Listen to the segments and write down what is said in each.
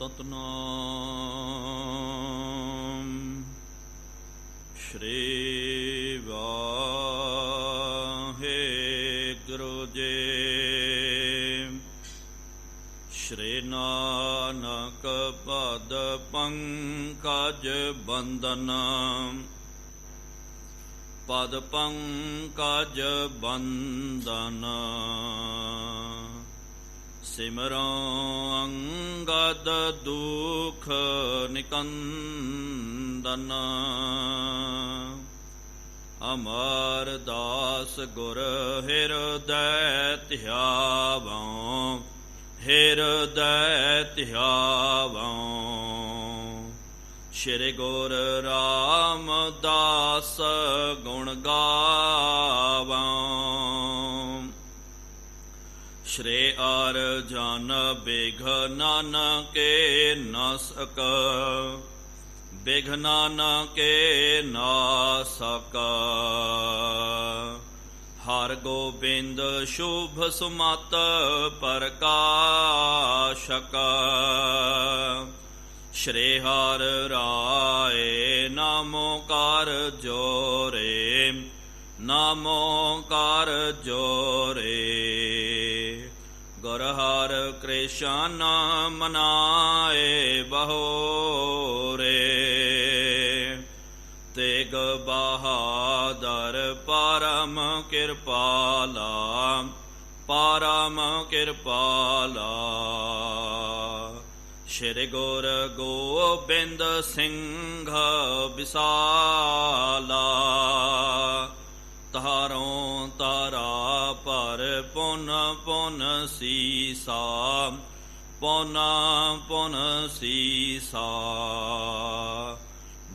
ਸਤਨਾਮ ਸ਼੍ਰੀ ਵਾਹਿਗੁਰੂ ਜੀ। ਸ਼੍ਰੀ ਨਾਨਕ ਪਦ ਪੰਕਜ ਬੰਦਨ, ਪਦ ਪੰਕਜ ਬੰਦਨ। ਸਿਮਰੋ ਅੰਗਦ ਦੁਖ ਨਿਕੰਦਨ, ਅਮਰਦਾਸ ਗੁਰ ਹਿਰਦੈ ਧਿਆਵਉ, ਹਿਰਦੈ ਧਿਆਵਉ। ਸ਼੍ਰੀ ਗੁਰ ਰਾਮਦਾਸ ਗੁਣ ਗਾਵਉ। ਸ਼੍ਰੀ ਅਰਜਨ ਬਿਘਨਨ ਕੇ ਨਾਸਕ, ਬਿਘਨਨ ਕੇ ਨਾਸਕ। ਹਰਿ ਗੋਬਿੰਦ ਸ਼ੁਭ ਸੁਮਤਿ ਪ੍ਰਕਾਸ਼ਕ। ਸ਼੍ਰੀ ਹਰਿ ਰਾਏ ਨਾਮੋ ਕਰ ਜੋਰੇ, ਨਾਮੋ ਕਰ ਜੋਰੇ। ਗੁਰ ਹਰਿ ਕ੍ਰਿਸ਼ਨ ਮਨਾਏ ਬਹੋਰੇ। ਤੇਗ ਬਹਾਦਰ ਪਰਮ ਕਿਰਪਾਲਾ, ਪਰਮ ਕਿਰਪਾਲਾ। ਸ਼੍ਰੀ ਗੁਰ ਗੋਬਿੰਦ ਸਿੰਘ ਵਿਸਾਲਾ, ਤਾਰੋਂ ਤਾਰਾ ਪਰ ਪੁਨ ਪੁਨ ਸੀਸਾ, ਪੁਨ ਪੁਨ ਸੀਸਾ।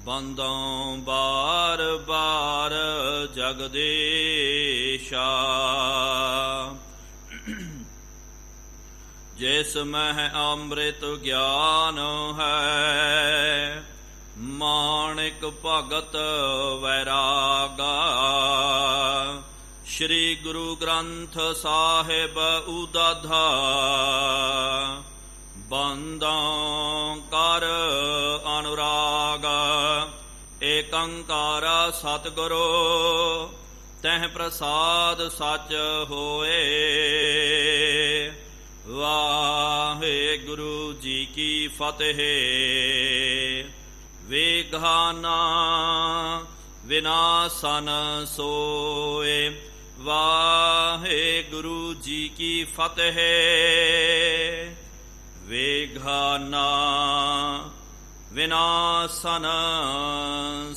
ਬੰਦੋਂ ਬਾਰ ਬਾਰ ਜਗਦੀਸ਼ਾ, ਜਿਸ ਮਹਿ ਅੰਮ੍ਰਿਤ ਗਿਆਨ ਹੈ, ਮਾਣਿਕ ਭਗਤ ਵੈਰਾਗਾ। ਸ਼੍ਰੀ ਗੁਰੂ ਗ੍ਰੰਥ ਸਾਹਿਬ ਉਦਾਧਾ, ਬੰਦੋਂ ਕਰ ਅਨੁਰਾਗ। ਏਕੰਕਾਰ ਸਤਿਗੁਰੂ ਤਹਿ ਪ੍ਰਸਾਦ ਸਚ ਹੋਏ। ਵਾਹਿਗੁਰੂ ਜੀ ਕੀ ਫਤਿਹ। ਵਿਘਨਾ ਵਿਨਾਸਨ ਸੋਏ, ਵਾਹਿਗੁਰੂ ਜੀ ਕੀ ਫਤਿਹ। ਵਿਘਨਾ ਵਿਨਾਸਨ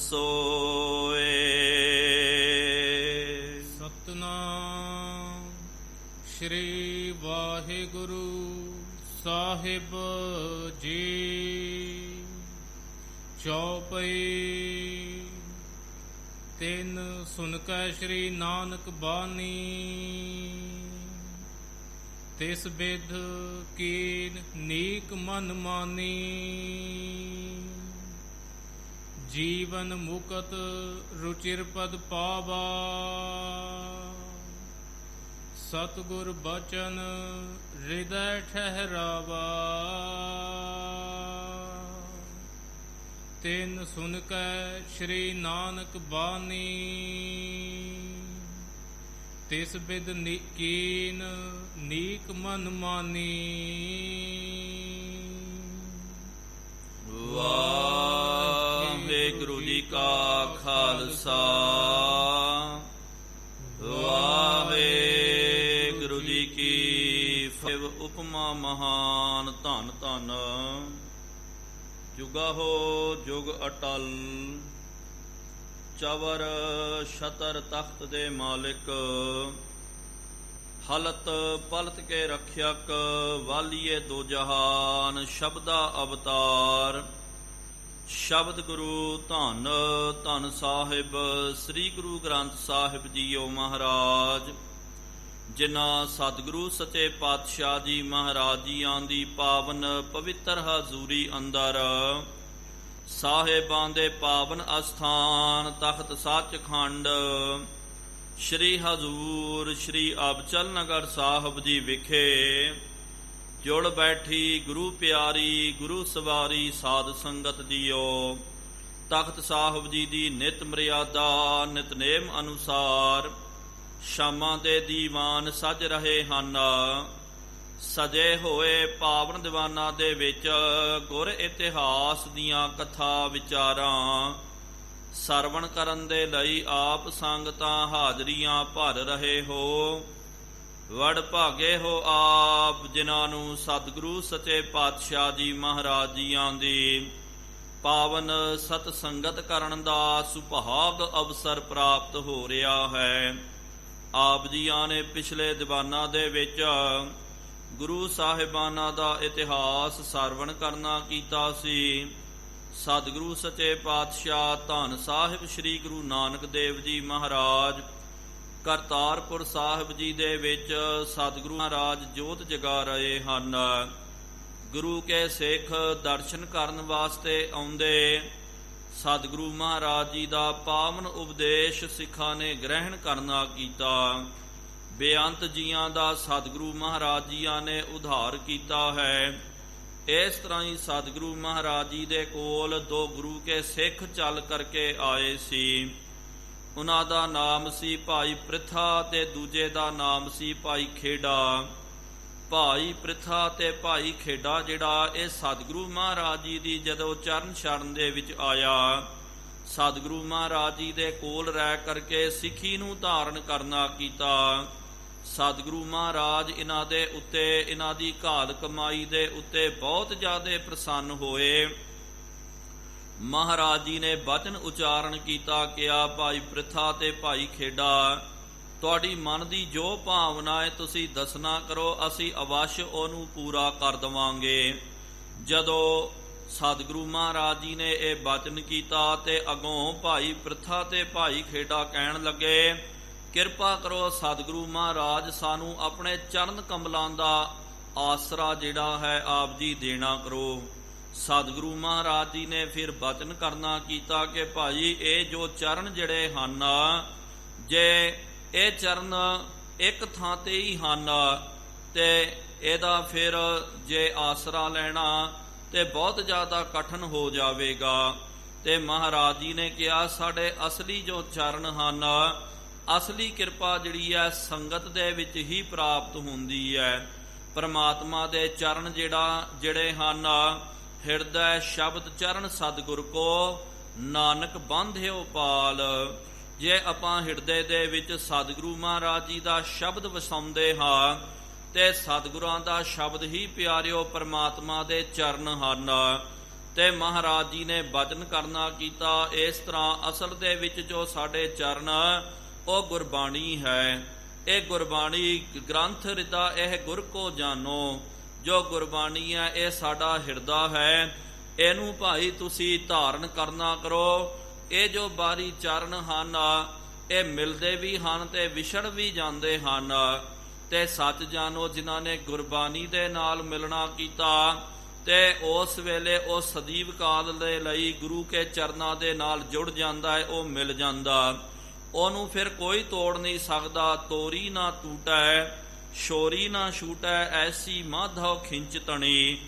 ਸੋਏ। ਸਤਨਾਮ ਸ਼੍ਰੀ ਵਾਹਿਗੁਰੂ ਸਾਹਿਬ ਜੀ। ਚੌਪਈ। ਤਿੰਨ ਸੁਨਕੈ ਸ਼੍ਰੀ ਨਾਨਕ ਬਾਣੀ, ਤਿਸ ਬਿਧ ਕੀਨ ਨੀਕ ਮਨ ਮਾਨੀ। ਜੀਵਨ ਮੁਕਤ ਰੁਚਿਰ ਪਦ ਪਾਵਾ, ਸਤਿਗੁਰ ਬਚਨ ਹਿਰਦੈ ਠਹਿਰਾਵਾ। ਤਿਨ ਸੁਨਕੈ ਸ਼੍ਰੀ ਨਾਨਕ ਬਾਣੀ, ਤਿਸ ਬਿਧ ਕੀਨ ਨੀਕ ਮਨ ਮਾਨੀ। ਵਾਹਿਗੁਰੂ ਜੀ ਕਾ ਖਾਲਸਾ, ਵਾਹਿਗੁਰੂ ਜੀ ਕੀ ਫਤਿਹ। ਉਪਮਾ ਮਹਾਨ ਧਨ ਧਨ, ਜੁਗਾ ਹੋ ਜੁਗ ਅਟਲ। ਚਵਰ ਛਤਰ ਤਖਤ ਦੇ ਮਾਲਿਕ, ਹਲਤ ਪਲਤ ਕੇ ਰਖਿਅਕ। ਵਾਲੀਏ ਦੋ ਜਹਾਨ ਸ਼ਬਦਾ ਅਵਤਾਰ। ਸ਼ਬਦ ਗੁਰੂ ਧੰਨ ਧੰਨ ਸਾਹਿਬ ਸ੍ਰੀ ਗੁਰੂ ਗ੍ਰੰਥ ਸਾਹਿਬ ਜੀਓ ਮਹਾਰਾਜ, ਜਿਨ੍ਹਾਂ ਸਤਿਗੁਰੂ ਸੱਚੇ ਪਾਤਸ਼ਾਹ ਜੀ ਮਹਾਰਾਜ ਜੀਆਂ ਦੀ ਪਾਵਨ ਪਵਿੱਤਰ ਹਜ਼ੂਰੀ ਅੰਦਰ, ਸਾਹਿਬਾਂ ਦੇ ਪਾਵਨ ਅਸਥਾਨ ਤਖਤ ਸੱਚਖੰਡ ਸ਼੍ਰੀ ਹਜ਼ੂਰ ਸ਼੍ਰੀ ਅਬਚਲ ਨਗਰ ਸਾਹਿਬ ਜੀ ਵਿਖੇ ਜੁੜ ਬੈਠੀ ਗੁਰੂ ਪਿਆਰੀ, ਗੁਰੂ ਸਵਾਰੀ ਸਾਧ ਸੰਗਤ ਦਿਓ। ਤਖਤ ਸਾਹਿਬ ਜੀ ਦੀ ਨਿਤ ਮਰਿਆਦਾ, ਨਿਤਨੇਮ ਅਨੁਸਾਰ ਸ਼ਾਮਾਂ ਦੇ ਦੀਵਾਨ ਸਜ ਰਹੇ ਹਨ। ਸਜੇ ਹੋਏ ਪਾਵਨ ਦੀਵਾਨਾਂ ਦੇ ਵਿੱਚ ਗੁਰ ਇਤਿਹਾਸ ਦੀਆਂ ਕਥਾ ਵਿਚਾਰਾਂ ਸਰਵਣ ਕਰਨ ਦੇ ਲਈ ਆਪ ਸੰਗਤਾਂ ਹਾਜ਼ਰੀਆਂ ਭਰ ਰਹੇ ਹੋ। ਵਡ ਭਾਗੇ ਹੋ ਆਪ ਜਿਨ੍ਹਾਂ ਨੂੰ ਸਤਿਗੁਰੂ ਸੱਚੇ ਪਾਤਸ਼ਾਹ ਜੀ ਮਹਾਰਾਜ ਜੀਆਂ ਦੀ ਪਾਵਨ ਸਤ ਸੰਗਤ ਕਰਨ ਦਾ ਸੁਭਾਗ ਅਵਸਰ ਪ੍ਰਾਪਤ ਹੋ ਰਿਹਾ ਹੈ। ਆਪ ਜੀਆਂ ਨੇ ਪਿਛਲੇ ਦੀਵਾਨਾਂ ਦੇ ਵਿੱਚ ਗੁਰੂ ਸਾਹਿਬਾਨਾਂ ਦਾ ਇਤਿਹਾਸ ਸਰਵਣ ਕਰਨਾ ਕੀਤਾ ਸੀ। ਸਤਿਗੁਰੂ ਸੱਚੇ ਪਾਤਸ਼ਾਹ ਧੰਨ ਸਾਹਿਬ ਸ੍ਰੀ ਗੁਰੂ ਨਾਨਕ ਦੇਵ ਜੀ ਮਹਾਰਾਜ ਕਰਤਾਰਪੁਰ ਸਾਹਿਬ ਜੀ ਦੇ ਵਿੱਚ ਸਤਿਗੁਰੂ ਮਹਾਰਾਜ ਜੋਤ ਜਗਾ ਰਹੇ ਹਨ। ਗੁਰੂ ਕੇ ਸਿੱਖ ਦਰਸ਼ਨ ਕਰਨ ਵਾਸਤੇ ਆਉਂਦੇ ਸਤਿਗੁਰੂ ਮਹਾਰਾਜ ਜੀ ਦਾ ਪਾਵਨ ਉਪਦੇਸ਼ ਸਿੱਖਾਂ ਨੇ ਗ੍ਰਹਿਣ ਕਰਨਾ ਕੀਤਾ। ਬੇਅੰਤ ਜੀਆਂ ਦਾ ਸਤਿਗੁਰੂ ਮਹਾਰਾਜ ਜੀਆਂ ਨੇ ਉਧਾਰ ਕੀਤਾ ਹੈ। ਇਸ ਤਰ੍ਹਾਂ ਹੀ ਸਤਿਗੁਰੂ ਮਹਾਰਾਜ ਜੀ ਦੇ ਕੋਲ ਦੋ ਗੁਰੂ ਕੇ ਸਿੱਖ ਚੱਲ ਕਰਕੇ ਆਏ ਸੀ। ਉਹਨਾਂ ਦਾ ਨਾਮ ਸੀ ਭਾਈ ਪ੍ਰਿਥਾ ਤੇ ਦੂਜੇ ਦਾ ਨਾਮ ਸੀ ਭਾਈ ਖੇੜਾ। ਭਾਈ ਪ੍ਰਿਥਾ ਤੇ ਭਾਈ ਖੇੜਾ ਜਿਹੜਾ ਇਹ ਸਤਿਗੁਰੂ ਮਹਾਰਾਜ ਜੀ ਦੀ ਜਦੋਂ ਚਰਨ ਛੜਨ ਦੇ ਵਿੱਚ ਆਇਆ, ਸਤਿਗੁਰੂ ਮਹਾਰਾਜ ਜੀ ਦੇ ਕੋਲ ਰਹਿ ਕਰਕੇ ਸਿੱਖੀ ਨੂੰ ਧਾਰਨ ਕਰਨਾ ਕੀਤਾ। ਸਤਿਗੁਰੂ ਮਹਾਰਾਜ ਇਹਨਾਂ ਦੇ ਉੱਤੇ, ਇਹਨਾਂ ਦੀ ਘਾਲ ਕਮਾਈ ਦੇ ਉੱਤੇ ਬਹੁਤ ਜ਼ਿਆਦਾ ਪ੍ਰਸੰਨ ਹੋਏ। ਮਹਾਰਾਜ ਜੀ ਨੇ ਬਚਨ ਉਚਾਰਨ ਕੀਤਾ, ਕਿਹਾ ਭਾਈ ਪ੍ਰਿਥਾ ਤੇ ਭਾਈ ਖੇੜਾ, ਤੁਹਾਡੀ ਮਨ ਦੀ ਜੋ ਭਾਵਨਾ ਹੈ ਤੁਸੀਂ ਦੱਸਣਾ ਕਰੋ, ਅਸੀਂ ਅਵਸ਼ ਉਹਨੂੰ ਪੂਰਾ ਕਰ ਦੇਵਾਂਗੇ। ਜਦੋਂ ਸਤਿਗੁਰੂ ਮਹਾਰਾਜ ਜੀ ਨੇ ਇਹ ਬਚਨ ਕੀਤਾ ਤੇ ਅੱਗੋਂ ਭਾਈ ਪ੍ਰਿਥਾ ਤੇ ਭਾਈ ਖੇੜਾ ਕਹਿਣ ਲੱਗੇ, ਕਿਰਪਾ ਕਰੋ ਸਤਿਗੁਰੂ ਮਹਾਰਾਜ ਸਾਨੂੰ ਆਪਣੇ ਚਰਨ ਕਮਲਾਂ ਦਾ ਆਸਰਾ ਜਿਹੜਾ ਹੈ ਆਪ ਜੀ ਦੇਣਾ ਕਰੋ। ਸਤਿਗੁਰੂ ਮਹਾਰਾਜ ਜੀ ਨੇ ਫਿਰ ਬਚਨ ਕਰਨਾ ਕੀਤਾ ਕਿ ਭਾਈ ਇਹ ਜੋ ਚਰਨ ਜਿਹੜੇ ਹਨ, ਜੇ ਇਹ ਚਰਨ ਇੱਕ ਥਾਂ ਤੇ ਹੀ ਹਨ ਤੇ ਇਹਦਾ ਫਿਰ ਜੇ ਆਸਰਾ ਲੈਣਾ ਤੇ ਬਹੁਤ ਜ਼ਿਆਦਾ ਕਠਿਨ ਹੋ ਜਾਵੇਗਾ। ਤੇ ਮਹਾਰਾਜ ਜੀ ਨੇ ਕਿਹਾ ਸਾਡੇ ਅਸਲੀ ਜੋ ਚਰਨ ਹਨ, ਅਸਲੀ ਕਿਰਪਾ ਜਿਹੜੀ ਹੈ ਸੰਗਤ ਦੇ ਵਿੱਚ ਹੀ ਪ੍ਰਾਪਤ ਹੁੰਦੀ ਹੈ। ਪਰਮਾਤਮਾ ਦੇ ਚਰਨ ਜਿਹੜੇ ਹਨ, ਹਿਰਦੈ ਸ਼ਬਦ ਚਰਨ ਸਤਿਗੁਰ ਕੋ ਨਾਨਕ ਬੰਧਿਓ ਪਾਲ। ਜੇ ਆਪਾਂ ਹਿਰਦੇ ਦੇ ਵਿੱਚ ਸਤਿਗੁਰੂ ਮਹਾਰਾਜ ਜੀ ਦਾ ਸ਼ਬਦ ਵਸਾਉਂਦੇ ਹਾਂ ਤੇ ਸਤਿਗੁਰਾਂ ਦਾ ਸ਼ਬਦ ਹੀ ਪਿਆਰਿਓ ਪਰਮਾਤਮਾ ਦੇ ਚਰਨ ਹਨ। ਤੇ ਮਹਾਰਾਜ ਜੀ ਨੇ ਬਚਨ ਕਰਨਾ ਕੀਤਾ ਇਸ ਤਰ੍ਹਾਂ, ਅਸਲ ਦੇ ਵਿੱਚ ਜੋ ਸਾਡੇ ਚਰਨ ਉਹ ਗੁਰਬਾਣੀ ਹੈ। ਇਹ ਗੁਰਬਾਣੀ ਗ੍ਰੰਥ ਹਿਰਦਾ ਇਹ ਗੁਰ ਕੋ ਜਾਨੋ। ਜੋ ਗੁਰਬਾਣੀ ਹੈ ਇਹ ਸਾਡਾ ਹਿਰਦਾ ਹੈ, ਇਹਨੂੰ ਭਾਈ ਤੁਸੀਂ ਧਾਰਨ ਕਰਨਾ ਕਰੋ। ਇਹ ਜੋ ਬਾਰੀ ਚਰਨ ਹਨ ਇਹ ਮਿਲਦੇ ਵੀ ਹਨ ਤੇ ਵਿਛੜ ਵੀ ਜਾਂਦੇ ਹਨ। ਤੇ ਸੱਚ ਜਾਣੋ ਜਿਨ੍ਹਾਂ ਨੇ ਗੁਰਬਾਣੀ ਦੇ ਨਾਲ ਮਿਲਣਾ ਕੀਤਾ ਤੇ ਉਸ ਵੇਲੇ ਉਹ ਸਦੀਵ ਕਾਲ ਦੇ ਲਈ ਗੁਰੂ ਕੇ ਚਰਨਾਂ ਦੇ ਨਾਲ ਜੁੜ ਜਾਂਦਾ ਹੈ, ਉਹ ਮਿਲ ਜਾਂਦਾ। ਉਹਨੂੰ ਫਿਰ ਕੋਈ ਤੋੜ ਨਹੀਂ ਸਕਦਾ। ਤੋਰੀ ਨਾ ਟੂਟੈ ਛੋਰੀ ਨਾ ਛੂਟੈ ਐਸੀ ਮਾਧਵ ਖਿੰਚ ਤਣੀ।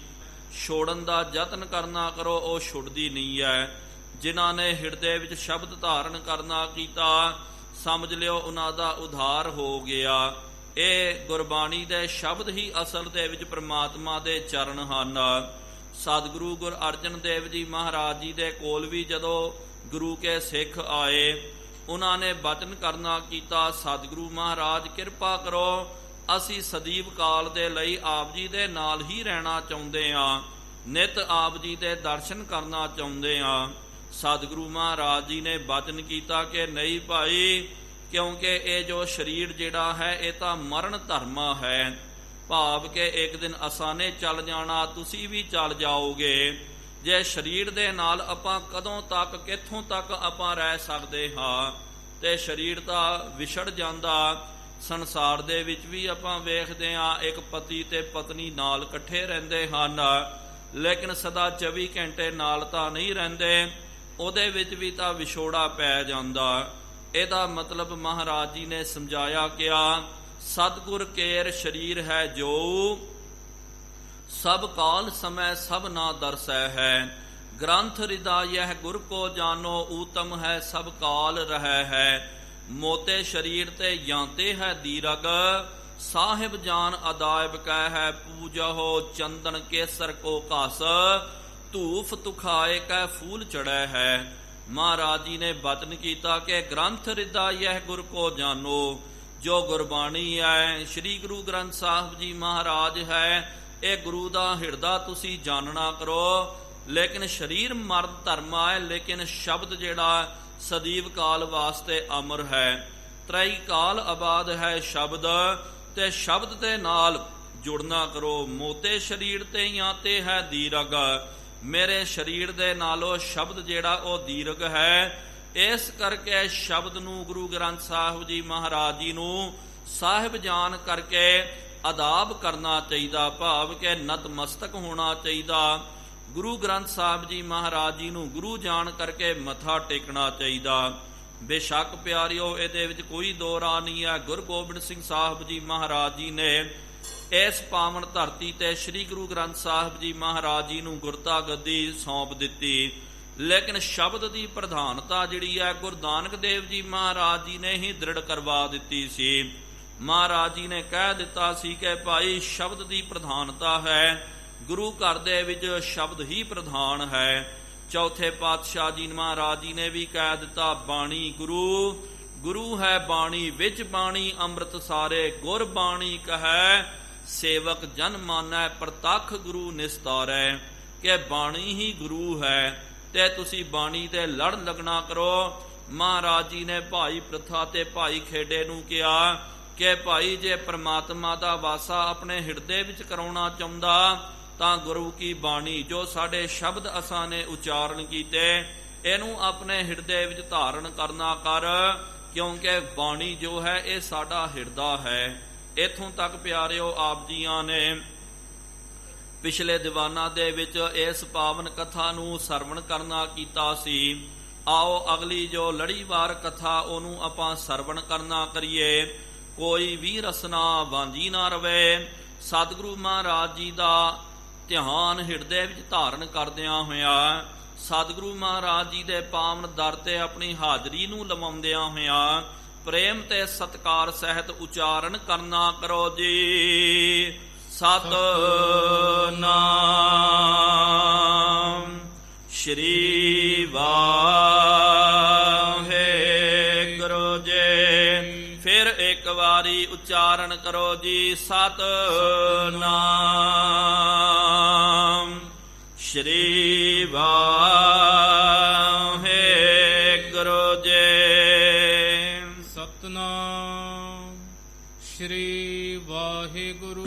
ਛੋੜਨ ਦਾ ਯਤਨ ਕਰਨਾ ਕਰੋ, ਉਹ ਛੁੱਟਦੀ ਨਹੀਂ ਹੈ। ਜਿਨ੍ਹਾਂ ਨੇ ਹਿਰਦੇ ਵਿੱਚ ਸ਼ਬਦ ਧਾਰਨ ਕਰਨਾ ਕੀਤਾ, ਸਮਝ ਲਿਓ ਉਹਨਾਂ ਦਾ ਉਧਾਰ ਹੋ ਗਿਆ। ਇਹ ਗੁਰਬਾਣੀ ਦੇ ਸ਼ਬਦ ਹੀ ਅਸਲ ਦੇ ਵਿੱਚ ਪ੍ਰਮਾਤਮਾ ਦੇ ਚਰਨ ਹਨ। ਸਤਿਗੁਰੂ ਗੁਰ ਅਰਜਨ ਦੇਵ ਜੀ ਮਹਾਰਾਜ ਜੀ ਦੇ ਕੋਲ ਵੀ ਜਦੋਂ ਗੁਰੂ ਕੇ ਸਿੱਖ ਆਏ, ਉਹਨਾਂ ਨੇ ਬਚਨ ਕਰਨਾ ਕੀਤਾ, ਸਤਿਗੁਰੂ ਮਹਾਰਾਜ ਕਿਰਪਾ ਕਰੋ, ਅਸੀਂ ਸਦੀਵ ਕਾਲ ਦੇ ਲਈ ਆਪ ਜੀ ਦੇ ਨਾਲ ਹੀ ਰਹਿਣਾ ਚਾਹੁੰਦੇ ਹਾਂ, ਨਿਤ ਆਪ ਜੀ ਦੇ ਦਰਸ਼ਨ ਕਰਨਾ ਚਾਹੁੰਦੇ ਹਾਂ। ਸਤਿਗੁਰੂ ਮਹਾਰਾਜ ਜੀ ਨੇ ਬਚਨ ਕੀਤਾ ਕਿ ਨਹੀਂ ਭਾਈ, ਕਿਉਂਕਿ ਇਹ ਜੋ ਸਰੀਰ ਜਿਹੜਾ ਹੈ ਇਹ ਤਾਂ ਮਰਨ ਧਰਮਾ ਹੈ। ਭਾਵ ਕਿ ਇੱਕ ਦਿਨ ਅਸਾਂ ਨੇ ਚੱਲ ਜਾਣਾ, ਤੁਸੀਂ ਵੀ ਚੱਲ ਜਾਓਗੇ। ਜੇ ਸਰੀਰ ਦੇ ਨਾਲ ਆਪਾਂ ਕਦੋਂ ਤੱਕ ਕਿੱਥੋਂ ਤੱਕ ਆਪਾਂ ਰਹਿ ਸਕਦੇ ਹਾਂ। ਤੇ ਸਰੀਰ ਤਾਂ ਵਿਛੜ ਜਾਂਦਾ। ਸੰਸਾਰ ਦੇ ਵਿੱਚ ਵੀ ਆਪਾਂ ਵੇਖਦੇ ਹਾਂ ਇੱਕ ਪਤੀ ਤੇ ਪਤਨੀ ਨਾਲ ਇਕੱਠੇ ਰਹਿੰਦੇ ਹਨ, ਲੇਕਿਨ ਸਦਾ 24 ਘੰਟੇ ਨਾਲ ਤਾਂ ਨਹੀਂ ਰਹਿੰਦੇ, ਉਹਦੇ ਵਿੱਚ ਵੀ ਤਾਂ ਵਿਛੋੜਾ ਪੈ ਜਾਂਦਾ। ਇਹਦਾ ਮਤਲਬ ਮਹਾਰਾਜ ਜੀ ਨੇ ਸਮਝਾਇਆ, ਕਿਹਾ ਸਤਿਗੁਰ ਕੇਰ ਸਰੀਰ ਹੈ ਜੋ ਸਭ ਕਾਲ ਸਮੈ ਸਭ ਨਾ ਦਰਸੈ ਹੈ। ਗ੍ਰੰਥ ਹਿਰਦਾ ਯਹ ਗੁਰ ਕੋ ਜਾਨੋ, ਊਤਮ ਹੈ ਸਭ ਕਾਲ ਰਹਿ ਹੈ। ਮੋਤੇ ਸ਼ਰੀਰ ਤੇ ਜਾਂਤੇ ਹੈ ਦੀਰਗ, ਸਾਹਿਬ ਜਾਨ ਅਦਾਇਬ ਕਹਿ ਹੈ। ਪੂਜਹੁ ਚੰਦਨ ਕੇਸਰ ਕੋ ਘਸ, ਧੂਫ ਤੁਖਾਏ ਕੈ ਫੂਲ ਚੜ੍ਹੈ ਹੈ। ਮਹਾਰਾਜ ਜੀ ਨੇ ਬਚਨ ਕੀਤਾ ਕਿ ਗ੍ਰੰਥ ਹਿਰਦਾ ਯਹ ਗੁਰ ਕੋ ਜਾਨੋ, ਜੋ ਗੁਰਬਾਣੀ ਹੈ, ਸ੍ਰੀ ਗੁਰੂ ਗ੍ਰੰਥ ਸਾਹਿਬ ਜੀ ਮਹਾਰਾਜ ਹੈ, ਇਹ ਗੁਰੂ ਦਾ ਹਿਰਦਾ ਤੁਸੀਂ ਜਾਣਨਾ ਕਰੋ। ਲੇਕਿਨ ਸਰੀਰ ਮਰਨ ਧਰਮਾ ਹੈ, ਲੇਕਿਨ ਸ਼ਬਦ ਜਿਹੜਾ ਸਦੀਵ ਕਾਲ ਵਾਸਤੇ ਅਮਰ ਹੈ। ਤ੍ਰੈ ਕਾਲ ਆਬਾਦ ਹੈ ਸ਼ਬਦ, ਤੇ ਸ਼ਬਦ ਦੇ ਨਾਲ ਜੁੜਨਾ ਕਰੋ। ਮੋਤੇ ਸਰੀਰ ਤੇ ਜਾਂ ਤੇ ਹੈ ਦੀਰਗ, ਮੇਰੇ ਸਰੀਰ ਦੇ ਨਾਲੋਂ ਸ਼ਬਦ ਜਿਹੜਾ ਉਹ ਦੀਰਗ ਹੈ। ਇਸ ਕਰਕੇ ਸ਼ਬਦ ਨੂੰ ਗੁਰੂ ਗ੍ਰੰਥ ਸਾਹਿਬ ਜੀ ਮਹਾਰਾਜ ਜੀ ਨੂੰ ਸਾਹਿਬ ਜਾਨ ਕਰਕੇ ਅਦਾਬ ਕਰਨਾ ਚਾਹੀਦਾ, ਭਾਵ ਕਿ ਨਤਮਸਤਕ ਹੋਣਾ ਚਾਹੀਦਾ। ਗੁਰੂ ਗ੍ਰੰਥ ਸਾਹਿਬ ਜੀ ਮਹਾਰਾਜ ਜੀ ਨੂੰ ਗੁਰੂ ਜਾਣ ਕਰਕੇ ਮੱਥਾ ਟੇਕਣਾ ਚਾਹੀਦਾ। ਬੇਸ਼ੱਕ ਪਿਆਰਿਓ, ਇਹਦੇ ਵਿੱਚ ਕੋਈ ਦੋ ਰਾਹ ਨਹੀਂ ਹੈ। ਗੁਰੂ ਗੋਬਿੰਦ ਸਿੰਘ ਸਾਹਿਬ ਜੀ ਮਹਾਰਾਜ ਜੀ ਨੇ ਇਸ ਪਾਵਨ ਧਰਤੀ ਤੇ ਸ੍ਰੀ ਗੁਰੂ ਗ੍ਰੰਥ ਸਾਹਿਬ ਜੀ ਮਹਾਰਾਜ ਜੀ ਨੂੰ ਗੁਰਤਾ ਗੱਦੀ ਸੌਂਪ ਦਿੱਤੀ, ਲੇਕਿਨ ਸ਼ਬਦ ਦੀ ਪ੍ਰਧਾਨਤਾ ਜਿਹੜੀ ਹੈ ਗੁਰੂ ਨਾਨਕ ਦੇਵ ਜੀ ਮਹਾਰਾਜ ਜੀ ਨੇ ਹੀ ਦ੍ਰਿੜ ਕਰਵਾ ਦਿੱਤੀ ਸੀ। ਮਹਾਰਾਜ ਜੀ ਨੇ ਕਹਿ ਦਿੱਤਾ ਸੀ ਕਿ ਭਾਈ ਸ਼ਬਦ ਦੀ ਪ੍ਰਧਾਨਤਾ ਹੈ, ਗੁਰੂ ਘਰ ਦੇ ਵਿੱਚ ਸ਼ਬਦ ਹੀ ਪ੍ਰਧਾਨ ਹੈ। ਚੌਥੇ ਪਾਤਸ਼ਾਹ ਜੀ ਮਹਾਰਾਜ ਜੀ ਨੇ ਵੀ ਕਹਿ ਦਿੱਤਾ, ਬਾਣੀ ਗੁਰੂ, ਗੁਰੂ ਹੈ ਬਾਣੀ ਵਿੱਚ ਬਾਣੀ ਅੰਮ੍ਰਿਤ ਸਾਰੇ। ਗੁਰ ਬਾਣੀ ਕਹੈ ਸੇਵਕ ਜਨ ਮਾਨੈ, ਪ੍ਰਤੱਖ ਗੁਰੂ ਨਿਸਤਾਰੈ। ਕਿ ਬਾਣੀ ਹੀ ਗੁਰੂ ਹੈ ਤੇ ਤੁਸੀਂ ਬਾਣੀ ਤੇ ਲੜ ਲੱਗਣਾ ਕਰੋ। ਮਹਾਰਾਜ ਜੀ ਨੇ ਭਾਈ ਪ੍ਰਥਾ ਤੇ ਭਾਈ ਖੇੜੇ ਨੂੰ ਕਿਹਾ ਕਿ ਭਾਈ ਜੇ ਪ੍ਰਮਾਤਮਾ ਦਾ ਵਾਸਾ ਆਪਣੇ ਹਿਰਦੇ ਵਿੱਚ ਕਰਾਉਣਾ ਚਾਹੁੰਦਾ ਤਾਂ ਗੁਰੂ ਕੀ ਬਾਣੀ, ਜੋ ਸਾਡੇ ਸ਼ਬਦ ਅਸਾਂ ਨੇ ਉਚਾਰਨ ਕੀਤੇ, ਇਹਨੂੰ ਆਪਣੇ ਹਿਰਦੇ ਵਿੱਚ ਧਾਰਨ ਕਰਨਾ ਕਰ, ਕਿਉਂਕਿ ਬਾਣੀ ਜੋ ਹੈ ਇਹ ਸਾਡਾ ਹਿਰਦਾ ਹੈ। ਇੱਥੋਂ ਤੱਕ ਪਿਆਰਿਓ ਆਪ ਜੀਆਂ ਨੇ ਪਿਛਲੇ ਦੀਵਾਨਾਂ ਦੇ ਵਿੱਚ ਇਸ ਪਾਵਨ ਕਥਾ ਨੂੰ ਸਰਵਣ ਕਰਨਾ ਕੀਤਾ ਸੀ। ਆਓ ਅਗਲੀ ਜੋ ਲੜੀਵਾਰ ਕਥਾ ਉਹਨੂੰ ਆਪਾਂ ਸਰਵਣ ਕਰਨਾ ਕਰੀਏ। ਕੋਈ ਵੀ ਰਸਨਾ ਵਾਂਝੀ ਨਾ ਰਵੇ। ਸਤਿਗੁਰੂ ਮਹਾਰਾਜ ਜੀ ਦਾ ਧਿਆਨ ਹਿਰਦੇ ਵਿੱਚ ਧਾਰਨ ਕਰਦਿਆਂ ਹੋਇਆ, ਸਤਿਗੁਰੂ ਮਹਾਰਾਜ ਜੀ ਦੇ ਪਾਵਨ ਦਰ ਤੇ ਆਪਣੀ ਹਾਜ਼ਰੀ ਨੂੰ ਲਵਾਉਂਦਿਆਂ ਹੋਇਆ ਪ੍ਰੇਮ ਤੇ ਸਤਿਕਾਰ ਸਹਿਤ ਉਚਾਰਨ ਕਰਨਾ ਕਰੋ ਜੀ। ਸਤਿਨਾਮ ਸ਼੍ਰੀ ਵਾਹਿਗੁਰੂ ਜੀ। ਫਿਰ ਇੱਕ ਵਾਰੀ ਉਚਾਰਨ ਕਰੋ ਜੀ, ਸਤਿਨਾਮ ਸ਼੍ਰੀ ਵਾਹਿਗੁਰੂ ਜੀ। ਸਤਨਾਮ ਸ਼੍ਰੀ ਵਾਹਿਗੁਰੂ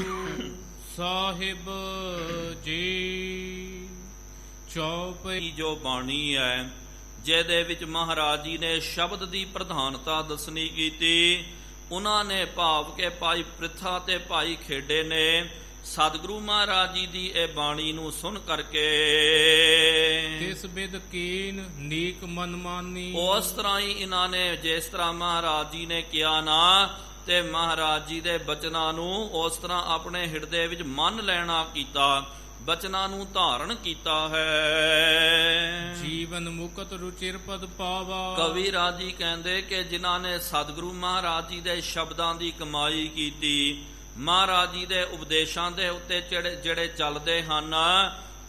ਸਾਹਿਬ ਜੀ। ਚੌਪਈ ਜੋ ਬਾਣੀ ਹੈ ਜਿਹਦੇ ਵਿੱਚ ਮਹਾਰਾਜ ਜੀ ਨੇ ਸ਼ਬਦ ਦੀ ਪ੍ਰਧਾਨਤਾ ਦੱਸਣੀ ਕੀਤੀ, ਉਹਨਾਂ ਨੇ ਭਾਵ ਕਿ ਭਾਈ ਪ੍ਰਿਥਾ ਤੇ ਭਾਈ ਖੇੜੇ ਨੇ ਸਤਿਗੁਰੂ ਮਹਾਰਾਜ ਜੀ ਦੀ ਇਹ ਬਾਣੀ ਨੂੰ ਸੁਣ ਕਰਕੇ ਤਿਸ ਬਿਦ ਕੀਨ ਨੀਕ ਮਨਮਾਨੀ, ਉਸ ਤਰ੍ਹਾਂ ਹੀ ਇਹਨਾਂ ਨੇ ਜਿਸ ਤਰ੍ਹਾਂ ਮਹਾਰਾਜ ਜੀ ਨੇ ਕਿਹਾ ਨਾ, ਤੇ ਮਹਾਰਾਜ ਜੀ ਦੇ ਬਚਨਾਂ ਨੂੰ ਉਸ ਤਰ੍ਹਾਂ ਆਪਣੇ ਹਿਰਦੇ ਵਿੱਚ ਮੰਨ ਲੈਣਾ ਕੀਤਾ, ਬਚਨਾਂ ਨੂੰ ਧਾਰਨ ਕੀਤਾ ਹੈ। ਜੀਵਨ ਮੁਕਤ ਰੁਚਿਰ ਪਦ ਪਾਵਾ। ਕਵੀ ਰਾਜੀ ਕਹਿੰਦੇ ਕਿ ਜਿਨ੍ਹਾਂ ਨੇ ਸਤਿਗੁਰੂ ਮਹਾਰਾਜ ਜੀ ਦੇ ਸ਼ਬਦਾਂ ਦੀ ਕਮਾਈ ਕੀਤੀ, ਮਹਾਰਾਜ ਜੀ ਦੇ ਉਪਦੇਸ਼ਾਂ ਦੇ ਉੱਤੇ ਜਿਹੜੇ ਚੱਲਦੇ ਹਨ,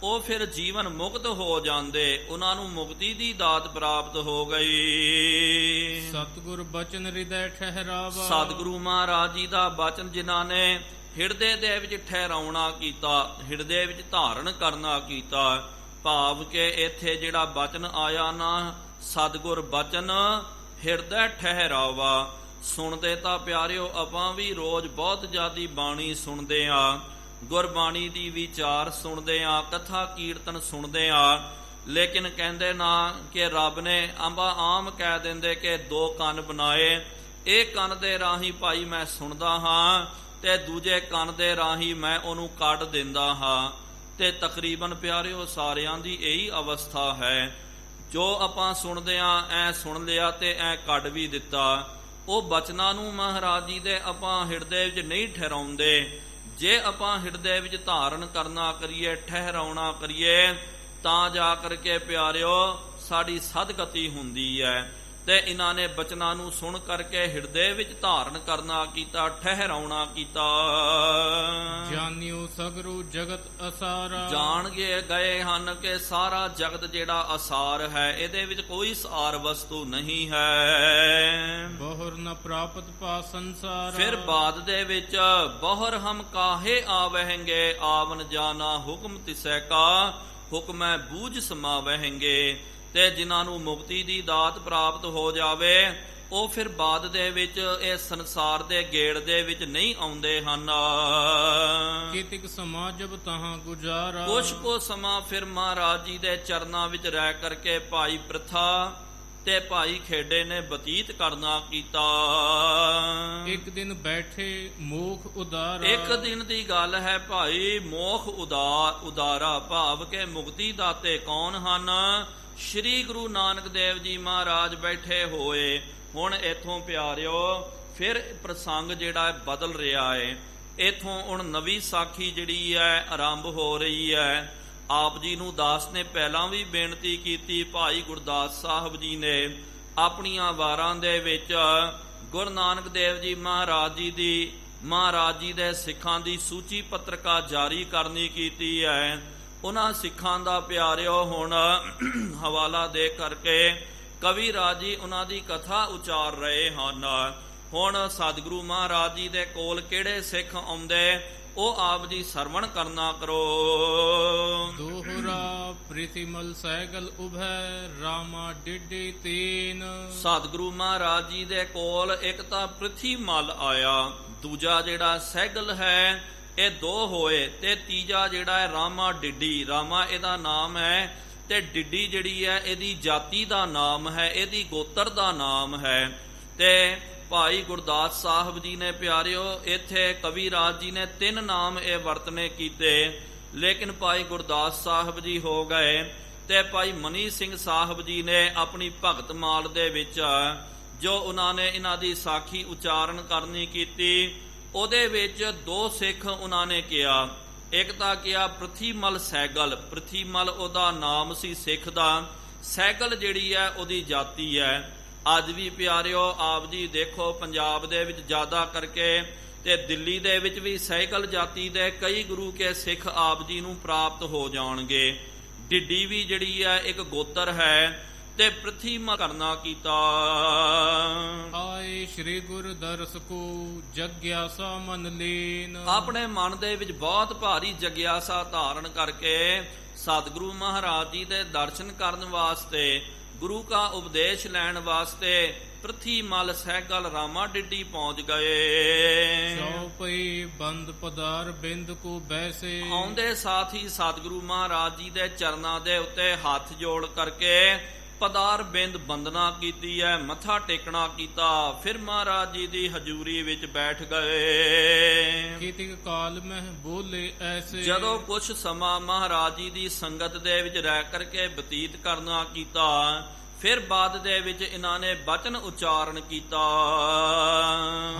ਉਹ ਫਿਰ ਜੀਵਨ ਮੁਕਤ ਹੋ ਜਾਂਦੇ, ਉਹਨਾਂ ਨੂੰ ਮੁਕਤੀ ਦੀ ਦਾਤ ਪ੍ਰਾਪਤ ਹੋ ਗਈ। ਸਤਿਗੁਰ ਬਚਨ ਹਿਰਦੈ ਠਹਿਰਾਵਾ। ਸਤਿਗੁਰੂ ਮਹਾਰਾਜ ਜੀ ਦਾ ਬਚਨ ਜਿਨ੍ਹਾਂ ਨੇ ਹਿਰਦੇ ਦੇ ਵਿੱਚ ਠਹਿਰਾਉਣਾ ਕੀਤਾ, ਹਿਰਦੇ ਵਿੱਚ ਧਾਰਨ ਕਰਨਾ ਕੀਤਾ, ਭਾਵ ਕਿ ਇੱਥੇ ਜਿਹੜਾ ਬਚਨ ਆਇਆ ਨਾ, ਸਤਿਗੁਰ ਬਚਨ ਹਿਰਦੈ ਠਹਿਰਾਵਾ। ਸੁਣਦੇ ਤਾਂ ਪਿਆਰਿਓ ਆਪਾਂ ਵੀ ਰੋਜ਼ ਬਹੁਤ ਜ਼ਿਆਦੀ ਬਾਣੀ ਸੁਣਦੇ ਆ, ਗੁਰਬਾਣੀ ਦੀ ਵਿਚਾਰ ਸੁਣਦੇ ਆ, ਕਥਾ ਕੀਰਤਨ ਸੁਣਦੇ ਆ, ਲੇਕਿਨ ਕਹਿੰਦੇ ਨਾ ਕਿ ਰੱਬ ਨੇ ਆਮ ਕਹਿ ਦਿੰਦੇ ਕਿ ਦੋ ਕੰਨ ਬਣਾਏ, ਇਹ ਕੰਨ ਦੇ ਰਾਹੀਂ ਭਾਈ ਮੈਂ ਸੁਣਦਾ ਹਾਂ ਤੇ ਦੂਜੇ ਕੰਨ ਦੇ ਰਾਹੀਂ ਮੈਂ ਉਹਨੂੰ ਕੱਢ ਦਿੰਦਾ ਹਾਂ। ਤੇ ਤਕਰੀਬਨ ਪਿਆਰਿਓ ਸਾਰਿਆਂ ਦੀ ਇਹੀ ਅਵਸਥਾ ਹੈ। ਜੋ ਆਪਾਂ ਸੁਣਦੇ ਆ ਐ ਸੁਣ ਲਿਆ ਤੇ ਐ ਕੱਢ ਵੀ ਦਿੱਤਾ। ਉਹ ਬਚਨਾਂ ਨੂੰ ਮਹਾਰਾਜ ਜੀ ਦੇ ਆਪਾਂ ਹਿਰਦੇ ਵਿੱਚ ਨਹੀਂ ਠਹਿਰਾਉਂਦੇ। ਜੇ ਆਪਾਂ ਹਿਰਦੇ ਵਿੱਚ ਧਾਰਨ ਕਰਨਾ ਕਰੀਏ, ਠਹਿਰਾਉਣਾ ਕਰੀਏ, ਤਾਂ ਜਾ ਕਰਕੇ ਪਿਆਰਿਓ ਸਾਡੀ ਸਦਗਤੀ ਹੁੰਦੀ ਹੈ। ਤੇ ਇਹਨਾਂ ਨੇ ਬਚਨਾਂ ਨੂੰ ਸੁਣ ਕਰਕੇ ਹਿਰਦੇ ਵਿੱਚ ਧਾਰਨ ਕਰਨਾ ਕੀਤਾ, ਠਹਿਰਾਉਣਾ ਕੀਤਾ। ਜਾਣਿਓ ਸਗਰੋ ਜਗਤ ਅਸਾਰਾ, ਜਾਣ ਗਏ ਹਨ ਕਿ ਸਾਰਾ ਜਗਤ ਜਿਹੜਾ ਅਸਾਰ ਹੈ, ਇਹਦੇ ਵਿੱਚ ਕੋਈ ਸਾਰ ਵਸਤੂ ਨਹੀਂ ਹੈ। ਬਹੁਰ ਨ ਪ੍ਰਾਪਤ ਪਾ ਸੰਸਾਰਾ, ਫਿਰ ਬਾਅਦ ਦੇ ਵਿੱਚ ਬਹੁਰ ਹਮ ਕਾਹੇ ਆਵਹਿੰਗੇ, ਆਵਨ ਜਾਣਾ ਹੁਕਮ ਤਿਸੈ ਕਾ, ਹੁਕਮੈ ਬੂਝ ਸਮਾਵਹਿੰਗੇ। ਤੇ ਜਿਨ੍ਹਾਂ ਨੂੰ ਮੁਕਤੀ ਦੀ ਦਾਤ ਪ੍ਰਾਪਤ ਹੋ ਜਾਵੇ, ਉਹ ਫਿਰ ਬਾਅਦ ਦੇ ਵਿੱਚ ਇਹ ਸੰਸਾਰ ਦੇ ਗੇੜ ਦੇ ਵਿੱਚ ਨਹੀਂ ਆਉਂਦੇ ਹਨ। ਕੀਤਿਕ ਸਮਾਂ ਜਬ ਤਹਾਂ ਗੁਜ਼ਾਰਾ, ਕੁਛ ਕੋ ਸਮਾਂ ਫਿਰ ਮਹਾਰਾਜ ਜੀ ਦੇ ਚਰਨਾਂ ਵਿੱਚ ਰਹਿ ਕਰਕੇ ਭਾਈ ਪ੍ਰਥਾ ਤੇ ਭਾਈ ਖੇੜੇ ਨੇ ਬਤੀਤ ਕਰਨਾ ਕੀਤਾ। ਇੱਕ ਦਿਨ ਬੈਠੇ ਮੋਖ ਉਦਾਰਾ, ਇੱਕ ਦਿਨ ਦੀ ਗੱਲ ਹੈ ਭਾਈ, ਮੋਖ ਉਦਾਰਾ ਭਾਵ ਕੇ ਮੁਕਤੀ ਦਾਤੇ ਕੌਣ ਹਨ? ਸ਼੍ਰੀ ਗੁਰੂ ਨਾਨਕ ਦੇਵ ਜੀ ਮਹਾਰਾਜ ਬੈਠੇ ਹੋਏ। ਹੁਣ ਇਥੋਂ ਪਿਆਰਿਓ ਫਿਰ ਪ੍ਰਸੰਗ ਜਿਹੜਾ ਬਦਲ ਰਿਹਾ ਹੈ। ਇਥੋਂ ਹੁਣ ਨਵੀਂ ਸਾਖੀ ਜਿਹੜੀ ਹੈ ਆਰੰਭ ਹੋ ਰਹੀ ਹੈ। ਆਪ ਜੀ ਨੂੰ ਦਾਸ ਨੇ ਪਹਿਲਾਂ ਵੀ ਬੇਨਤੀ ਕੀਤੀ, ਭਾਈ ਗੁਰਦਾਸ ਸਾਹਿਬ ਜੀ ਨੇ ਆਪਣੀਆਂ ਵਾਰਾਂ ਦੇ ਵਿੱਚ ਗੁਰੂ ਨਾਨਕ ਦੇਵ ਜੀ ਮਹਾਰਾਜ ਜੀ ਦੇ ਸਿੱਖਾਂ ਦੀ ਸੂਚੀ ਪੱਤਰਕਾ ਜਾਰੀ ਕਰਨੀ ਕੀਤੀ ਹੈ। ਉਹਨਾਂ ਸਿੱਖਾਂ ਦਾ ਪਿਆਰਿਓ ਹੁਣ ਹਵਾਲਾ ਦੇ ਕਰਕੇ ਕਵੀ ਰਾਜ ਜੀ ਉਹਨਾਂ ਦੀ ਕਥਾ ਉਚਾਰ ਰਹੇ ਹਨ। ਹੁਣ ਸਤਿਗੁਰੂ ਮਹਾਰਾਜ ਜੀ ਦੇ ਕੋਲ ਕਿਹੜੇ ਸਿੱਖ ਆਉਂਦੇ, ਉਹ ਆਪ ਜੀ ਸਰਵਣ ਕਰਨਾ ਕਰੋ। ਦੋਹਰਾ ਪ੍ਰੀਤਿਮਲ ਸੈਗਲ ਉਭੈ, ਰਾਮਾ ਡਿੱਡੀ ਤੀਨ। ਸਤਿਗੁਰੂ ਮਹਾਰਾਜ ਜੀ ਦੇ ਕੋਲ ਇੱਕ ਤਾਂ ਪ੍ਰਿਥੀ ਮਲ ਆਇਆ, ਦੂਜਾ ਜਿਹੜਾ ਸੈਗਲ ਹੈ, ਇਹ ਦੋ ਹੋਏ, ਤੇ ਤੀਜਾ ਜਿਹੜਾ ਹੈ ਰਾਮਾ ਡਿੱਡੀ। ਰਾਮਾ ਇਹਦਾ ਨਾਮ ਹੈ ਤੇ ਡਿੱਡੀ ਜਿਹੜੀ ਹੈ ਇਹਦੀ ਜਾਤੀ ਦਾ ਨਾਮ ਹੈ, ਇਹਦੀ ਗੋਤਰ ਦਾ ਨਾਮ ਹੈ। ਤੇ ਭਾਈ ਗੁਰਦਾਸ ਸਾਹਿਬ ਜੀ ਨੇ ਪਿਆਰਿਓ ਇੱਥੇ ਕਵੀ ਰਾਜ ਜੀ ਨੇ 3 ਨਾਮ ਇਹ ਵਰਤਨੇ ਕੀਤੇ, ਲੇਕਿਨ ਭਾਈ ਗੁਰਦਾਸ ਸਾਹਿਬ ਜੀ ਹੋ ਗਏ। ਤੇ ਭਾਈ ਮਨੀ ਸਿੰਘ ਸਾਹਿਬ ਜੀ ਨੇ ਆਪਣੀ ਭਗਤ ਮਾਲ ਦੇ ਵਿੱਚ ਜੋ ਉਹਨਾਂ ਨੇ ਇਹਨਾਂ ਦੀ ਸਾਖੀ ਉਚਾਰਨ ਕਰਨੀ ਕੀਤੀ, ਉਹਦੇ ਵਿੱਚ 2 ਸਿੱਖ ਉਹਨਾਂ ਨੇ ਕਿਹਾ। ਇੱਕ ਤਾਂ ਕਿਹਾ ਪ੍ਰਿਥੀਮਲ ਸੈਗਲ, ਪ੍ਰਿਥੀਮਲ ਉਹਦਾ ਨਾਮ ਸੀ ਸਿੱਖ ਦਾ, ਸੈਗਲ ਜਿਹੜੀ ਹੈ ਉਹਦੀ ਜਾਤੀ ਹੈ। ਅੱਜ ਵੀ ਪਿਆਰਿਓ ਆਪ ਜੀ ਦੇਖੋ ਪੰਜਾਬ ਦੇ ਵਿੱਚ ਜ਼ਿਆਦਾ ਕਰਕੇ ਤੇ ਦਿੱਲੀ ਦੇ ਵਿੱਚ ਵੀ ਸੈਗਲ ਜਾਤੀ ਦੇ ਕਈ ਗੁਰੂ ਕੇ ਸਿੱਖ ਆਪ ਜੀ ਨੂੰ ਪ੍ਰਾਪਤ ਹੋ ਜਾਣਗੇ। ਡਿੱਡੀ ਵੀ ਜਿਹੜੀ ਹੈ ਇੱਕ ਗੋਤਰ ਹੈ। ਤੇ ਪ੍ਰਿਥੀਮਲ ਕਰਨਾ ਕੀਤਾ। ਆਏ ਸ੍ਰੀ ਗੁਰ ਦਰਸ ਕੋ ਜਗਿਆਸਾ ਮਨ ਲੀਨ, ਆਪਣੇ ਮਨ ਦੇ ਵਿੱਚ ਬਹੁਤ ਭਾਰੀ ਜਗਿਆਸਾ ਧਾਰਨ ਕਰਕੇ ਸਤਿਗੁਰੂ ਮਹਾਰਾਜ ਜੀ ਦੇ ਦਰਸ਼ਨ ਕਰਨ ਵਾਸਤੇ, ਗੁਰੂ ਕਾ ਉਪਦੇਸ਼ ਲੈਣ ਵਾਸਤੇ ਪ੍ਰਿਥੀਮਲ ਸੈਗਲ ਰਾਮਾ ਡਿੱਡੀ ਪਹੁੰਚ ਗਏ। ਚੌਪਈ ਬੰਦ ਪਦਾਰ ਬਿੰਦ ਕੋ ਬੈਸੇ, ਆਉਂਦੇ ਸਾਥ ਹੀ ਸਤਿਗੁਰੂ ਮਹਾਰਾਜ ਜੀ ਦੇ ਚਰਨਾਂ ਦੇ ਉੱਤੇ ਹੱਥ ਜੋੜ ਕਰਕੇ ਪਦਾਰ ਬਿੰਦ ਬੰਦਨਾ ਕੀਤੀ ਹੈ, ਮੱਥਾ ਟੇਕਣਾ ਕੀਤਾ। ਫਿਰ ਮਹਾਰਾਜ ਜੀ ਦੀ ਹਜ਼ੂਰੀ ਵਿੱਚ ਬੈਠ ਗਏ। ਕੀਤਿਕ ਕਾਲ ਮਹਿ ਬੋਲੇ ਐਸੇ, ਜਦੋਂ ਕੁਛ ਸਮਾਂ ਮਹਾਰਾਜ ਜੀ ਦੀ ਸੰਗਤ ਦੇ ਵਿੱਚ ਰਹਿ ਕਰਕੇ ਬਤੀਤ ਕਰਨਾ ਕੀਤਾ, ਫਿਰ ਬਾਅਦ ਦੇ ਵਿੱਚ ਇਹਨਾਂ ਨੇ ਬਚਨ ਉਚਾਰਨ ਕੀਤਾ।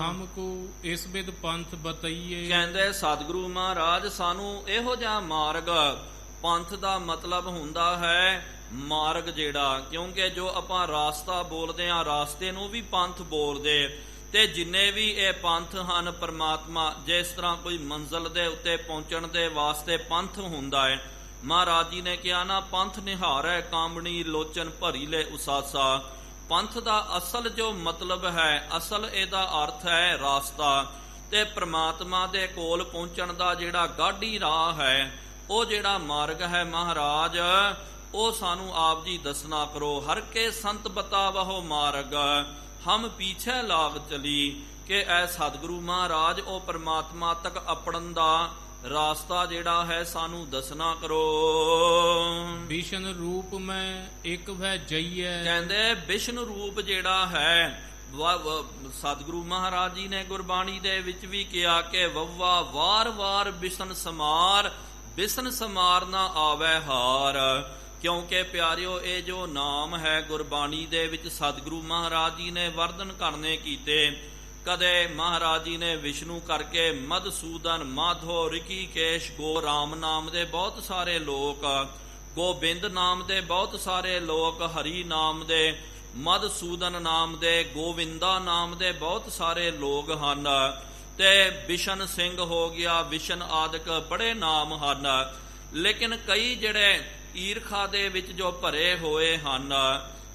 ਹਮਕੋ ਇਸ ਬਿਦ ਪੰਥ ਬਤਈਏ, ਕਹਿੰਦੇ ਸਤਿਗੁਰੂ ਮਹਾਰਾਜ ਸਾਨੂੰ ਇਹੋ ਜਿਹਾ ਮਾਰਗ, ਪੰਥ ਦਾ ਮਤਲਬ ਹੁੰਦਾ ਹੈ ਮਾਰਗ ਜਿਹੜਾ, ਕਿਉਂਕਿ ਜੋ ਆਪਾਂ ਰਾਸਤਾ ਬੋਲਦੇ ਹਾਂ ਰਾਸਤੇ ਨੂੰ ਵੀ ਪੰਥ ਬੋਲਦੇ। ਤੇ ਜਿੰਨੇ ਵੀ ਇਹ ਪੰਥ ਹਨ ਪਰਮਾਤਮਾ, ਜਿਸ ਤਰ੍ਹਾਂ ਕੋਈ ਮੰਜ਼ਲ ਦੇ ਉੱਤੇ ਪਹੁੰਚਣ ਦੇ ਵਾਸਤੇ ਪੰਥ ਹੁੰਦਾ ਹੈ। ਮਹਾਰਾਜ ਜੀ ਨੇ ਕਿਹਾ ਨਾ, ਪੰਥ ਨਿਹਾਰੈ ਕਾਮਣੀ ਲੋਚਨ ਭਰੀ ਲੈ ਉਸਾਸਾ। ਪੰਥ ਦਾ ਅਸਲ ਜੋ ਮਤਲਬ ਹੈ, ਅਸਲ ਇਹਦਾ ਅਰਥ ਹੈ ਰਾਸਤਾ। ਤੇ ਪ੍ਰਮਾਤਮਾ ਦੇ ਕੋਲ ਪਹੁੰਚਣ ਦਾ ਜਿਹੜਾ ਗਾਢੀ ਰਾਹ ਹੈ, ਉਹ ਜਿਹੜਾ ਮਾਰਗ ਹੈ ਮਹਾਰਾਜ, ਉਹ ਸਾਨੂੰ ਆਪ ਜੀ ਦੱਸਣਾ ਕਰੋ। ਹਰ ਕੇ ਸੰਤ ਬਤਾਵਹੁ ਮਾਰਗ, ਹਮ ਪੀਛੇ ਲਾਗ ਚਲੀ। ਕਿ ਐ ਸਤਿਗੁਰੂ ਮਹਾਰਾਜ ਉਹ ਪਰਮਾਤਮਾ ਤੱਕ ਅਪੜਨ ਦਾ ਰਾਸਤਾ ਜਿਹੜਾ ਹੈ ਸਾਨੂੰ ਦੱਸਣਾ ਕਰੋ। ਵਿਸ਼ਨ ਰੂਪ ਮੈਂ ਇੱਕ ਵੈ ਜਈਐ, ਕਹਿੰਦੇ ਵਿਸ਼ਨ ਰੂਪ ਜਿਹੜਾ ਹੈ ਸਤਿਗੁਰੂ ਮਹਾਰਾਜ ਜੀ ਨੇ ਗੁਰਬਾਣੀ ਦੇ ਵਿੱਚ ਵੀ ਕਿਹਾ ਕਿ ਵੱਵਾ ਵਾਰ ਵਾਰ ਬਿਸ਼ਨ ਸਮਾਰ, ਬਿਸ਼ਨ ਸਮਾਰ ਨਾ ਆਵੈ ਹਾਰ। ਕਿਉਂਕਿ ਪਿਆਰਿਓ ਇਹ ਜੋ ਨਾਮ ਹੈ ਗੁਰਬਾਣੀ ਦੇ ਵਿੱਚ ਸਤਿਗੁਰੂ ਮਹਾਰਾਜ ਜੀ ਨੇ ਵਰਣਨ ਕਰਨੇ ਕੀਤੇ। ਕਦੇ ਮਹਾਰਾਜ ਜੀ ਨੇ ਵਿਸ਼ਨੂੰ ਕਰਕੇ ਮਧਸੂਦਨ, ਮਾਧੋ, ਰਿਸ਼ੀਕੇਸ਼, ਗੋ ਰਾਮ ਨਾਮ ਦੇ ਬਹੁਤ ਸਾਰੇ ਲੋਕ, ਗੋਬਿੰਦ ਨਾਮ ਦੇ ਬਹੁਤ ਸਾਰੇ ਲੋਕ, ਹਰੀ ਨਾਮ ਦੇ, ਮਧਸੂਦਨ ਨਾਮ ਦੇ, ਗੋਵਿੰਦਾ ਨਾਮ ਦੇ ਬਹੁਤ ਸਾਰੇ ਲੋਕ ਹਨ, ਤੇ ਬਿਸ਼ਨ ਸਿੰਘ ਹੋ ਗਿਆ, ਬਿਸ਼ਨ ਆਦਿਕ ਬੜੇ ਨਾਮ ਹਨ। ਲੇਕਿਨ ਕਈ ਜਿਹੜੇ ਈਰਖਾ ਦੇ ਵਿੱਚ ਜੋ ਭਰੇ ਹੋਏ ਹਨ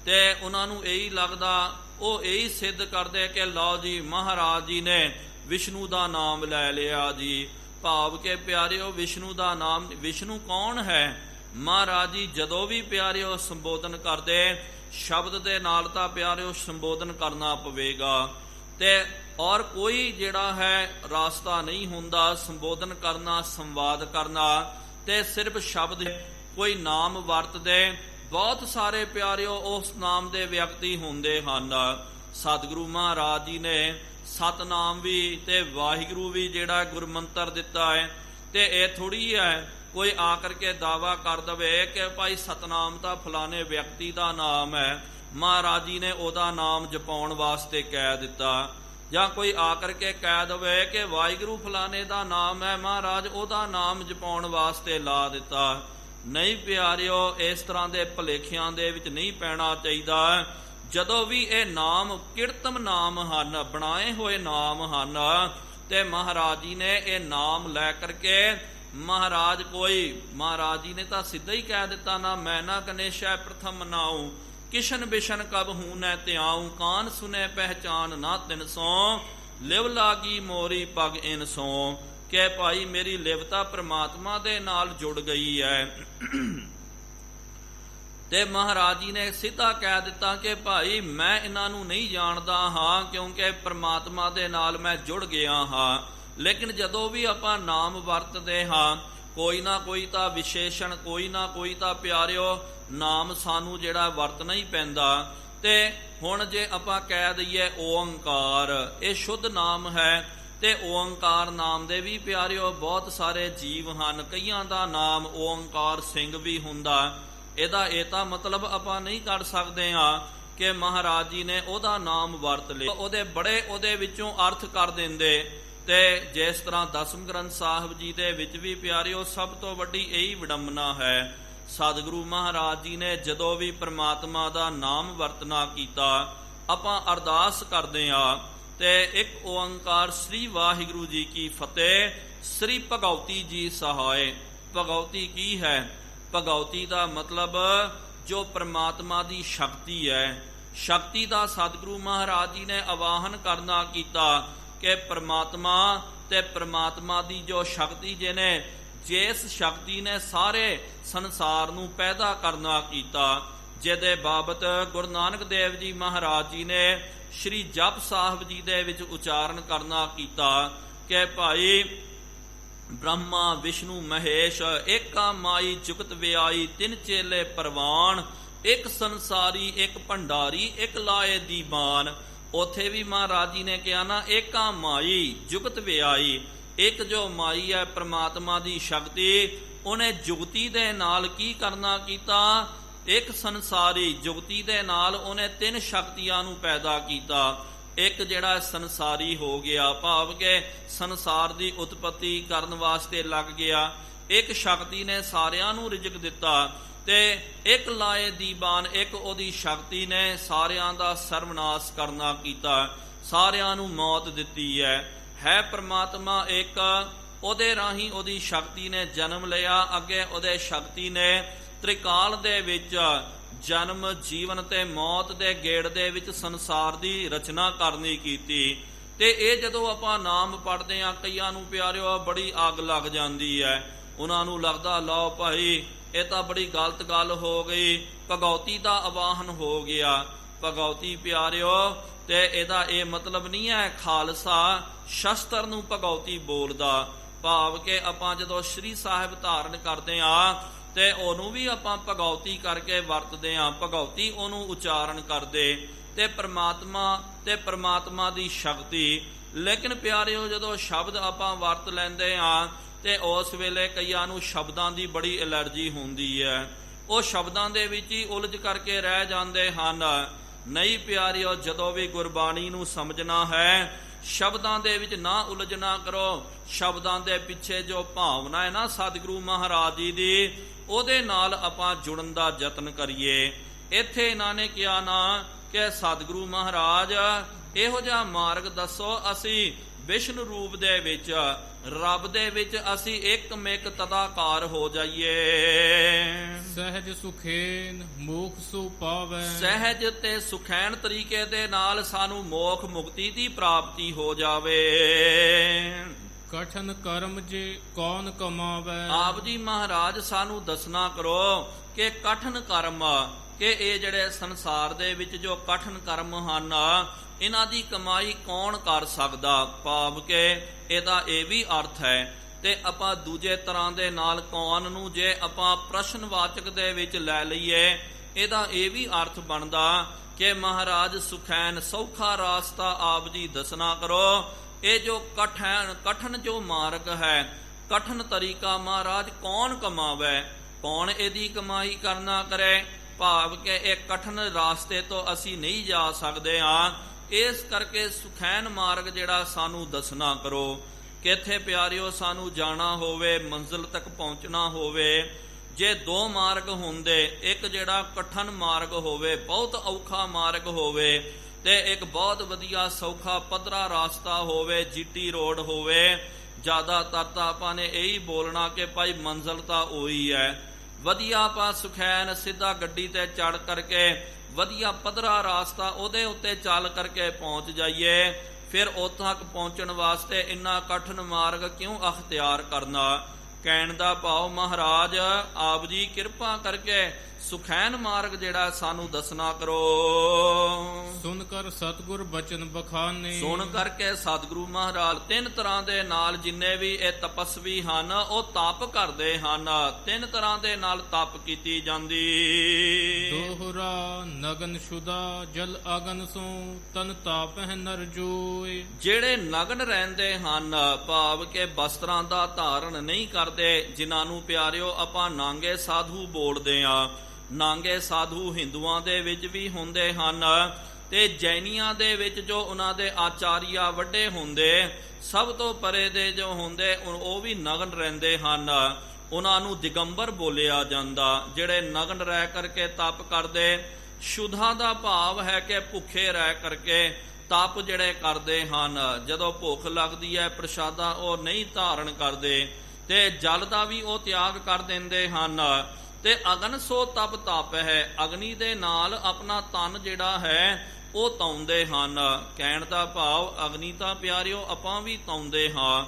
ਤੇ ਉਹਨਾਂ ਨੂੰ ਇਹੀ ਲੱਗਦਾ, ਉਹ ਇਹੀ ਸਿੱਧ ਕਰਦੇ ਕਿ ਲਓ ਜੀ ਮਹਾਰਾਜ ਜੀ ਨੇ ਵਿਸ਼ਨੂੰ ਦਾ ਨਾਮ ਲੈ ਲਿਆ ਜੀ। ਭਾਵ ਕਿ ਪਿਆਰਿਓ ਵਿਸ਼ਨੂੰ ਦਾ ਨਾਮ, ਵਿਸ਼ਨੂੰ ਕੌਣ ਹੈ? ਮਹਾਰਾਜ ਜੀ ਜਦੋਂ ਵੀ ਪਿਆਰਿਓ ਸੰਬੋਧਨ ਕਰਦੇ, ਸ਼ਬਦ ਦੇ ਨਾਲ ਤਾਂ ਪਿਆਰਿਓ ਸੰਬੋਧਨ ਕਰਨਾ ਪਵੇਗਾ, ਤੇ ਔਰ ਕੋਈ ਜਿਹੜਾ ਹੈ ਰਾਸਤਾ ਨਹੀਂ ਹੁੰਦਾ ਸੰਬੋਧਨ ਕਰਨਾ, ਸੰਵਾਦ ਕਰਨਾ, ਤੇ ਸਿਰਫ ਸ਼ਬਦ, ਕੋਈ ਨਾਮ ਵਰਤਦੇ। ਬਹੁਤ ਸਾਰੇ ਪਿਆਰਿਓ ਉਸ ਨਾਮ ਦੇ ਵਿਅਕਤੀ ਹੁੰਦੇ ਹਨ। ਸਤਿਗੁਰੂ ਮਹਾਰਾਜ ਜੀ ਨੇ ਸਤਨਾਮ ਵੀ ਤੇ ਵਾਹਿਗੁਰੂ ਵੀ ਜਿਹੜਾ ਗੁਰਮੰਤਰ ਦਿੱਤਾ ਹੈ, ਤੇ ਇਹ ਥੋੜੀ ਹੈ ਕੋਈ ਆ ਕਰਕੇ ਦਾਵਾ ਕਰ ਦਵੇ ਕਿ ਭਾਈ ਸਤਨਾਮ ਤਾਂ ਫਲਾਣੇ ਵਿਅਕਤੀ ਦਾ ਨਾਮ ਹੈ, ਮਹਾਰਾਜ ਜੀ ਨੇ ਉਹਦਾ ਨਾਮ ਜਪਾਉਣ ਵਾਸਤੇ ਕਹਿ ਦਿੱਤਾ। ਜਾਂ ਕੋਈ ਆ ਕਰਕੇ ਕਹਿ ਦਵੇ ਕਿ ਵਾਹਿਗੁਰੂ ਫਲਾਣੇ ਦਾ ਨਾਮ ਹੈ, ਮਹਾਰਾਜ ਉਹਦਾ ਨਾਮ ਜਪਾਉਣ ਵਾਸਤੇ ਲਾ ਦਿੱਤਾ। ਨਹੀਂ ਪਿਆਰਿਓ, ਇਸ ਤਰ੍ਹਾਂ ਦੇ ਭੁਲੇਖਿਆਂ ਦੇ ਵਿੱਚ ਨਹੀਂ ਪੈਣਾ ਚਾਹੀਦਾ। ਜਦੋਂ ਵੀ ਇਹ ਨਾਮ ਕੀਰਤਮ ਨਾਮ ਹਨ, ਬਣਾਏ ਹੋਏ ਨਾਮ ਹਨ, ਤੇ ਮਹਾਰਾਜ ਜੀ ਨੇ ਇਹ ਨਾਮ ਲੈ ਕਰਕੇ ਮਹਾਰਾਜ ਜੀ ਨੇ ਤਾਂ ਸਿੱਧਾ ਹੀ ਕਹਿ ਦਿੱਤਾ ਨਾ, ਮੈਂ ਨਾ ਗਣੇਸ਼ੈ ਪ੍ਰਥਮ ਨਾਉ, ਕਿਸ਼ਨ ਬਿਸ਼ਨ ਕਬ ਹੂੰ ਨੈ ਧਿਆਉ, ਕਾਨ ਸੁਨੇ ਪਹਿਚਾਨ ਨਾ ਤਿਨ ਸੋ, ਲਿਵ ਲਾਗੀ ਮੋਰੀ ਪਗ ਇਨ ਸੋ। ਕਿ ਭਾਈ ਮੇਰੀ ਲਿਵਤਾ ਪ੍ਰਮਾਤਮਾ ਦੇ ਨਾਲ ਜੁੜ ਗਈ ਹੈ। ਤੇ ਮਹਾਰਾਜ ਜੀ ਨੇ ਸਿੱਧਾ ਕਹਿ ਦਿੱਤਾ ਕਿ ਭਾਈ ਮੈਂ ਇਹਨਾਂ ਨੂੰ ਨਹੀਂ ਜਾਣਦਾ ਹਾਂ, ਕਿਉਂਕਿ ਪ੍ਰਮਾਤਮਾ ਦੇ ਨਾਲ ਮੈਂ ਜੁੜ ਗਿਆ ਹਾਂ। ਲੇਕਿਨ ਜਦੋਂ ਵੀ ਆਪਾਂ ਨਾਮ ਵਰਤਦੇ ਹਾਂ, ਕੋਈ ਨਾ ਕੋਈ ਤਾਂ ਵਿਸ਼ੇਸ਼ਣ, ਕੋਈ ਨਾ ਕੋਈ ਤਾਂ ਪਿਆਰਿਓ ਨਾਮ ਸਾਨੂੰ ਜਿਹੜਾ ਵਰਤਣਾ ਹੀ ਪੈਂਦਾ। ਤੇ ਹੁਣ ਜੇ ਆਪਾਂ ਕਹਿ ਦਈਏ ਓੰਕਾਰ, ਇਹ ਸ਼ੁੱਧ ਨਾਮ ਹੈ, ਤੇ ਓੰਕਾਰ ਨਾਮ ਦੇ ਵੀ ਪਿਆਰਿਓ ਬਹੁਤ ਸਾਰੇ ਜੀਵ ਹਨ। ਕਈਆਂ ਦਾ ਨਾਮ ਓੰਕਾਰ ਸਿੰਘ ਵੀ ਹੁੰਦਾ। ਇਹਦਾ ਇਹ ਤਾਂ ਮਤਲਬ ਆਪਾਂ ਨਹੀਂ ਕੱਢ ਸਕਦੇ ਹਾਂ ਕਿ ਮਹਾਰਾਜ ਜੀ ਨੇ ਉਹਦਾ ਨਾਮ ਵਰਤ ਲਿਆ, ਉਹਦੇ ਵਿੱਚੋਂ ਅਰਥ ਕਰ ਦਿੰਦੇ। ਤੇ ਜਿਸ ਤਰ੍ਹਾਂ ਦਸਮ ਗ੍ਰੰਥ ਸਾਹਿਬ ਜੀ ਦੇ ਵਿੱਚ ਵੀ ਪਿਆਰਿਓ ਸਭ ਤੋਂ ਵੱਡੀ ਇਹੀ ਵਿਡੰਬਨਾ ਹੈ, ਸਤਿਗੁਰੂ ਮਹਾਰਾਜ ਜੀ ਨੇ ਜਦੋਂ ਵੀ ਪ੍ਰਮਾਤਮਾ ਦਾ ਨਾਮ ਵਰਤਨਾ ਕੀਤਾ, ਆਪਾਂ ਅਰਦਾਸ ਕਰਦੇ ਹਾਂ ਤੇ ਇੱਕ ਓੰਕਾਰ ਸ੍ਰੀ ਵਾਹਿਗੁਰੂ ਜੀ ਕੀ ਫਤਿਹ, ਸ੍ਰੀ ਭਗਉਤੀ ਜੀ ਸਹਾਇ। ਭਗਉਤੀ ਕੀ ਹੈ? ਭਗਉਤੀ ਦਾ ਮਤਲਬ ਜੋ ਪ੍ਰਮਾਤਮਾ ਦੀ ਸ਼ਕਤੀ ਹੈ, ਸ਼ਕਤੀ ਦਾ ਸਤਿਗੁਰੂ ਮਹਾਰਾਜ ਜੀ ਨੇ ਆਵਾਹਨ ਕਰਨਾ ਕੀਤਾ ਕਿ ਪ੍ਰਮਾਤਮਾ ਤੇ ਪ੍ਰਮਾਤਮਾ ਦੀ ਜੋ ਸ਼ਕਤੀ ਜਿਹਨੇ, ਜਿਸ ਸ਼ਕਤੀ ਨੇ ਸਾਰੇ ਸੰਸਾਰ ਨੂੰ ਪੈਦਾ ਕਰਨਾ ਕੀਤਾ, ਜਿਹਦੇ ਬਾਬਤ ਗੁਰੂ ਨਾਨਕ ਦੇਵ ਜੀ ਮਹਾਰਾਜ ਜੀ ਨੇ ਸ਼੍ਰੀ ਜਪ ਸਾਹਿਬ ਜੀ ਦੇ ਵਿੱਚ ਉਚਾਰਨ ਕਰਨਾ ਕੀਤਾ ਕਿ ਭਾਈ ਬ੍ਰਹਮਾ ਵਿਸ਼ਨੂੰ ਮਹੇਸ਼ ਏਕਾ ਮਾਈ ਜੁਗਤ ਵਿਆਈ, ਤਿੰਨ ਚੇਲੇ ਪਰਵਾਨ, ਇੱਕ ਸੰਸਾਰੀ ਇੱਕ ਭੰਡਾਰੀ, ਇੱਕ ਲਾਏ ਦੀਵਾਨ। ਉੱਥੇ ਵੀ ਮਹਾਰਾਜ ਜੀ ਨੇ ਕਿਹਾ ਨਾ, ਏਕਾ ਮਾਈ ਜੁਗਤ ਵਿਆਈ, ਇੱਕ ਜੋ ਮਾਈ ਹੈ ਪ੍ਰਮਾਤਮਾ ਦੀ ਸ਼ਕਤੀ, ਉਹਨੇ ਜੁਗਤੀ ਦੇ ਨਾਲ ਕੀ ਕਰਨਾ ਕੀਤਾ? ਇੱਕ ਸੰਸਾਰੀ, ਜੁਗਤੀ ਦੇ ਨਾਲ ਉਹਨੇ ਤਿੰਨ ਸ਼ਕਤੀਆਂ ਨੂੰ ਪੈਦਾ ਕੀਤਾ। ਇੱਕ ਜਿਹੜਾ ਸੰਸਾਰੀ ਹੋ ਗਿਆ, ਭਾਵ ਕਿ ਸੰਸਾਰ ਦੀ ਉਤਪਤੀ ਕਰਨ ਵਾਸਤੇ ਲੱਗ ਗਿਆ। ਇੱਕ ਸ਼ਕਤੀ ਨੇ ਸਾਰਿਆਂ ਨੂੰ ਰਿਜ਼ਕ ਦਿੱਤਾ, ਤੇ ਇੱਕ ਲਾਏ ਦੀਵਾਨ, ਇੱਕ ਉਹਦੀ ਸ਼ਕਤੀ ਨੇ ਸਾਰਿਆਂ ਦਾ ਸਰਵਨਾਸ਼ ਕਰਨਾ ਕੀਤਾ, ਸਾਰਿਆਂ ਨੂੰ ਮੌਤ ਦਿੱਤੀ ਹੈ ਪ੍ਰਮਾਤਮਾ ਇੱਕ। ਉਹਦੇ ਰਾਹੀਂ ਉਹਦੀ ਸ਼ਕਤੀ ਨੇ ਜਨਮ ਲਿਆ, ਅੱਗੇ ਉਹਦੇ ਸ਼ਕਤੀ ਨੇ ਤ੍ਰਿਕਾਲ ਦੇ ਵਿੱਚ ਜਨਮ, ਜੀਵਨ ਤੇ ਮੌਤ ਦੇ ਗੇੜ ਦੇ ਵਿੱਚ ਸੰਸਾਰ ਦੀ ਰਚਨਾ ਕਰਨੀ ਕੀਤੀ। ਤੇ ਇਹ ਜਦੋਂ ਆਪਾਂ ਨਾਮ ਪੜ੍ਹਦੇ ਹਾਂ, ਕਈਆਂ ਨੂੰ ਪਿਆਰਿਓ ਬੜੀ ਅੱਗ ਲੱਗ ਜਾਂਦੀ ਹੈ। ਉਹਨਾਂ ਨੂੰ ਲੱਗਦਾ ਲਓ ਭਾਈ ਇਹ ਤਾਂ ਬੜੀ ਗਲਤ ਗੱਲ ਹੋ ਗਈ, ਭਗਉਤੀ ਦਾ ਆਵਾਹਨ ਹੋ ਗਿਆ। ਭਗਉਤੀ ਪਿਆਰਿਓ ਤੇ ਇਹਦਾ ਇਹ ਮਤਲਬ ਨਹੀਂ ਹੈ ਖਾਲਸਾ ਸ਼ਸਤਰ ਨੂੰ ਭਗਉਤੀ ਬੋਲਦਾ, ਭਾਵ ਕਿ ਆਪਾਂ ਜਦੋਂ ਸ੍ਰੀ ਸਾਹਿਬ ਧਾਰਨ ਕਰਦੇ ਹਾਂ ਤੇ ਉਹਨੂੰ ਵੀ ਆਪਾਂ ਭਗਉਤੀ ਕਰਕੇ ਵਰਤਦੇ ਹਾਂ, ਭਗਉਤੀ ਉਹਨੂੰ ਉਚਾਰਨ ਕਰਦੇ, ਤੇ ਪ੍ਰਮਾਤਮਾ ਦੀ ਸ਼ਕਤੀ। ਲੇਕਿਨ ਪਿਆਰਿਓ ਜਦੋਂ ਸ਼ਬਦ ਆਪਾਂ ਵਰਤ ਲੈਂਦੇ ਹਾਂ ਤੇ ਉਸ ਵੇਲੇ ਕਈਆਂ ਨੂੰ ਸ਼ਬਦਾਂ ਦੀ ਬੜੀ ਐਲਰਜੀ ਹੁੰਦੀ ਹੈ, ਉਹ ਸ਼ਬਦਾਂ ਦੇ ਵਿੱਚ ਹੀ ਉਲਝ ਕਰਕੇ ਰਹਿ ਜਾਂਦੇ ਹਨ। ਨਹੀਂ ਪਿਆਰਿਓ, ਜਦੋਂ ਵੀ ਗੁਰਬਾਣੀ ਨੂੰ ਸਮਝਣਾ ਹੈ ਸ਼ਬਦਾਂ ਦੇ ਵਿੱਚ ਨਾ ਉਲਝਣਾ ਕਰੋ। ਸ਼ਬਦਾਂ ਦੇ ਪਿੱਛੇ ਜੋ ਭਾਵਨਾ ਹੈ ਨਾ ਸਤਿਗੁਰੂ ਮਹਾਰਾਜ ਜੀ ਦੀ, ਉਹਦੇ ਨਾਲ ਆਪਾਂ ਜੁੜਨ ਦਾ ਯਤਨ ਕਰੀਏ। ਇੱਥੇ ਇਹਨਾਂ ਨੇ ਕਿਹਾ ਨਾ ਕਿ ਸਤਿਗੁਰੂ ਮਹਾਰਾਜ ਇਹੋ ਜਿਹਾ ਮਾਰਗ ਦੱਸੋ, ਅਸੀਂ ਵਿਸ਼ਨੂੰ ਰੂਪ ਦੇ ਵਿੱਚ, ਰੱਬ ਦੇ ਵਿੱਚ ਅਸੀਂ ਇੱਕਮਿਕ ਤਦਾਕਾਰ ਹੋ ਜਾਈਏ। ਸਹਿਜ ਸੁਖੇਨ ਮੋਖ ਸੁ ਪਾਵੈ। ਸਹਿਜ ਤੇ ਸੁਖੈਨ ਤਰੀਕੇ ਦੇ ਨਾਲ ਸਾਨੂੰ ਮੋਖ ਮੁਕਤੀ ਦੀ ਪ੍ਰਾਪਤੀ ਹੋ ਜਾਵੇ। ਕਠਨ ਕਰਮ ਜੇ ਕੌਣ ਕਮਾਵੈ। ਆਪ ਜੀ ਮਹਾਰਾਜ ਸਾਨੂੰ ਦੱਸਣਾ ਕਰੋ ਕਿ ਕਠਨ ਕਰਮ, ਕਿ ਇਹ ਜਿਹੜੇ ਸੰਸਾਰ ਦੇ ਵਿੱਚ ਜੋ ਕਠਨ ਕਰਮ ਹਨ, ਇਹਨਾਂ ਦੀ ਕਮਾਈ ਕੌਣ ਕਰ ਸਕਦਾ। ਭਾਵ ਕਿ ਇਹਦਾ ਇਹ ਵੀ ਅਰਥ ਹੈ। ਤੇ ਆਪਾਂ ਦੂਜੇ ਤਰ੍ਹਾਂ ਦੇ ਨਾਲ ਕੌਣ ਨੂੰ ਜੇ ਆਪਾਂ ਪ੍ਰਸ਼ਨਵਾਚਕ ਦੇ ਵਿੱਚ ਲੈ ਲਈਏ, ਇਹਦਾ ਇਹ ਵੀ ਅਰਥ ਬਣਦਾ ਕਿ ਮਹਾਰਾਜ ਸੁਖੈਨ ਸੌਖਾ ਰਾਸਤਾ ਆਪ ਜੀ ਦੱਸਣਾ ਕਰੋ। ਇਹ ਜੋ ਕਠਨ ਜੋ ਮਾਰਗ ਹੈ, ਕਠਨ ਤਰੀਕਾ ਮਹਾਰਾਜ ਕੌਣ ਕਮਾਵੇ, ਕੌਣ ਇਹਦੀ ਕਮਾਈ ਕਰਨਾ ਕਰੇ। ਭਾਵ ਕਿ ਇਹ ਕਠਨ ਰਾਸਤੇ ਤੋਂ ਅਸੀਂ ਨਹੀਂ ਜਾ ਸਕਦੇ ਹਾਂ, ਇਸ ਕਰਕੇ ਸੁਖੈਨ ਮਾਰਗ ਜਿਹੜਾ ਸਾਨੂੰ ਦੱਸਣਾ ਕਰੋ। ਕਿੱਥੇ ਪਿਆਰਿਓ ਸਾਨੂੰ ਜਾਣਾ ਹੋਵੇ, ਮੰਜ਼ਿਲ ਤੱਕ ਪਹੁੰਚਣਾ ਹੋਵੇ, ਜੇ ਦੋ ਮਾਰਗ ਹੁੰਦੇ, ਇੱਕ ਜਿਹੜਾ ਕਠਨ ਮਾਰਗ ਹੋਵੇ, ਬਹੁਤ ਔਖਾ ਮਾਰਗ ਹੋਵੇ, ਤੇ ਇੱਕ ਬਹੁਤ ਵਧੀਆ ਸੌਖਾ ਪੱਧਰਾ ਰਾਸਤਾ ਹੋਵੇ, ਜੀਟੀ ਰੋਡ ਹੋਵੇ, ਜ਼ਿਆਦਾਤਰ ਤਾਂ ਆਪਾਂ ਨੇ ਇਹੀ ਬੋਲਣਾ ਕਿ ਭਾਈ ਮੰਜ਼ਿਲ ਤਾਂ ਉਹੀ ਹੈ। ਵਧੀਆ ਆਪਾਂ ਸੁਖੈਨ ਸਿੱਧਾ ਗੱਡੀ ਤੇ ਚੜ੍ਹ ਕਰਕੇ ਵਧੀਆ ਪੱਧਰਾ ਰਾਸਤਾ ਉਹਦੇ ਉੱਤੇ ਚੱਲ ਕਰਕੇ ਪਹੁੰਚ ਜਾਈਏ। ਫਿਰ ਉੱਥੋਂ ਤੱਕ ਪਹੁੰਚਣ ਵਾਸਤੇ ਇੰਨਾ ਕਠਨ ਮਾਰਗ ਕਿਉਂ ਅਖਤਿਆਰ ਕਰਨਾ। ਕਹਿਣ ਦਾ ਭਾਵ ਮਹਾਰਾਜ ਆਪ ਜੀ ਕਿਰਪਾ ਕਰਕੇ ਸੁਖੈਨ ਮਾਰਗ ਜਿਹੜਾ ਸਾਨੂੰ ਦੱਸਣਾ ਕਰੋ। ਸੁਣ ਕਰ ਸਤਿਗੁਰ ਬਚਨ ਬਖਾਨੇ। ਸੁਣ ਕਰਕੇ ਸਤਿਗੁਰੂ ਮਹਾਰਾਜ ਤਿੰਨ ਤਰ੍ਹਾਂ ਦੇ ਨਾਲ ਜਿੰਨੇ ਵੀ ਇਹ ਤਪਸਵੀ ਹਨ ਉਹ ਤਪ ਕਰਦੇ ਹਨ। ਤਿੰਨ ਤਰ੍ਹਾਂ ਦੇ ਨਾਲ ਤਪ ਕੀਤੀ ਜਾਂਦੀ। ਦੋਹਰਾ ਨਗਨ ਸ਼ੁਦਾ ਜਲ ਅਗਨ ਸੋ ਤਨ ਤਾਪਹਿ ਨਰ ਜੋਏ। ਜਿਹੜੇ ਨਗਨ ਰਹਿੰਦੇ ਹਨ, ਭਾਵ ਕਿ ਵਸਤਰਾਂ ਦਾ ਧਾਰਨ ਨਹੀਂ ਕਰਦੇ, ਜਿਨ੍ਹਾਂ ਨੂੰ ਪਿਆਰਿਓ ਆਪਾਂ ਨਾਂਗੇ ਸਾਧੂ ਬੋਲਦੇ ਆ। ਨਾਂਗੇ ਸਾਧੂ ਹਿੰਦੂਆਂ ਦੇ ਵਿੱਚ ਵੀ ਹੁੰਦੇ ਹਨ ਤੇ ਜੈਨੀਆਂ ਦੇ ਵਿੱਚ ਜੋ ਉਹਨਾਂ ਦੇ ਆਚਾਰੀਆ ਵੱਡੇ ਹੁੰਦੇ, ਸਭ ਤੋਂ ਪਰੇ ਦੇ ਜੋ ਹੁੰਦੇ ਉਹ ਵੀ ਨਗਨ ਰਹਿੰਦੇ ਹਨ। ਉਹਨਾਂ ਨੂੰ ਦਿਗੰਬਰ ਬੋਲਿਆ ਜਾਂਦਾ। ਜਿਹੜੇ ਨਗਨ ਰਹਿ ਕਰਕੇ ਤਪ ਕਰਦੇ, ਸ਼ੁੱਧਾ ਦਾ ਭਾਵ ਹੈ ਕਿ ਭੁੱਖੇ ਰਹਿ ਕਰਕੇ ਤਪ ਜਿਹੜੇ ਕਰਦੇ ਹਨ। ਜਦੋਂ ਭੁੱਖ ਲੱਗਦੀ ਹੈ ਪ੍ਰਸ਼ਾਦਾ ਉਹ ਨਹੀਂ ਧਾਰਨ ਕਰਦੇ ਤੇ ਜਲ ਦਾ ਵੀ ਉਹ ਤਿਆਗ ਕਰ ਦਿੰਦੇ ਹਨ। ਤੇ ਅਗਨ ਸੋ ਤਪ ਤਪ ਹੈ, ਅਗਨੀ ਦੇ ਨਾਲ ਆਪਣਾ ਤਨ ਜਿਹੜਾ ਹੈ ਉਹ ਤਾਉਂਦੇ ਹਨ। ਕਹਿਣ ਦਾ ਭਾਵ ਅਗਨੀ ਤਾਂ ਪਿਆਰਿਓ ਆਪਾਂ ਵੀ ਤਾਉਂਦੇ ਹਾਂ।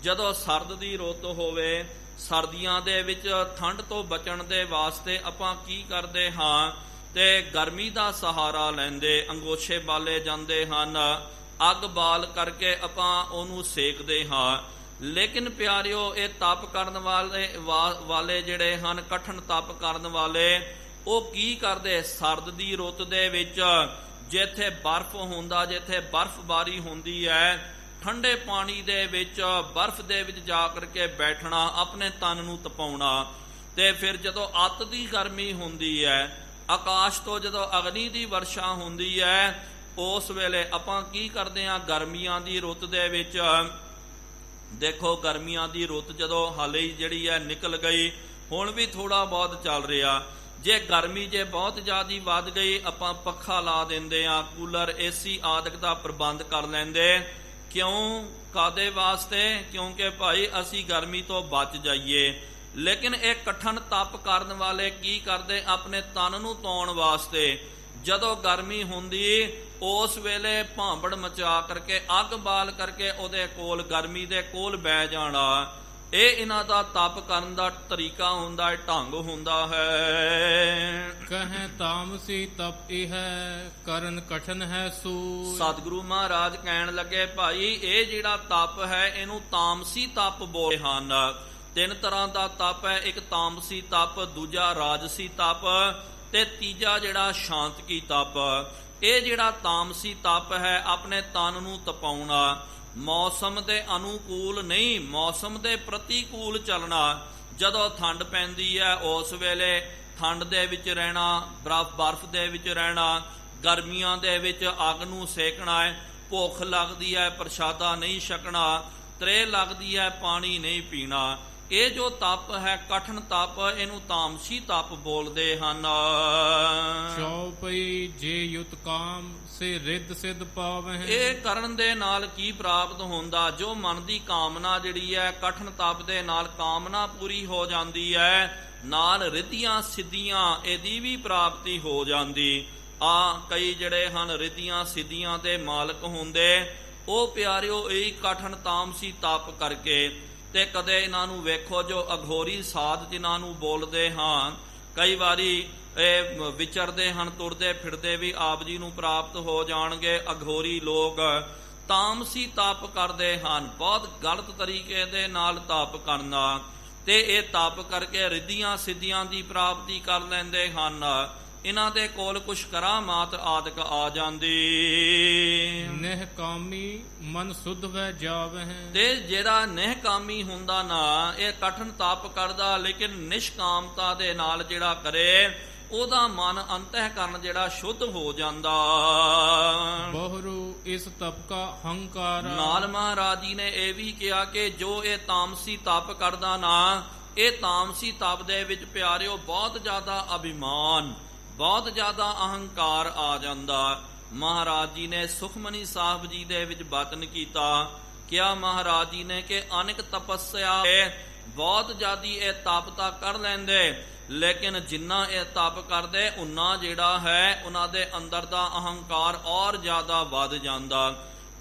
ਜਦੋਂ ਸਰਦ ਦੀ ਰੁੱਤ ਹੋਵੇ, ਸਰਦੀਆਂ ਦੇ ਵਿੱਚ ਠੰਡ ਤੋਂ ਬਚਣ ਦੇ ਵਾਸਤੇ ਆਪਾਂ ਕੀ ਕਰਦੇ ਹਾਂ, ਤੇ ਗਰਮੀ ਦਾ ਸਹਾਰਾ ਲੈਂਦੇ, ਅੰਗੋਛੇ ਬਾਲੇ ਜਾਂਦੇ ਹਨ, ਅੱਗ ਬਾਲ ਕਰਕੇ ਆਪਾਂ ਉਹਨੂੰ ਸੇਕਦੇ ਹਾਂ। ਲੇਕਿਨ ਪਿਆਰਿਓ ਇਹ ਤਪ ਕਰਨ ਵਾਲੇ ਜਿਹੜੇ ਹਨ, ਕਠਨ ਤਪ ਕਰਨ ਵਾਲੇ, ਉਹ ਕੀ ਕਰਦੇ, ਸਰਦ ਦੀ ਰੁੱਤ ਦੇ ਵਿੱਚ ਜਿੱਥੇ ਬਰਫ਼ ਹੁੰਦਾ, ਜਿੱਥੇ ਬਰਫ਼ਬਾਰੀ ਹੁੰਦੀ ਹੈ, ਠੰਡੇ ਪਾਣੀ ਦੇ ਵਿੱਚ ਬਰਫ਼ ਦੇ ਵਿੱਚ ਜਾ ਕਰਕੇ ਬੈਠਣਾ, ਆਪਣੇ ਤਨ ਨੂੰ ਤਪਾਉਣਾ। ਤੇ ਫਿਰ ਜਦੋਂ ਅੱਤ ਦੀ ਗਰਮੀ ਹੁੰਦੀ ਹੈ, ਆਕਾਸ਼ ਤੋਂ ਜਦੋਂ ਅਗਨੀ ਦੀ ਵਰਸ਼ਾ ਹੁੰਦੀ ਹੈ, ਉਸ ਵੇਲੇ ਆਪਾਂ ਕੀ ਕਰਦੇ ਹਾਂ, ਗਰਮੀਆਂ ਦੀ ਰੁੱਤ ਦੇ ਵਿੱਚ ਦੇਖੋ, ਗਰਮੀਆਂ ਦੀ ਰੁੱਤ ਜਦੋਂ ਹਾਲੇ ਹੀ ਜਿਹੜੀ ਹੈ ਨਿਕਲ ਗਈ, ਹੁਣ ਵੀ ਥੋੜਾ ਬਹੁਤ ਚੱਲ ਰਿਹਾ। ਜੇ ਗਰਮੀ ਜੇ ਬਹੁਤ ਜ਼ਿਆਦਾ ਵੱਧ ਗਈ, ਆਪਾਂ ਪੱਖਾ ਲਾ ਦਿੰਦੇ ਆ, ਕੂਲਰ ਏਸੀ ਆਦਿਕ ਦਾ ਪ੍ਰਬੰਧ ਕਰ ਲੈਂਦੇ। ਕਿਉਂ, ਕਾਦੇ ਵਾਸਤੇ? ਕਿਉਂਕਿ ਭਾਈ ਅਸੀਂ ਗਰਮੀ ਤੋਂ ਬਚ ਜਾਈਏ। ਲੇਕਿਨ ਇਹ ਕਠਨ ਤਪ ਕਰਨ ਵਾਲੇ ਕੀ ਕਰਦੇ, ਆਪਣੇ ਤਨ ਨੂੰ ਤਾਉਣ ਵਾਸਤੇ ਜਦੋਂ ਗਰਮੀ ਹੁੰਦੀ, ਉਸ ਵੇਲੇ ਭਾਂਬੜ ਮਚਾ ਕਰਕੇ, ਅੱਗ ਬਾਲ ਕਰਕੇ ਉਹਦੇ ਕੋਲ, ਗਰਮੀ ਦੇ ਕੋਲ ਬਹਿ ਜਾਣਾ। ਇਹ ਇਹਨਾਂ ਦਾ ਤਪ ਕਰਨ ਦਾ ਤਰੀਕਾ ਹੁੰਦਾ ਹੈ, ਢੰਗ ਹੁੰਦਾ ਹੈ। ਕਹੈ ਤਾਮਸੀ ਤਪ ਇਹ ਕਰਨ ਕਠਨ ਹੈ ਸੋ। ਸਤਿਗੁਰੂ ਮਹਾਰਾਜ ਕਹਿਣ ਲੱਗੇ, ਭਾਈ ਇਹ ਜਿਹੜਾ ਤਪ ਹੈ ਇਹਨੂੰ ਤਾਮਸੀ ਤਪ ਬੋਲਦੇ ਹਨ। ਤਿੰਨ ਤਰ੍ਹਾਂ ਦਾ ਤਪ ਹੈ, ਇੱਕ ਤਾਮਸੀ ਤਪ, ਦੂਜਾ ਰਾਜਸੀ ਤਪ ਤੇ ਤੀਜਾ ਜਿਹੜਾ ਸ਼ਾਂਤ ਕੀ ਤਪ। ਇਹ ਜਿਹੜਾ ਤਾਮਸੀ ਤਪ ਹੈ, ਆਪਣੇ ਤਨ ਨੂੰ ਤਪਾਉਣਾ, ਮੌਸਮ ਦੇ ਅਨੁਕੂਲ ਨਹੀਂ, ਮੌਸਮ ਦੇ ਪ੍ਰਤੀਕੂਲ ਚੱਲਣਾ। ਜਦੋਂ ਠੰਡ ਪੈਂਦੀ ਹੈ ਉਸ ਵੇਲੇ ਠੰਡ ਦੇ ਵਿੱਚ ਰਹਿਣਾ, ਬਰਫ਼ ਦੇ ਵਿੱਚ ਰਹਿਣਾ। ਗਰਮੀਆਂ ਦੇ ਵਿੱਚ ਅੱਗ ਨੂੰ ਸੇਕਣਾ ਹੈ, ਭੁੱਖ ਲੱਗਦੀ ਹੈ ਪ੍ਰਸ਼ਾਦਾ ਨਹੀਂ ਛਕਣਾ, ਤ੍ਰੇਹ ਲੱਗਦੀ ਹੈ ਪਾਣੀ ਨਹੀਂ ਪੀਣਾ। ਇਹ ਜੋ ਤਪ ਹੈ ਕਠਨ ਤਪ, ਇਹਨੂੰ ਤਾਮਸੀ ਤਪ ਬੋਲਦੇ ਹਨ। ਚੌਪਈ ਜੇ ਯੁਤ ਕਾਮ ਸੇ ਰਿੱਧ ਸਿੱਧ ਪਾਵਹਿ। ਇਹ ਕਰਨ ਦੇ ਨਾਲ ਕੀ ਪ੍ਰਾਪਤ ਹੁੰਦਾ? ਜੋ ਮਨ ਦੀ ਕਾਮਨਾ ਜਿਹੜੀ ਹੈ ਕਠਨ ਤਪ ਦੇ ਨਾਲ ਕਾਮਨਾ ਪੂਰੀ ਹੋ ਜਾਂਦੀ ਹੈ, ਨਾਲ ਰਿੱਧੀਆਂ ਸਿੱਧੀਆਂ ਇਹਦੀ ਵੀ ਪ੍ਰਾਪਤੀ ਹੋ ਜਾਂਦੀ। ਕਈ ਜਿਹੜੇ ਹਨ ਰਿੱਧੀਆਂ ਸਿੱਧੀਆਂ ਦੇ ਮਾਲਕ ਹੁੰਦੇ, ਉਹ ਪਿਆਰਿਓ ਇਹ ਕਠਨ ਤਾਮਸੀ ਤਪ ਕਰਕੇ। ਤੇ ਕਦੇ ਇਹਨਾਂ ਨੂੰ ਵੇਖੋ ਜੋ ਅਘੋਰੀ ਸਾਧ ਜਿਨ੍ਹਾਂ ਨੂੰ ਬੋਲਦੇ ਹਾਂ, ਕਈ ਵਾਰੀ ਇਹ ਵਿਚਰਦੇ ਹਨ, ਤੁਰਦੇ ਫਿਰਦੇ ਵੀ ਆਪ ਜੀ ਨੂੰ ਪ੍ਰਾਪਤ ਹੋ ਜਾਣਗੇ। ਅਘੋਰੀ ਲੋਕ ਤਾਮਸੀ ਤਪ ਕਰਦੇ ਹਨ, ਬਹੁਤ ਗਲਤ ਤਰੀਕੇ ਦੇ ਨਾਲ ਤਪ ਕਰਨਾ, ਤੇ ਇਹ ਤਪ ਕਰਕੇ ਰਿੱਧੀਆਂ ਸਿੱਧੀਆਂ ਦੀ ਪ੍ਰਾਪਤੀ ਕਰ ਲੈਂਦੇ ਹਨ। ਇਹਨਾਂ ਦੇ ਕੋਲ ਕੁਛ ਕਰਾਮਾਤ ਆਦਿਕ ਆ ਜਾਂਦੀ। ਨਿਹਕਾਮੀ ਮਨ ਸੁਧ ਵਹਿ ਜਾਵਹਿ। ਤੇ ਜਿਹੜਾ ਨਿਹਕਾਮੀ ਹੁੰਦਾ ਨਾ, ਇਹ ਕਠਨ ਤਪ ਕਰਦਾ ਲੇਕਿਨ ਨਿਸ਼ਕਾਮਤਾ ਦੇ ਨਾਲ ਜਿਹੜਾ ਕਰੇ, ਉਹਦਾ ਮਨ ਅੰਤਹਿਕਰਨ ਜਿਹੜਾ ਸ਼ੁੱਧ ਹੋ ਜਾਂਦਾ। ਬਹੁਰੂ ਇਸ ਤਪ ਕਾ ਹੰਕਾਰ। ਨਾਲ ਮਹਾਰਾਜ ਜੀ ਨੇ ਇਹ ਵੀ ਕਿਹਾ ਕਿ ਜੋ ਇਹ ਤਾਮਸੀ ਤਪ ਕਰਦਾ ਨਾ, ਇਹ ਤਾਮਸੀ ਤਪ ਦੇ ਵਿੱਚ ਪਿਆਰਿਓ ਬਹੁਤ ਜ਼ਿਆਦਾ ਅਭਿਮਾਨ, ਬਹੁਤ ਜ਼ਿਆਦਾ ਅਹੰਕਾਰ ਆ ਜਾਂਦਾ। ਮਹਾਰਾਜ ਜੀ ਨੇ ਸੁਖਮਨੀ ਸਾਹਿਬ ਜੀ ਦੇ ਵਿੱਚ ਬਚਨ ਕੀਤਾ, ਕਿਹਾ ਮਹਾਰਾਜ ਜੀ ਨੇ ਕਿ ਅਨੇਕ ਤਪੱਸਿਆ ਬਹੁਤ ਜ਼ਿਆਦੀ ਇਹ ਤਪ ਤਾਂ ਕਰ ਲੈਂਦੇ, ਲੇਕਿਨ ਜਿੰਨਾ ਇਹ ਤਪ ਕਰਦੇ ਉਨਾ ਜਿਹੜਾ ਹੈ ਉਹਨਾਂ ਦੇ ਅੰਦਰ ਦਾ ਅਹੰਕਾਰ ਔਰ ਜ਼ਿਆਦਾ ਵੱਧ ਜਾਂਦਾ।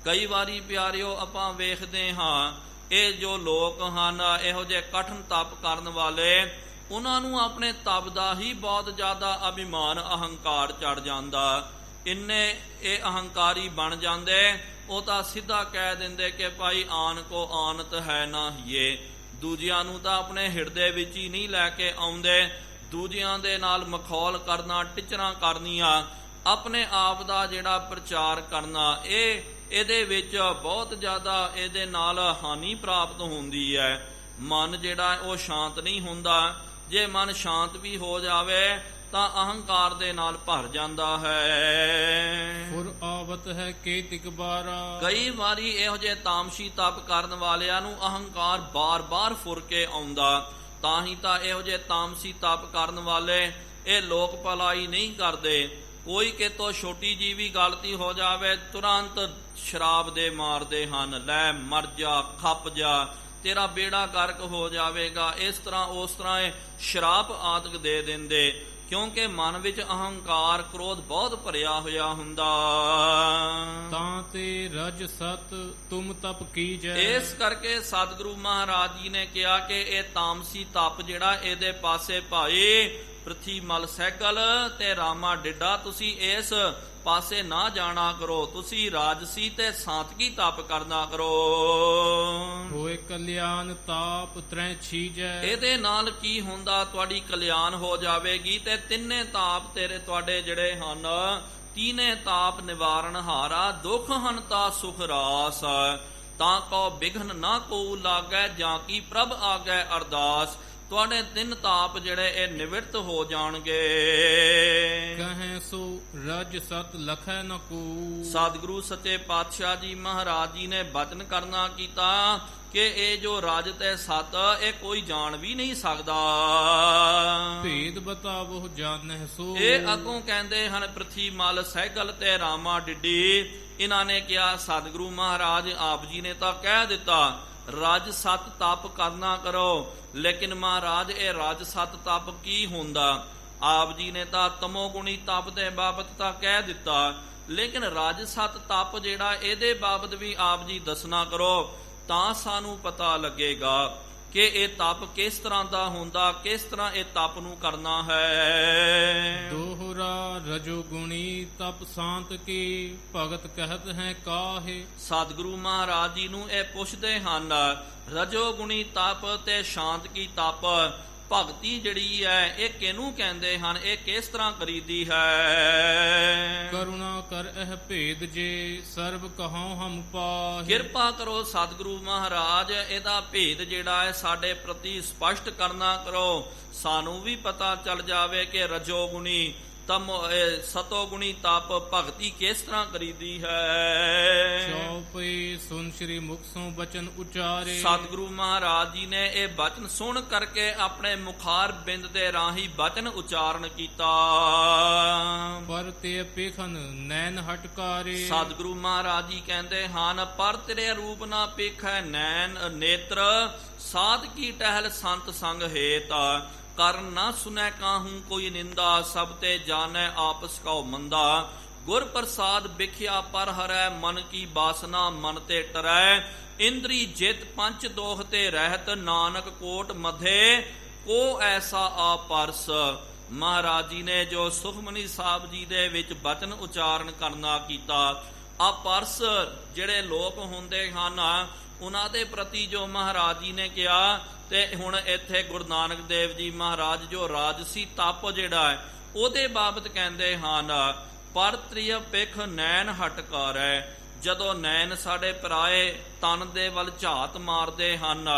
ਕਈ ਵਾਰੀ ਪਿਆਰਿਓ ਆਪਾਂ ਵੇਖਦੇ ਹਾਂ, ਇਹ ਜੋ ਲੋਕ ਹਨ ਇਹੋ ਜਿਹੇ ਕਠਨ ਤਪ ਕਰਨ ਵਾਲੇ, ਉਹਨਾਂ ਨੂੰ ਆਪਣੇ ਤਪ ਦਾ ਹੀ ਬਹੁਤ ਜ਼ਿਆਦਾ ਅਭਿਮਾਨ ਅਹੰਕਾਰ ਚੜ ਜਾਂਦਾ। ਇੰਨੇ ਇਹ ਅਹੰਕਾਰੀ ਬਣ ਜਾਂਦੇ, ਉਹ ਤਾਂ ਸਿੱਧਾ ਕਹਿ ਦਿੰਦੇ ਕਿ ਭਾਈ ਆਨ ਕੋ ਆਨਤ ਹੈ ਨਾ ਹੀਏ। ਦੂਜਿਆਂ ਨੂੰ ਤਾਂ ਆਪਣੇ ਹਿਰਦੇ ਵਿੱਚ ਹੀ ਨਹੀਂ ਲੈ ਕੇ ਆਉਂਦੇ, ਦੂਜਿਆਂ ਦੇ ਨਾਲ ਮਖੌਲ ਕਰਨਾ, ਟਿਚਰਾਂ ਕਰਨੀਆਂ, ਆਪਣੇ ਆਪ ਦਾ ਜਿਹੜਾ ਪ੍ਰਚਾਰ ਕਰਨਾ, ਇਹਦੇ ਵਿੱਚ ਬਹੁਤ ਜ਼ਿਆਦਾ ਇਹਦੇ ਨਾਲ ਹਾਨੀ ਪ੍ਰਾਪਤ ਹੁੰਦੀ ਹੈ। ਮਨ ਜਿਹੜਾ ਉਹ ਸ਼ਾਂਤ ਨਹੀਂ ਹੁੰਦਾ। ਜੇ ਮਨ ਸ਼ਾਂਤ ਵੀ ਹੋ ਜਾਵੇ ਤਾਂ ਅਹੰਕਾਰ ਦੇ ਨਾਲ ਭਰ ਜਾਂਦਾ ਹੈ। ਫੁਰ ਆਵਤ ਹੈ ਕੇਤਿਕ ਬਾਰਾ। ਕਈ ਵਾਰੀ ਇਹੋ ਜਿਹੇ ਤਾਮਸੀ ਤਪ ਕਰਨ ਵਾਲਿਆਂ ਨੂੰ ਅਹੰਕਾਰ ਬਾਰ-ਬਾਰ ਫੁਰ ਕੇ ਆਉਂਦਾ। ਤਾਂ ਹੀ ਤਾਂ ਇਹੋ ਜਿਹੇ ਤਾਮਸੀ ਤਪ ਕਰਨ ਵਾਲੇ ਇਹ ਲੋਕ ਭਲਾਈ ਨਹੀਂ ਕਰਦੇ। ਕੋਈ ਕਿਤੋਂ ਛੋਟੀ ਜੀ ਵੀ ਗਲਤੀ ਹੋ ਜਾਵੇ, ਤੁਰੰਤ ਸ਼ਰਾਬ ਦੇ ਮਾਰਦੇ ਹਨ, ਲੈ ਮਰ ਜਾ, ਖੱਪ ਜਾ, ਤੇਰਾ ਬੇੜਾ ਗਰਕ ਹੋ ਜਾਵੇਗਾ, ਇਸ ਤਰ੍ਹਾਂ ਉਸ ਤਰ੍ਹਾਂ ਇਹ ਸ਼ਰਾਪ ਆਦਿਕ ਦੇ ਦਿੰਦੇ, ਕਿਉਂਕਿ ਮਨ ਵਿੱਚ ਅਹੰਕਾਰ ਕ੍ਰੋਧ ਬਹੁਤ ਭਰਿਆ ਹੋਇਆ ਹੁੰਦਾ। ਤਾਂ ਤੇ ਰਜ ਸਤ ਤੁਮ ਤਪ ਕੀਜੈ। ਇਸ ਕਰਕੇ ਸਤਿਗੁਰੂ ਮਹਾਰਾਜ ਜੀ ਨੇ ਕਿਹਾ ਕਿ ਇਹ ਤਾਮਸੀ ਤਪ ਜਿਹੜਾ, ਇਹਦੇ ਪਾਸੇ ਭਾਈ ਪ੍ਰਿਥੀ ਮਲ ਸਹਿਗਲ ਤੇ ਰਾਮਾ ਡਿੱਡਾ, ਤੁਸੀਂ ਇਸ ਪਾਸੇ ਨਾ ਜਾਣਾ ਕਰੋ, ਤੁਸੀਂ ਰਾਜਸੀ ਤੇ ਸਾਤਕੀ ਤਪ ਕਰਨਾ ਕਰੋ। ਹੋਏ ਕਲਿਆਣ ਤਾਪ ਤ੍ਰੈ ਛੀਜੈ। ਇਹਦੇ ਨਾਲ ਕੀ ਹੁੰਦਾ? ਤੁਹਾਡੀ ਕਲਿਆਣ ਹੋ ਜਾਵੇਗੀ ਤੇ ਤਿੰਨੇ ਤਾਪ ਤੇਰੇ ਤੁਹਾਡੇ ਜਿਹੜੇ ਹਨ, ਤੀਨੇ ਤਾਪ ਨਿਵਾਰਨ ਹਾਰਾ, ਦੁਖ ਹੰਤਾ ਸੁਖ ਰਾਸ, ਤਾਂ ਕੋ ਬਿਘਨ ਨਾ ਕੋ ਲਾਗੈ, ਜਾਂ ਕੀ ਪ੍ਰਭ ਆਗੈ ਅਰਦਾਸ। ਤੁਹਾਡੇ ਤਿੰਨ ਤਾਪ ਜਿਹੜੇ ਇਹ ਨਿਵਰਤ ਹੋ ਜਾਣਗੇ। ਕਹੈ ਸੋ ਰਜ ਸਤ ਲਖੈ ਨ ਕੂ। ਸਤਿਗੁਰੂ ਸੱਚੇ ਪਾਤਸ਼ਾਹ ਜੀ ਮਹਾਰਾਜ ਜੀ ਨੇ ਬਚਨ ਕਰਨਾ ਕੀਤਾ ਕਿ ਇਹ ਜੋ ਰਜ ਤੇ ਸਤ, ਇਹ ਕੋਈ ਜਾਣ ਵੀ ਨਹੀਂ ਸਕਦਾ। ਭੇਦ ਬਤਾਵੋ ਜਾਣਹਿ ਸੋ। ਇਹ ਅੱਗੋਂ ਕਹਿੰਦੇ ਹਨ ਪ੍ਰਿਥੀ ਮਲ ਸਹਿਗਲ ਤੇ ਰਾਮਾ ਡਿੱਡੀ। ਇਹਨਾਂ ਨੇ ਕਿਹਾ ਸਤਿਗੁਰੂ ਮਹਾਰਾਜ ਆਪ ਜੀ ਨੇ ਤਾਂ ਕਹਿ ਦਿੱਤਾ ਰਜ ਸਤ ਤਪ ਕਰਨਾ ਕਰੋ, ਲੇਕਿਨ ਮਹਾਰਾਜ ਇਹ ਰਜ ਸਤ ਤਪ ਕੀ ਹੁੰਦਾ? ਆਪ ਜੀ ਨੇ ਤਾਂ ਤਮੋ ਗੁਣੀ ਤਪ ਦੇ ਬਾਬਤ ਤਾਂ ਕਹਿ ਦਿੱਤਾ, ਲੇਕਿਨ ਰਜ ਸਤ ਤਪ ਜਿਹੜਾ, ਇਹਦੇ ਬਾਬਤ ਵੀ ਆਪ ਜੀ ਦੱਸਣਾ ਕਰੋ, ਤਾਂ ਸਾਨੂੰ ਪਤਾ ਲੱਗੇਗਾ ਕਿ ਇਹ ਤਪ ਕਿਸ ਤਰ੍ਹਾਂ ਦਾ ਹੁੰਦਾ, ਕਿਸ ਤਰ੍ਹਾਂ ਇਹ ਤਪ ਨੂੰ ਕਰਨਾ ਹੈ। ਦੋਹਰਾ ਰਜੋ ਗੁਣੀ ਤਪ ਸ਼ਾਂਤ ਕੀ, ਭਗਤ ਕਹਿਤ ਹੈ ਕਾਹੇ। ਸਤਿਗੁਰੂ ਮਹਾਰਾਜ ਜੀ ਨੂੰ ਇਹ ਪੁੱਛਦੇ ਹਨ, ਰਜੋ ਗੁਣੀ ਤਪ ਤੇ ਸ਼ਾਂਤ ਕੀ ਤਪ, ਭਗਤੀ ਜਿਹੜੀ ਹੈ ਇਹ ਕਿਹਨੂੰ ਕਹਿੰਦੇ ਹਨ, ਇਹ ਕਿਸ ਤਰ੍ਹਾਂ ਕਰੀਦੀ ਹੈ। ਕਰੁਣਾ ਕਰ ਇਹ ਭੇਦ ਜੇ, ਸਰਬ ਕਹਉ ਹਮ ਪਾਹੇ। ਕਿਰਪਾ ਕਰੋ ਸਤਿਗੁਰੂ ਮਹਾਰਾਜ, ਇਹਦਾ ਭੇਦ ਜਿਹੜਾ ਹੈ ਸਾਡੇ ਪ੍ਰਤੀ ਸਪਸ਼ਟ ਕਰਨਾ ਕਰੋ, ਸਾਨੂੰ ਵੀ ਪਤਾ ਚੱਲ ਜਾਵੇ ਕਿ ਰਜੋ ਗੁਣੀ ਸਤੋ ਗੁਣੀ ਤਪ ਭਗਤੀ ਕਿਸ ਤਰ੍ਹਾਂ ਕਰੀਦੀ ਹੈ। ਚੌਪਈ ਸੁਨ ਸ੍ਰੀ ਮੁਖ ਸੋਂ ਬਚਨ ਉਚਾਰੇ। ਸਤਿਗੁਰੂ ਮਹਾਰਾਜ ਜੀ ਨੇ ਇਹ ਬਚਨ ਸੁਣ ਕਰਕੇ ਆਪਣੇ ਮੁਖਾਰ ਬਿੰਦ ਦੇ ਰਾਹੀਂ ਬਚਨ ਉਚਾਰਨ ਕੀਤਾ। ਪਰ ਤੇ ਪੇਖਨ ਨੈਣ ਹਟਕਾਰੇ। ਸਤਿਗੁਰੂ ਮਹਾਰਾਜ ਜੀ ਕਹਿੰਦੇ ਹਨ, ਪਰ ਤੇਰੇ ਰੂਪ ਨਾ ਪੇਖੈ ਨੈਣ ਨੇਤਰ, ਸਾਧ ਕੀ ਟਹਿਲ ਸੰਤ ਸੰਗ ਹੇਤ, ਕਰਨ ਨਾ ਸੁਨੈ ਕਾਹੂ ਕੋਈ ਨਿੰਦਾ, ਸਭ ਤੇ ਜਾਣੈ ਆਪਸ ਕਉ ਮੰਦਾ, ਗੁਰ ਪ੍ਰਸਾਦ ਬਿਖਿਆ ਪਰ ਹਰੈ, ਮਨ ਕੀ ਬਾਸਨਾ ਮਨ ਤੇ ਟਰੈ, ਇੰਦਰੀ ਜਿਤ ਪੰਚ ਦੋਖ ਤੇ ਰਹਿਤ, ਨਾਨਕ ਕੋਟ ਮਧੇ ਕੋ ਐਸਾ ਆਪਰਸ। ਮਹਾਰਾਜ ਜੀ ਨੇ ਜੋ ਸੁਖਮਨੀ ਸਾਹਿਬ ਜੀ ਦੇ ਵਿੱਚ ਬਚਨ ਉਚਾਰਨ ਕਰਨਾ ਕੀਤਾ, ਆਪਰਸ ਜਿਹੜੇ ਲੋਕ ਹੁੰਦੇ ਹਨ ਉਹਨਾਂ ਦੇ ਪ੍ਰਤੀ ਜੋ ਮਹਾਰਾਜ ਜੀ ਨੇ ਕਿਹਾ, ਤੇ ਹੁਣ ਇੱਥੇ ਗੁਰੂ ਨਾਨਕ ਦੇਵ ਜੀ ਮਹਾਰਾਜ ਜੋ ਰਾਜਸੀ ਤਪ ਜਿਹੜਾ ਹੈ ਉਹਦੇ ਬਾਬਤ ਕਹਿੰਦੇ ਹਨ, ਪਰ ਤ੍ਰਿਯ ਪਿਖ ਨੈਣ ਹਟਕਾਰੈ। ਜਦੋਂ ਨੈਣ ਸਾਡੇ ਪਰਾਏ ਤਨ ਦੇ ਵੱਲ ਝਾਤ ਮਾਰਦੇ ਹਨ,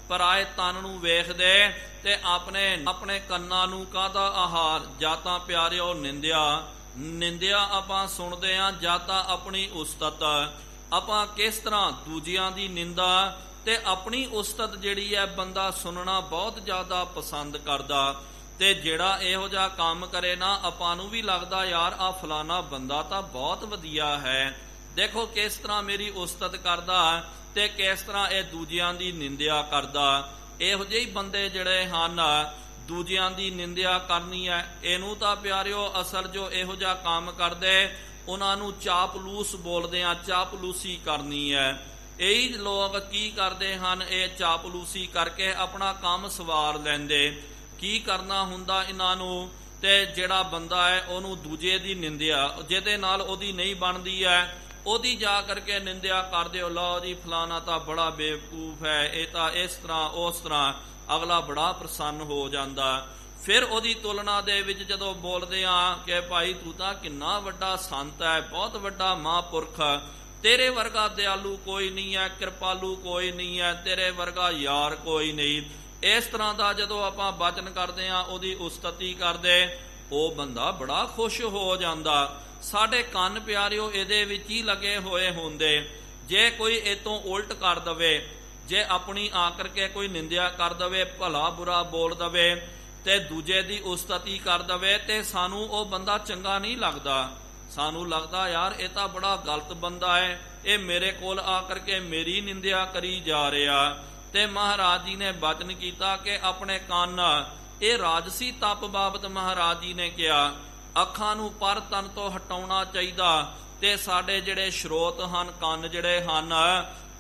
ਪਰਾਏ ਤਨ ਨੂੰ ਵੇਖਦੇ ਤੇ ਆਪਣੇ ਕੰਨਾਂ ਨੂੰ ਕਾਹਦਾ ਆਹਾਰ, ਜਾਂ ਤਾਂ ਪਿਆਰਿਓ ਨਿੰਦਿਆ ਆਪਾਂ ਸੁਣਦੇ ਹਾਂ, ਜਾਂ ਤਾਂ ਆਪਣੀ ਉਸਤਤ। ਆਪਾਂ ਕਿਸ ਤਰ੍ਹਾਂ ਦੂਜਿਆਂ ਦੀ ਨਿੰਦਾ ਤੇ ਆਪਣੀ ਉਸਤਤ ਜਿਹੜੀ ਹੈ ਬੰਦਾ ਸੁਣਨਾ ਬਹੁਤ ਜ਼ਿਆਦਾ ਪਸੰਦ ਕਰਦਾ, ਤੇ ਜਿਹੜਾ ਇਹੋ ਜਿਹਾ ਕੰਮ ਕਰੇ ਨਾ ਆਪਾਂ ਨੂੰ ਵੀ ਲੱਗਦਾ ਯਾਰ ਆ ਫਲਾਣਾ ਬੰਦਾ ਤਾਂ ਬਹੁਤ ਵਧੀਆ ਹੈ, ਦੇਖੋ ਕਿਸ ਤਰ੍ਹਾਂ ਮੇਰੀ ਉਸਤਤ ਕਰਦਾ ਤੇ ਕਿਸ ਤਰ੍ਹਾਂ ਇਹ ਦੂਜਿਆਂ ਦੀ ਨਿੰਦਿਆ ਕਰਦਾ। ਇਹੋ ਜਿਹੇ ਬੰਦੇ ਜਿਹੜੇ ਹਨ ਦੂਜਿਆਂ ਦੀ ਨਿੰਦਿਆ ਕਰਨੀ ਹੈ, ਇਹਨੂੰ ਤਾਂ ਪਿਆਰਿਓ ਅਸਲ ਜੋ ਇਹੋ ਜਿਹਾ ਕੰਮ ਕਰਦੇ ਉਹਨਾਂ ਨੂੰ ਚਾਪਲੂਸ ਬੋਲਦੇ ਆ, ਚਾਪਲੂਸੀ ਕਰਨੀ ਹੈ। ਇਹੀ ਲੋਕ ਕੀ ਕਰਦੇ ਹਨ, ਇਹ ਚਾਪਲੂਸੀ ਕਰਕੇ ਆਪਣਾ ਕੰਮ ਸਵਾਰ ਲੈਂਦੇ। ਕੀ ਕਰਨਾ ਹੁੰਦਾ ਇਹਨਾਂ ਨੂੰ, ਤੇ ਜਿਹੜਾ ਬੰਦਾ ਹੈ ਉਹਨੂੰ ਦੂਜੇ ਦੀ ਨਿੰਦਿਆ, ਜਿਹਦੇ ਨਾਲ ਉਹਦੀ ਨਹੀਂ ਬਣਦੀ ਹੈ ਉਹਦੀ ਜਾ ਕਰਕੇ ਨਿੰਦਿਆ ਕਰ ਦਿਓ, ਲਓ ਜੀ ਫਲਾਣਾ ਤਾਂ ਬੜਾ ਬੇਵਕੂਫ ਹੈ, ਇਹ ਤਾਂ ਇਸ ਤਰ੍ਹਾਂ ਉਸ ਤਰ੍ਹਾਂ, ਅਗਲਾ ਬੜਾ ਪ੍ਰਸੰਨ ਹੋ ਜਾਂਦਾ। ਫਿਰ ਉਹਦੀ ਤੁਲਨਾ ਦੇ ਵਿੱਚ ਜਦੋਂ ਬੋਲਦੇ ਆ ਕਿ ਭਾਈ ਤੂੰ ਤਾਂ ਕਿੰਨਾ ਵੱਡਾ ਸੰਤ ਹੈ, ਬਹੁਤ ਵੱਡਾ ਮਹਾਂਪੁਰਖ, ਤੇਰੇ ਵਰਗਾ ਦਿਆਲੂ ਕੋਈ ਨਹੀਂ ਹੈ, ਕਿਰਪਾਲੂ ਕੋਈ ਨਹੀਂ ਹੈ, ਤੇਰੇ ਵਰਗਾ ਯਾਰ ਕੋਈ ਨਹੀਂ, ਇਸ ਤਰ੍ਹਾਂ ਦਾ ਜਦੋਂ ਆਪਾਂ ਬਚਨ ਕਰਦੇ ਆ, ਉਹਦੀ ਉਸਤਤੀ ਕਰਦੇ, ਉਹ ਬੰਦਾ ਬੜਾ ਖੁਸ਼ ਹੋ ਜਾਂਦਾ। ਸਾਡੇ ਕੰਨ ਪਿਆਰਿਓ ਇਹਦੇ ਵਿੱਚ ਹੀ ਲੱਗੇ ਹੋਏ ਹੁੰਦੇ। ਜੇ ਕੋਈ ਇਹ ਤੋਂ ਉਲਟ ਕਰ ਦਵੇ, ਜੇ ਆਪਣੀ ਆ ਕਰਕੇ ਕੋਈ ਨਿੰਦਿਆ ਕਰ ਦਵੇ, ਭਲਾ ਬੁਰਾ ਬੋਲ ਦਵੇ ਤੇ ਦੂਜੇ ਦੀ ਉਸਤਤੀ ਕਰ ਦਵੇ, ਤੇ ਸਾਨੂੰ ਉਹ ਬੰਦਾ ਚੰਗਾ ਨਹੀਂ ਲੱਗਦਾ। ਸਾਨੂੰ ਲੱਗਦਾ ਯਾਰ ਇਹ ਤਾਂ ਬੜਾ ਗਲਤ ਬੰਦਾ ਹੈ, ਇਹ ਮੇਰੇ ਕੋਲ ਆ ਕਰਕੇ ਮੇਰੀ ਨਿੰਦਿਆ ਕਰੀ ਜਾ ਰਿਹਾ। ਤੇ ਮਹਾਰਾਜ ਜੀ ਨੇ ਬਚਨ ਕੀਤਾ ਕਿ ਆਪਣੇ ਕੰਨ, ਇਹ ਰਾਜਸੀ ਤਪ ਬਾਬਤ ਮਹਾਰਾਜ ਜੀ ਨੇ ਕਿਹਾ ਅੱਖਾਂ ਨੂੰ ਪਰ ਤਨ ਤੋਂ ਹਟਾਉਣਾ ਚਾਹੀਦਾ, ਤੇ ਸਾਡੇ ਜਿਹੜੇ ਸਰੋਤ ਹਨ, ਕੰਨ ਜਿਹੜੇ ਹਨ,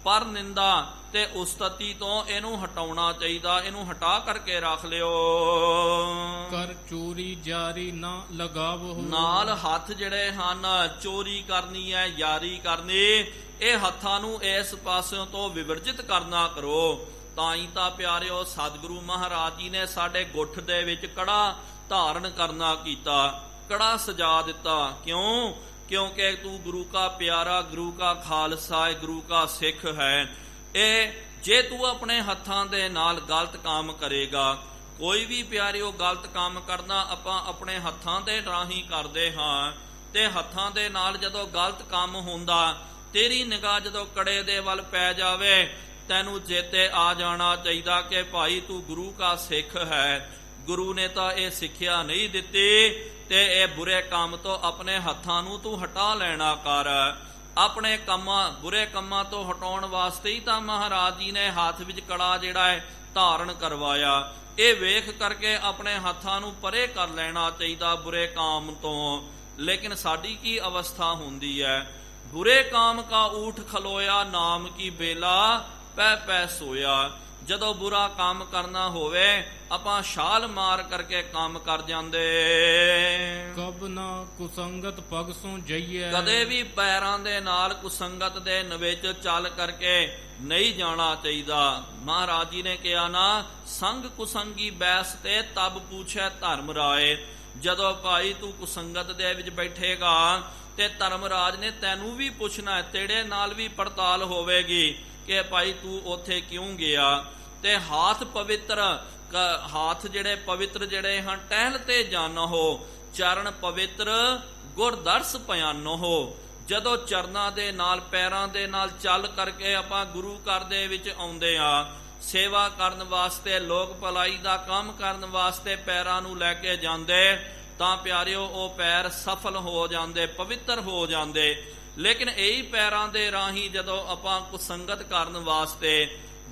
ਪਰ ਨਿੰਦਾ ਤੇ ਉਸਤਤੀ ਤੋਂ ਇਹਨੂੰ ਹਟਾਉਣਾ ਚਾਹੀਦਾ, ਇਹਨੂੰ ਹਟਾ ਕਰਕੇ ਰੱਖ ਲਿਓ। ਕਰ ਚੋਰੀ ਜਾਰੀ ਨਾ ਲਗਾਵੋ, ਨਾਲ ਹੱਥ ਜਿਹੜੇ ਹਨ ਚੋਰੀ ਕਰਨੀ ਹੈ, ਯਾਰੀ ਕਰਨੀ, ਇਹ ਹੱਥਾਂ ਨੂੰ ਇਸ ਪਾਸਿਓਂ ਤੋਂ ਵਿਵਰਜਿਤ ਕਰਨਾ ਕਰੋ। ਤਾਂ ਹੀ ਤਾਂ ਪਿਆਰਿਓ ਸਤਿਗੁਰੂ ਮਹਾਰਾਜ ਜੀ ਨੇ ਸਾਡੇ ਗੁੱਠ ਦੇ ਵਿੱਚ ਕੜਾ ਧਾਰਨ ਕਰਨਾ ਕੀਤਾ, ਕੜਾ ਸਜਾ ਦਿੱਤਾ। ਕਿਉਂ? ਕਿਉਂਕਿ ਤੂੰ ਗੁਰੂ ਕਾ ਪਿਆਰਾ, ਗੁਰੂ ਕਾ ਖਾਲਸਾ, ਗੁਰੂ ਕਾ ਸਿੱਖ ਹੈ। ਇਹ ਜੇ ਤੂੰ ਆਪਣੇ ਹੱਥਾਂ ਦੇ ਨਾਲ ਗਲਤ ਕੰਮ ਕਰੇਗਾ, ਕੋਈ ਵੀ ਪਿਆਰਿਓ ਗਲਤ ਕੰਮ ਕਰਨਾ ਆਪਾਂ ਆਪਣੇ ਹੱਥਾਂ ਦੇ ਰਾਹੀਂ ਕਰਦੇ ਹਾਂ, ਤੇ ਹੱਥਾਂ ਦੇ ਨਾਲ ਜਦੋਂ ਗਲਤ ਕੰਮ ਹੁੰਦਾ, ਤੇਰੀ ਨਿਗਾਹ ਜਦੋਂ ਕੜੇ ਦੇ ਵੱਲ ਪੈ ਜਾਵੇ, ਤੈਨੂੰ ਚੇਤੇ ਆ ਜਾਣਾ ਚਾਹੀਦਾ ਕਿ ਭਾਈ ਤੂੰ ਗੁਰੂ ਕਾ ਸਿੱਖ ਹੈ। ਗੁਰੂ ਨੇ ਤਾਂ ਇਹ ਸਿੱਖਿਆ ਨਹੀਂ ਦਿੱਤੀ, ਤੇ ਇਹ ਬੁਰੇ ਕੰਮ ਤੋਂ ਆਪਣੇ ਹੱਥਾਂ ਨੂੰ ਤੂੰ ਹਟਾ ਲੈਣਾ ਕਰ। ਆਪਣੇ ਬੁਰੇ ਕੰਮਾਂ ਤੋਂ ਹਟਾਉਣ ਵਾਸਤੇ ਹੀ ਤਾਂ ਮਹਾਰਾਜ ਜੀ ਨੇ ਹੱਥ ਵਿੱਚ ਕੜਾ ਜਿਹੜਾ ਹੈ ਧਾਰਨ ਕਰਵਾਇਆ। ਇਹ ਵੇਖ ਕਰਕੇ ਆਪਣੇ ਹੱਥਾਂ ਨੂੰ ਪਰੇ ਕਰ ਲੈਣਾ ਚਾਹੀਦਾ ਬੁਰੇ ਕਾਮ ਤੋਂ। ਲੇਕਿਨ ਸਾਡੀ ਕੀ ਅਵਸਥਾ ਹੁੰਦੀ ਹੈ, ਬੁਰੇ ਕਾਮ ਕਾ ਊਠ ਖਲੋਇਆ, ਨਾਮ ਕੀ ਬੇਲਾ ਪੈ ਪੈ ਸੋਇਆ। ਜਦੋਂ ਬੁਰਾ ਕੰਮ ਕਰਨਾ ਹੋਵੇ ਆਪਾਂ ਛਾਲ ਮਾਰ ਕਰਕੇ ਕੰਮ ਕਰ ਜਾਂਦੇ। ਕਬ ਨਾ ਕੁਸੰਗਤ ਪਗ ਸੋਂ ਜਈਐ, ਕਦੇ ਵੀ ਪੈਰਾਂ ਦੇ ਨਾਲ ਕੁਸੰਗਤ ਦੇ ਵਿੱਚ ਚੱਲ ਕਰਕੇ ਨਹੀਂ ਜਾਣਾ ਚਾਹੀਦਾ। ਮਹਾਰਾਜ ਜੀ ਨੇ ਕਿਹਾ ਨਾ, ਸੰਗ ਕੁਸੰਗੀ ਬੈਸ ਤੇ ਤਬ ਪੁੱਛੈ ਧਰਮ ਰਾਏ। ਜਦੋਂ ਭਾਈ ਤੂੰ ਕੁਸੰਗਤ ਦੇ ਵਿੱਚ ਬੈਠੇਗਾ ਤੇ ਧਰਮਰਾਜ ਨੇ ਤੈਨੂੰ ਵੀ ਪੁੱਛਣਾ, ਤੇਰੇ ਨਾਲ ਵੀ ਪੜਤਾਲ ਹੋਵੇਗੀ ਕਿ ਭਾਈ ਤੂੰ ਉੱਥੇ ਕਿਉਂ ਗਿਆ। ਤੇ ਹੱਥ ਜਿਹੜੇ ਪਵਿੱਤਰ ਜਿਹੜੇ ਹਨ, ਟਹਿਲ ਤੇ ਜਾਣਾ ਹੋ, ਚਰਨ ਪਵਿੱਤਰ ਗੁਰਦਰਸ ਭਿਆਨੋ ਹੋ। ਜਦੋਂ ਚਰਨਾਂ ਦੇ ਨਾਲ ਪੈਰਾਂ ਦੇ ਨਾਲ ਚੱਲ ਕਰਕੇ ਆਪਾਂ ਗੁਰੂ ਘਰ ਦੇ ਵਿੱਚ ਆਉਂਦੇ ਆ, ਸੇਵਾ ਕਰਨ ਵਾਸਤੇ, ਲੋਕ ਭਲਾਈ ਦਾ ਕੰਮ ਕਰਨ ਵਾਸਤੇ ਪੈਰਾਂ ਨੂੰ ਲੈ ਕੇ ਜਾਂਦੇ, ਤਾਂ ਪਿਆਰਿਓ ਉਹ ਪੈਰ ਸਫਲ ਹੋ ਜਾਂਦੇ, ਪਵਿੱਤਰ ਹੋ ਜਾਂਦੇ। ਲੇਕਿਨ ਇਹੀ ਪੈਰਾਂ ਦੇ ਰਾਹੀਂ ਜਦੋਂ ਆਪਾਂ ਕੁਸੰਗਤ ਕਰਨ ਵਾਸਤੇ,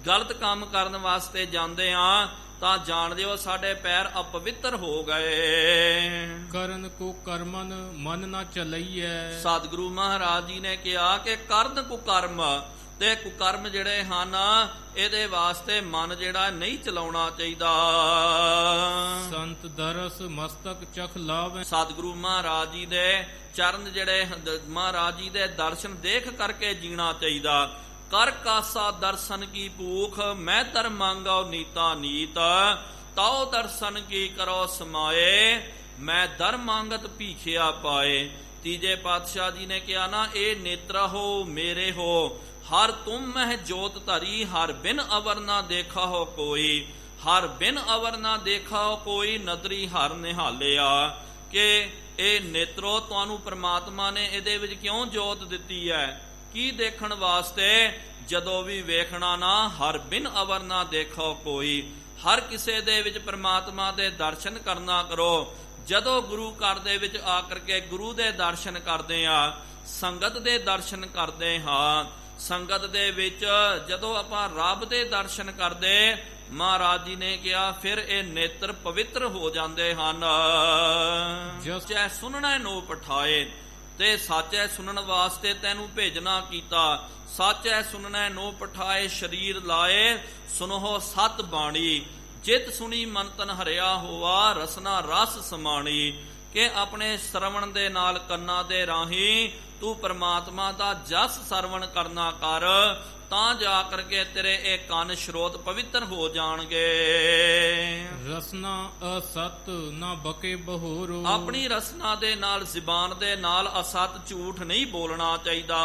ਗਲਤ ਕੰਮ ਕਰਨ ਵਾਸਤੇ ਜਾਂਦੇ ਆ, ਤਾਂ ਜਾਣਦੇ ਹੋ ਸਾਡੇ ਪੈਰ ਅਪਵਿੱਤਰ ਹੋ ਗਏ। ਕਰਨ ਕੋ ਕਰਮਨ ਮਨ ਨਾ ਚਲਈਐ। ਸਤਿਗੁਰੂ ਮਹਾਰਾਜ ਜੀ ਨੇ ਕਿਹਾ ਕਿ ਕਰਨ ਕੁਕਰਮ, ਤੇ ਕੁਕਰਮ ਜਿਹੜੇ ਹਨ ਇਹਦੇ ਵਾਸਤੇ ਮਨ ਜਿਹੜਾ ਨਹੀਂ ਚਲਾਉਣਾ ਚਾਹੀਦਾ। ਸੰਤ ਦਰਸ ਮਸਤਕ ਚਖ ਲਾਵੇ। ਸਤਿਗੁਰੂ ਮਹਾਰਾਜ ਜੀ ਦੇ ਚਰਨ ਜਿਹੜੇ ਮਹਾਰਾਜ ਜੀ ਦੇ ਦਰਸ਼ਨ ਦੇਖ ਕਰਕੇ ਜੀਣਾ ਚਾਹੀਦਾ। ਕਰ ਕਾਸਾ ਦਰਸ਼ਨ ਕੀ ਭੂਖ, ਮੈਂ ਦਰ ਮੰਗਾਓ ਨੀਤਾ ਨੀਤ, ਤਾਓ ਦਰਸ਼ਨ ਕੀ ਕਰੋ ਸਮਾਏ, ਮੈਂ ਦਰ ਮੰਗਤ ਭੀਖਿਆ ਪਾਏ। ਤੀਜੇ ਪਾਤਸ਼ਾਹ ਜੀ ਨੇ ਕਿਹਾ ਨਾ, ਇਹ ਨੇਤਰਾ ਹੋ ਮੇਰੇ ਹੋ, ਹਰ ਤੁਮ ਮਹਿ ਜੋਤ ਧਰੀ, ਹਰ ਬਿਨ ਅਵਰ ਨਾ ਦੇਖਾ ਹੋ ਕੋਈ, ਹਰ ਬਿਨ ਅਵਰ ਨਾ ਦੇਖਾ ਹੋ ਕੋਈ, ਨਦਰੀ ਹਰ ਨਿਹਾਲਿਆ। ਕਿ ਇਹ ਨੇਤਰੋ ਤੁਹਾਨੂੰ ਪ੍ਰਮਾਤਮਾ ਨੇ ਇਹਦੇ ਵਿੱਚ ਕਿਉਂ ਜੋਤ ਦਿੱਤੀ ਹੈ? ਕੀ ਦੇਖਣ ਵਾਸਤੇ? ਜਦੋਂ ਵੀ ਵੇਖਣਾ ਨਾ, ਹਰ ਬਿਨ ਅਵਰ ਨਾ ਦੇਖੋ ਕੋਈ, ਹਰ ਕਿਸੇ ਦੇ ਵਿੱਚ ਪ੍ਰਮਾਤਮਾ ਦੇ ਦਰਸ਼ਨ ਕਰਨਾ ਕਰੋ। ਜਦੋਂ ਗੁਰੂ ਘਰ ਦੇ ਵਿੱਚ ਆ ਕਰਕੇ ਗੁਰੂ ਦੇ ਦਰਸ਼ਨ ਕਰਦੇ ਆ, ਸੰਗਤ ਦੇ ਦਰਸ਼ਨ ਕਰਦੇ ਹਾਂ, ਸੰਗਤ ਦੇ ਵਿੱਚ ਜਦੋਂ ਆਪਾਂ ਰੱਬ ਦੇ ਦਰਸ਼ਨ ਕਰਦੇ, ਮਹਾਰਾਜ ਜੀ ਨੇ ਕਿਹਾ ਫਿਰ ਇਹ ਨੇਤਰ ਪਵਿੱਤਰ ਹੋ ਜਾਂਦੇ ਹਨ। ਜੈ ਸੁਣਨਾ ਨੋ ਪਠਾਏ, ਤੇ ਸਾਚੈ ਸੁਣਨ ਵਾਸਤੇ ਤੈਨੂੰ ਭੇਜਣਾ ਕੀਤਾ। ਸਾਚੈ ਸੁਣਨੈ ਨੋ ਪਠਾਏ, ਸ਼ਰੀਰ ਲਾਏ ਸੁਨੋ ਸਤ ਬਾਣੀ, ਜਿਤ ਸੁਣੀ ਮਨ ਤਨ ਹਰਿਆ ਹੋਆ, ਰਸਨਾ ਰਸ ਸਮਾਣੀ। ਕਿ ਆਪਣੇ ਸਰਵਣ ਦੇ ਨਾਲ, ਕੰਨਾਂ ਦੇ ਰਾਹੀਂ ਤੂੰ ਪ੍ਰਮਾਤਮਾ ਦਾ ਜਸ ਸਰਵਣ ਕਰਨਾ ਕਰ, ਤਾਂ ਜਾ ਕਰਕੇ ਤੇਰੇ ਇਹ ਕੰਨ ਸਰੋਤ ਪਵਿੱਤਰ ਹੋ ਜਾਣਗੇ। ਰਸਨਾ ਅਸਤ ਨਾ ਬਕੇ ਬਹੋਰੋ। ਆਪਣੀ ਰਸਨਾ ਦੇ ਨਾਲ, ਜ਼ਬਾਨ ਦੇ ਨਾਲ ਅਸਤ ਝੂਠ ਨਹੀਂ ਬੋਲਣਾ ਚਾਹੀਦਾ।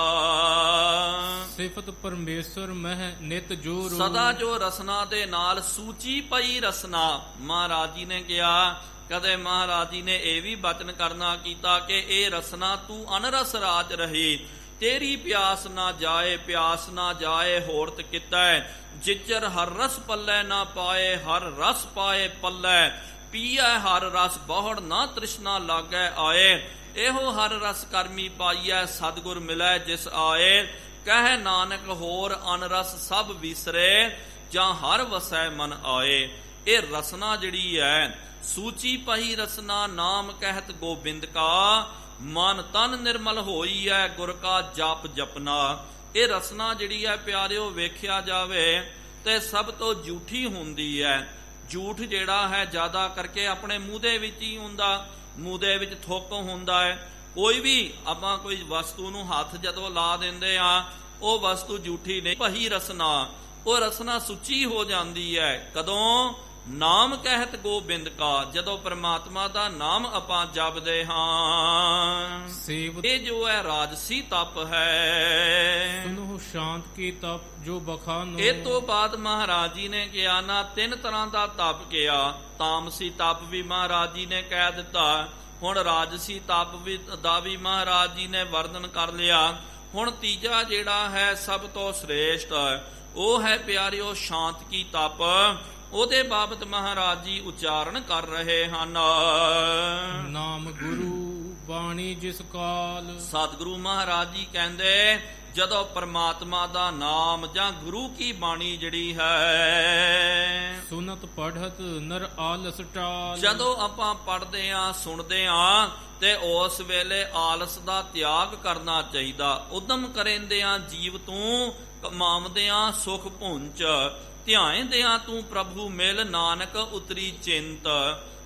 ਸਿਫਤ ਪਰਮੇਸ਼ਰ ਮਹਿ ਨਿਤ ਜੋਰੋ। ਸਦਾ ਜੋ ਰਸਨਾ ਦੇ ਨਾਲ ਸੂਚੀ ਪਈ ਰਸਨਾ, ਮਹਾਰਾਜ ਜੀ ਨੇ ਕਿਹਾ। ਕਦੇ ਮਹਾਰਾਜ ਜੀ ਨੇ ਇਹ ਵੀ ਬਚਨ ਕਰਨਾ ਕੀਤਾ ਕਿ ਇਹ ਰਸਨਾ ਤੂੰ ਅਨਰਸ ਰਾਜ ਰਹੀ, ਤੇਰੀ ਪਿਆਸ ਨਾ ਜਾਏ, ਪਿਆਸ ਨਾ ਜਾਏ ਹੋਰਤ ਕਿਤੈ, ਜਿਚਰ ਹਰ ਰਸ ਪੱਲੇ ਨਾ ਪਾਏ, ਹਰ ਰਸ ਪਾਏ ਪੱਲੇ, ਪੀਐ ਹਰ ਰਸ ਬਹੁੜ ਨਾ ਤ੍ਰਿਸ਼ਨਾ ਲਾਗੈ ਆਏ, ਇਹੋ ਹਰ ਰਸ ਕਰਮੀ ਪਾਈਐ, ਸਤਿਗੁਰ ਮਿਲੈ ਜਿਸ ਆਏ, ਕਹਿ ਨਾਨਕ ਹੋਰ ਅਨਰਸ ਸਭ ਵਿਸਰੇ, ਜਾਂ ਹਰ ਵਸੈ ਮਨ ਆਏ। ਇਹ ਰਸਨਾ ਜਿਹੜੀ ਹੈ, ਸੂਚੀ ਪਹੀ ਰਸਨਾ, ਨਾਮ ਕਹਿਤ ਗੋਬਿੰਦ ਕਾ, ਮਨ ਤਨ ਨਿਰਮਲ ਹੋਈ ਹੈ, ਗੁਰ ਕਾ ਜਪ ਜਪਨਾ। ਇਹ ਰਸਨਾ ਜਿਹੜੀ ਹੈ ਪਿਆਰਿਓ, ਵੇਖਿਆ ਜਾਵੇ ਤੇ ਸਭ ਤੋਂ ਝੂਠੀ ਹੁੰਦੀ ਹੈ। ਝੂਠ ਜਿਹੜਾ ਹੈ ਜ਼ਿਆਦਾ ਕਰਕੇ ਆਪਣੇ ਮੂੰਹ ਦੇ ਵਿੱਚ ਹੀ ਹੁੰਦਾ, ਮੂੰਹ ਦੇ ਵਿੱਚ ਥੁੱਕ ਹੁੰਦਾ ਹੈ। ਕੋਈ ਵੀ ਆਪਾਂ ਕੋਈ ਵਸਤੂ ਨੂੰ ਹੱਥ ਜਦੋਂ ਲਾ ਦਿੰਦੇ ਆ, ਉਹ ਵਸਤੂ ਝੂਠੀ ਨਹੀਂ। ਪਹੀ ਰਸਨਾ, ਉਹ ਰਸਨਾ ਸੁੱਚੀ ਹੋ ਜਾਂਦੀ ਹੈ। ਕਦੋਂ? ਨਾਮ ਕਹਿਤ ਗੋਬਿੰਦ ਕਾ, ਜਦੋਂ ਪ੍ਰਮਾਤਮਾ ਦਾ ਨਾਮ ਆਪਾਂ ਜਪਦੇ ਹਾਂ। ਇਹ ਜੋ ਹੈ ਰਾਜਸੀ ਤਪ ਹੈ। ਸੁਨੋ ਸ਼ਾਂਤ ਕੀ ਤਪ ਜੋ ਬਖਾਨੋ। ਇਹ ਤੋਂ ਬਾਅਦ ਮਹਾਰਾਜ ਜੀ ਨੇ ਕਿਹਾ ਨਾ, ਤਿੰਨ ਤਰ੍ਹਾਂ ਦਾ ਤਪ ਕਿਹਾ। ਤਾਮਸੀ ਤਪ ਵੀ ਮਹਾਰਾਜ ਜੀ ਨੇ ਕਹਿ ਦਿੱਤਾ। ਹੁਣ ਰਾਜਸੀ ਤਪ ਵੀ ਦਾ ਵੀ ਮਹਾਰਾਜ ਜੀ ਨੇ ਵਰਣਨ ਕਰ ਲਿਆ। ਹੁਣ ਤੀਜਾ ਜਿਹੜਾ ਹੈ ਸਭ ਤੋਂ ਸ੍ਰੇਸ਼ਟ, ਉਹ ਹੈ ਪਿਆਰਿਓ ਸ਼ਾਂਤ ਕੀ ਤਪ। ਉਹਦੇ ਬਾਬਤ ਮਹਾਰਾਜ ਜੀ ਉਚਾਰਨ ਕਰ ਰਹੇ ਹਨ। ਨਾਮ ਗੁਰੂ ਬਾਣੀ ਜਿਸ ਕਾਲ। ਸਤਿਗੁਰੂ ਮਹਾਰਾਜ ਜੀ ਕਹਿੰਦੇ, ਜਦੋਂ ਪ੍ਰਮਾਤਮਾ ਦਾ ਨਾਮ ਜਾਂ ਗੁਰੂ ਕੀ ਬਾਣੀ ਜਿਹੜੀ ਹੈ, ਸੁਨਤ ਪੜ੍ਹਤ ਨਰ ਆਲਸ ਟਾਲ। ਜਦੋਂ ਆਪਾਂ ਪੜ੍ਹਦੇ ਆਂ, ਸੁਣਦੇ ਆਂ, ਤੇ ਉਸ ਵੇਲੇ ਆਲਸ ਦਾ ਤਿਆਗ ਕਰਨਾ ਚਾਹੀਦਾ। ਉਦਮ ਕਰੇਂਦਿਆਂ ਜੀਵ ਤੂੰ, ਕਮਾਵਦਿਆਂ ਸੁਖ ਪੁੰਚ, ਧਿਆਇਂਦਿਆਂ ਤੂੰ ਪ੍ਰਭੂ ਮਿਲ, ਨਾਨਕ ਉਤਰੀ ਚਿੰਤ।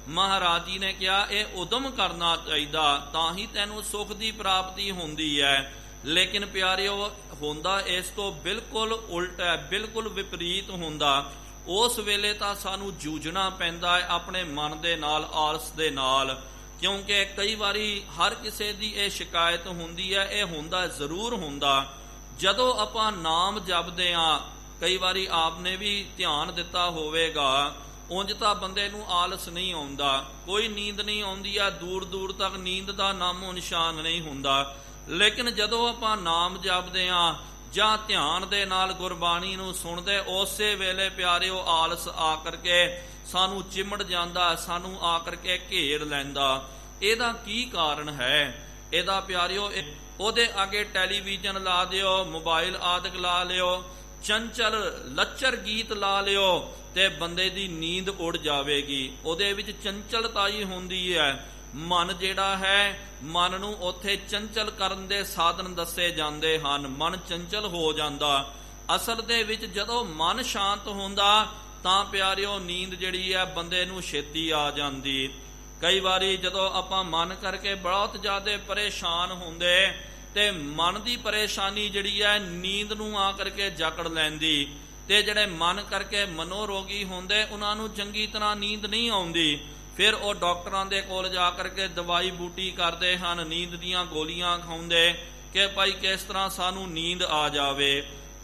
ਮਹਾਰਾਜ ਜੀ ਨੇ ਕਿਹਾ ਇਹ ਉਦਮ ਕਰਨਾ ਚਾਹੀਦਾ, ਤਾਂ ਹੀ ਤੈਨੂੰ ਸੁਖ ਦੀ ਪ੍ਰਾਪਤੀ ਹੁੰਦੀ ਹੈ। ਲੇਕਿਨ ਪਿਆਰਿਓ, ਹੁੰਦਾ ਇਸ ਤੋਂ ਬਿਲਕੁਲ ਉਲਟ ਹੈ, ਬਿਲਕੁਲ ਵਿਪਰੀਤ ਹੁੰਦਾ। ਉਸ ਵੇਲੇ ਤਾਂ ਸਾਨੂੰ ਜੂਝਣਾ ਪੈਂਦਾ ਹੈ ਆਪਣੇ ਮਨ ਦੇ ਨਾਲ, ਆਲਸ ਦੇ ਨਾਲ, ਕਿਉਂਕਿ ਕਈ ਵਾਰੀ ਹਰ ਕਿਸੇ ਦੀ ਇਹ ਸ਼ਿਕਾਇਤ ਹੁੰਦੀ ਹੈ। ਇਹ ਹੁੰਦਾ ਜ਼ਰੂਰ ਹੁੰਦਾ, ਜਦੋਂ ਆਪਾਂ ਨਾਮ ਜਪਦੇ ਹਾਂ। ਕਈ ਵਾਰੀ ਆਪ ਨੇ ਵੀ ਧਿਆਨ ਦਿੱਤਾ ਹੋਵੇਗਾ, ਉਂਝ ਤਾਂ ਬੰਦੇ ਨੂੰ ਆਲਸ ਨਹੀਂ ਆਉਂਦਾ, ਕੋਈ ਨੀਂਦ ਨਹੀਂ ਆਉਂਦੀ ਆ, ਦੂਰ ਦੂਰ ਤੱਕ ਨੀਂਦ ਦਾ ਨਾਮੋ ਨਿਸ਼ਾਨ ਨਹੀਂ ਹੁੰਦਾ। ਲੇਕਿਨ ਜਦੋਂ ਆਪਾਂ ਨਾਮ ਜਪਦੇ ਹਾਂ ਜਾਂ ਧਿਆਨ ਦੇ ਨਾਲ ਗੁਰਬਾਣੀ ਨੂੰ ਸੁਣਦੇ, ਉਸੇ ਵੇਲੇ ਪਿਆਰਿਓ ਆਲਸ ਆ ਕਰਕੇ ਸਾਨੂੰ ਚਿਮੜ ਜਾਂਦਾ, ਸਾਨੂੰ ਆ ਕਰਕੇ ਘੇਰ ਲੈਂਦਾ। ਇਹਦਾ ਕੀ ਕਾਰਨ ਹੈ? ਇਹਦਾ ਪਿਆਰਿਓ ਉਹਦੇ ਅੱਗੇ ਟੈਲੀਵਿਜ਼ਨ ਲਾ ਦਿਓ, ਮੋਬਾਈਲ ਆਦਿਕ ਲਾ ਲਿਓ, ਚੰਚਲ ਲੱਚਰ ਗੀਤ ਲਾ ਲਿਓ ਤੇ ਬੰਦੇ ਦੀ ਨੀਂਦ ਉੜ ਜਾਵੇਗੀ। ਉਹਦੇ ਵਿੱਚ ਚੰਚਲਤਾ ਹੀ ਹੁੰਦੀ ਹੈ। ਮਨ ਜਿਹੜਾ ਹੈ, ਮਨ ਨੂੰ ਉੱਥੇ ਚੰਚਲ ਕਰਨ ਦੇ ਸਾਧਨ ਦੱਸੇ ਜਾਂਦੇ ਹਨ। ਮਨ ਚੰਚਲ ਹੋ ਜਾਂਦਾ। ਅਸਲ ਦੇ ਵਿੱਚ ਜਦੋਂ ਮਨ ਸ਼ਾਂਤ ਹੁੰਦਾ ਤਾਂ ਪਿਆਰਿਓ ਨੀਂਦ ਜਿਹੜੀ ਹੈ ਬੰਦੇ ਨੂੰ ਛੇਤੀ ਆ ਜਾਂਦੀ। ਕਈ ਵਾਰੀ ਜਦੋਂ ਆਪਾਂ ਮਨ ਕਰਕੇ ਬਹੁਤ ਜ਼ਿਆਦਾ ਪਰੇਸ਼ਾਨ ਹੁੰਦੇ ਤੇ ਮਨ ਦੀ ਪਰੇਸ਼ਾਨੀ ਜਿਹੜੀ ਹੈ ਨੀਂਦ ਨੂੰ ਆ ਕਰਕੇ ਜਕੜ ਲੈਂਦੀ, ਤੇ ਜਿਹੜੇ ਮਨ ਕਰਕੇ ਮਨੋਰੋਗੀ ਹੁੰਦੇ ਉਹਨਾਂ ਨੂੰ ਚੰਗੀ ਤਰ੍ਹਾਂ ਨੀਂਦ ਨਹੀਂ ਆਉਂਦੀ। ਫਿਰ ਉਹ ਡਾਕਟਰਾਂ ਦੇ ਕੋਲ ਜਾ ਕਰਕੇ ਦਵਾਈ ਬੂਟੀ ਕਰਦੇ ਹਨ, ਨੀਂਦ ਦੀਆਂ ਗੋਲੀਆਂ ਖਾਉਂਦੇ ਕਿ ਭਾਈ ਕਿਸ ਤਰ੍ਹਾਂ ਸਾਨੂੰ ਨੀਂਦ ਆ ਜਾਵੇ।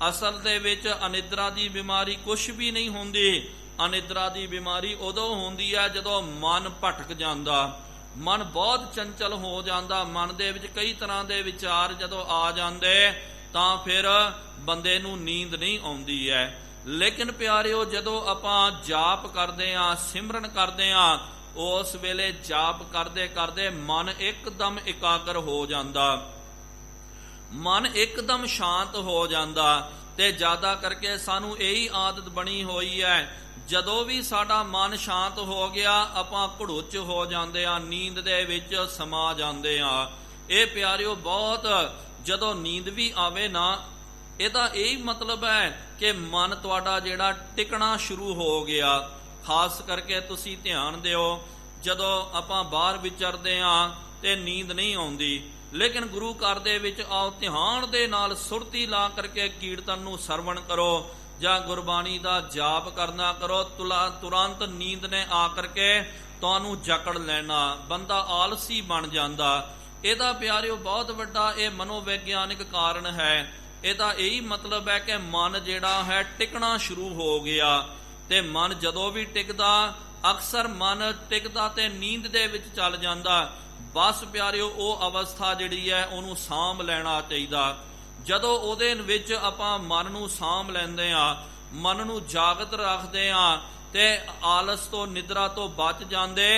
ਅਸਲ ਦੇ ਵਿੱਚ ਅਨਿਦਰਾ ਦੀ ਬਿਮਾਰੀ ਕੁਛ ਵੀ ਨਹੀਂ ਹੁੰਦੀ। ਅਨਿਦਰਾ ਦੀ ਬਿਮਾਰੀ ਉਦੋਂ ਹੁੰਦੀ ਹੈ ਜਦੋਂ ਮਨ ਭਟਕ ਜਾਂਦਾ, ਮਨ ਬਹੁਤ ਚੰਚਲ ਹੋ ਜਾਂਦਾ, ਮਨ ਦੇ ਵਿੱਚ ਕਈ ਤਰ੍ਹਾਂ ਦੇ ਵਿਚਾਰ ਜਦੋਂ ਆ ਜਾਂਦੇ ਤਾਂ ਫਿਰ ਬੰਦੇ ਨੂੰ ਨੀਂਦ ਨਹੀਂ ਆਉਂਦੀ ਹੈ। ਲੇਕਿਨ ਪਿਆਰਿਓ ਜਦੋਂ ਆਪਾਂ ਜਾਪ ਕਰਦੇ ਹਾਂ, ਸਿਮਰਨ ਕਰਦੇ ਹਾਂ, ਉਸ ਵੇਲੇ ਜਾਪ ਕਰਦੇ ਕਰਦੇ ਮਨ ਇੱਕਦਮ ਇਕਾਗਰ ਹੋ ਜਾਂਦਾ, ਮਨ ਇੱਕਦਮ ਸ਼ਾਂਤ ਹੋ ਜਾਂਦਾ। ਤੇ ਜ਼ਿਆਦਾ ਕਰਕੇ ਸਾਨੂੰ ਇਹੀ ਆਦਤ ਬਣੀ ਹੋਈ ਹੈ, ਜਦੋਂ ਵੀ ਸਾਡਾ ਮਨ ਸ਼ਾਂਤ ਹੋ ਗਿਆ ਆਪਾਂ ਘੜੁੱਚ ਹੋ ਜਾਂਦੇ ਆ, ਨੀਂਦ ਦੇ ਵਿੱਚ ਸਮਾ ਜਾਂਦੇ ਆ। ਇਹ ਪਿਆਰਿਓ ਬਹੁਤ, ਜਦੋਂ ਨੀਂਦ ਵੀ ਆਵੇ ਨਾ, ਇਹਦਾ ਇਹੀ ਮਤਲਬ ਹੈ ਕਿ ਮਨ ਤੁਹਾਡਾ ਜਿਹੜਾ ਟਿਕਣਾ ਸ਼ੁਰੂ ਹੋ ਗਿਆ। ਖਾਸ ਕਰਕੇ ਤੁਸੀਂ ਧਿਆਨ ਦਿਓ, ਜਦੋਂ ਆਪਾਂ ਬਾਹਰ ਵਿਚਰਦੇ ਆ ਤੇ ਨੀਂਦ ਨਹੀਂ ਆਉਂਦੀ, ਲੇਕਿਨ ਗੁਰੂ ਘਰ ਦੇ ਵਿੱਚ ਆਓ, ਧਿਆਨ ਦੇ ਨਾਲ ਸੁਰਤੀ ਲਾ ਕਰਕੇ ਕੀਰਤਨ ਨੂੰ ਸਰਵਣ ਕਰੋ ਜਾਂ ਗੁਰਬਾਣੀ ਦਾ ਜਾਪ ਕਰਨਾ ਕਰੋ, ਤੁਰੰਤ ਨੀਂਦ ਨੇ ਆ ਕਰਕੇ ਤੁਹਾਨੂੰ ਜਕੜ ਲੈਣਾ, ਬੰਦਾ ਆਲਸੀ ਬਣ ਜਾਂਦਾ। ਇਹਦਾ ਪਿਆਰਿਓ ਬਹੁਤ ਵੱਡਾ ਇਹ ਮਨੋਵਿਗਿਆਨਿਕ ਕਾਰਨ ਹੈ। ਇਹਦਾ ਇਹੀ ਮਤਲਬ ਹੈ ਕਿ ਮਨ ਜਿਹੜਾ ਹੈ ਟਿਕਣਾ ਸ਼ੁਰੂ ਹੋ ਗਿਆ। ਤੇ ਮਨ ਜਦੋਂ ਵੀ ਟਿਕਦਾ, ਅਕਸਰ ਮਨ ਟਿਕਦਾ ਤੇ ਨੀਂਦ ਦੇ ਵਿੱਚ ਚੱਲ ਜਾਂਦਾ। ਬਸ ਪਿਆਰਿਓ ਉਹ ਅਵਸਥਾ ਜਿਹੜੀ ਹੈ ਉਹਨੂੰ ਸਾਂਭ ਲੈਣਾ ਚਾਹੀਦਾ। ਜਦੋਂ ਉਹਦੇ ਵਿੱਚ ਆਪਾਂ ਮਨ ਨੂੰ ਸਾਂਭ ਲੈਂਦੇ ਆ, ਮਨ ਨੂੰ ਜਾਗਤ ਰੱਖਦੇ ਆ ਤੇ ਆਲਸ ਤੋਂ, ਨਿਦਰਾ ਤੋਂ ਬਚ ਜਾਂਦੇ,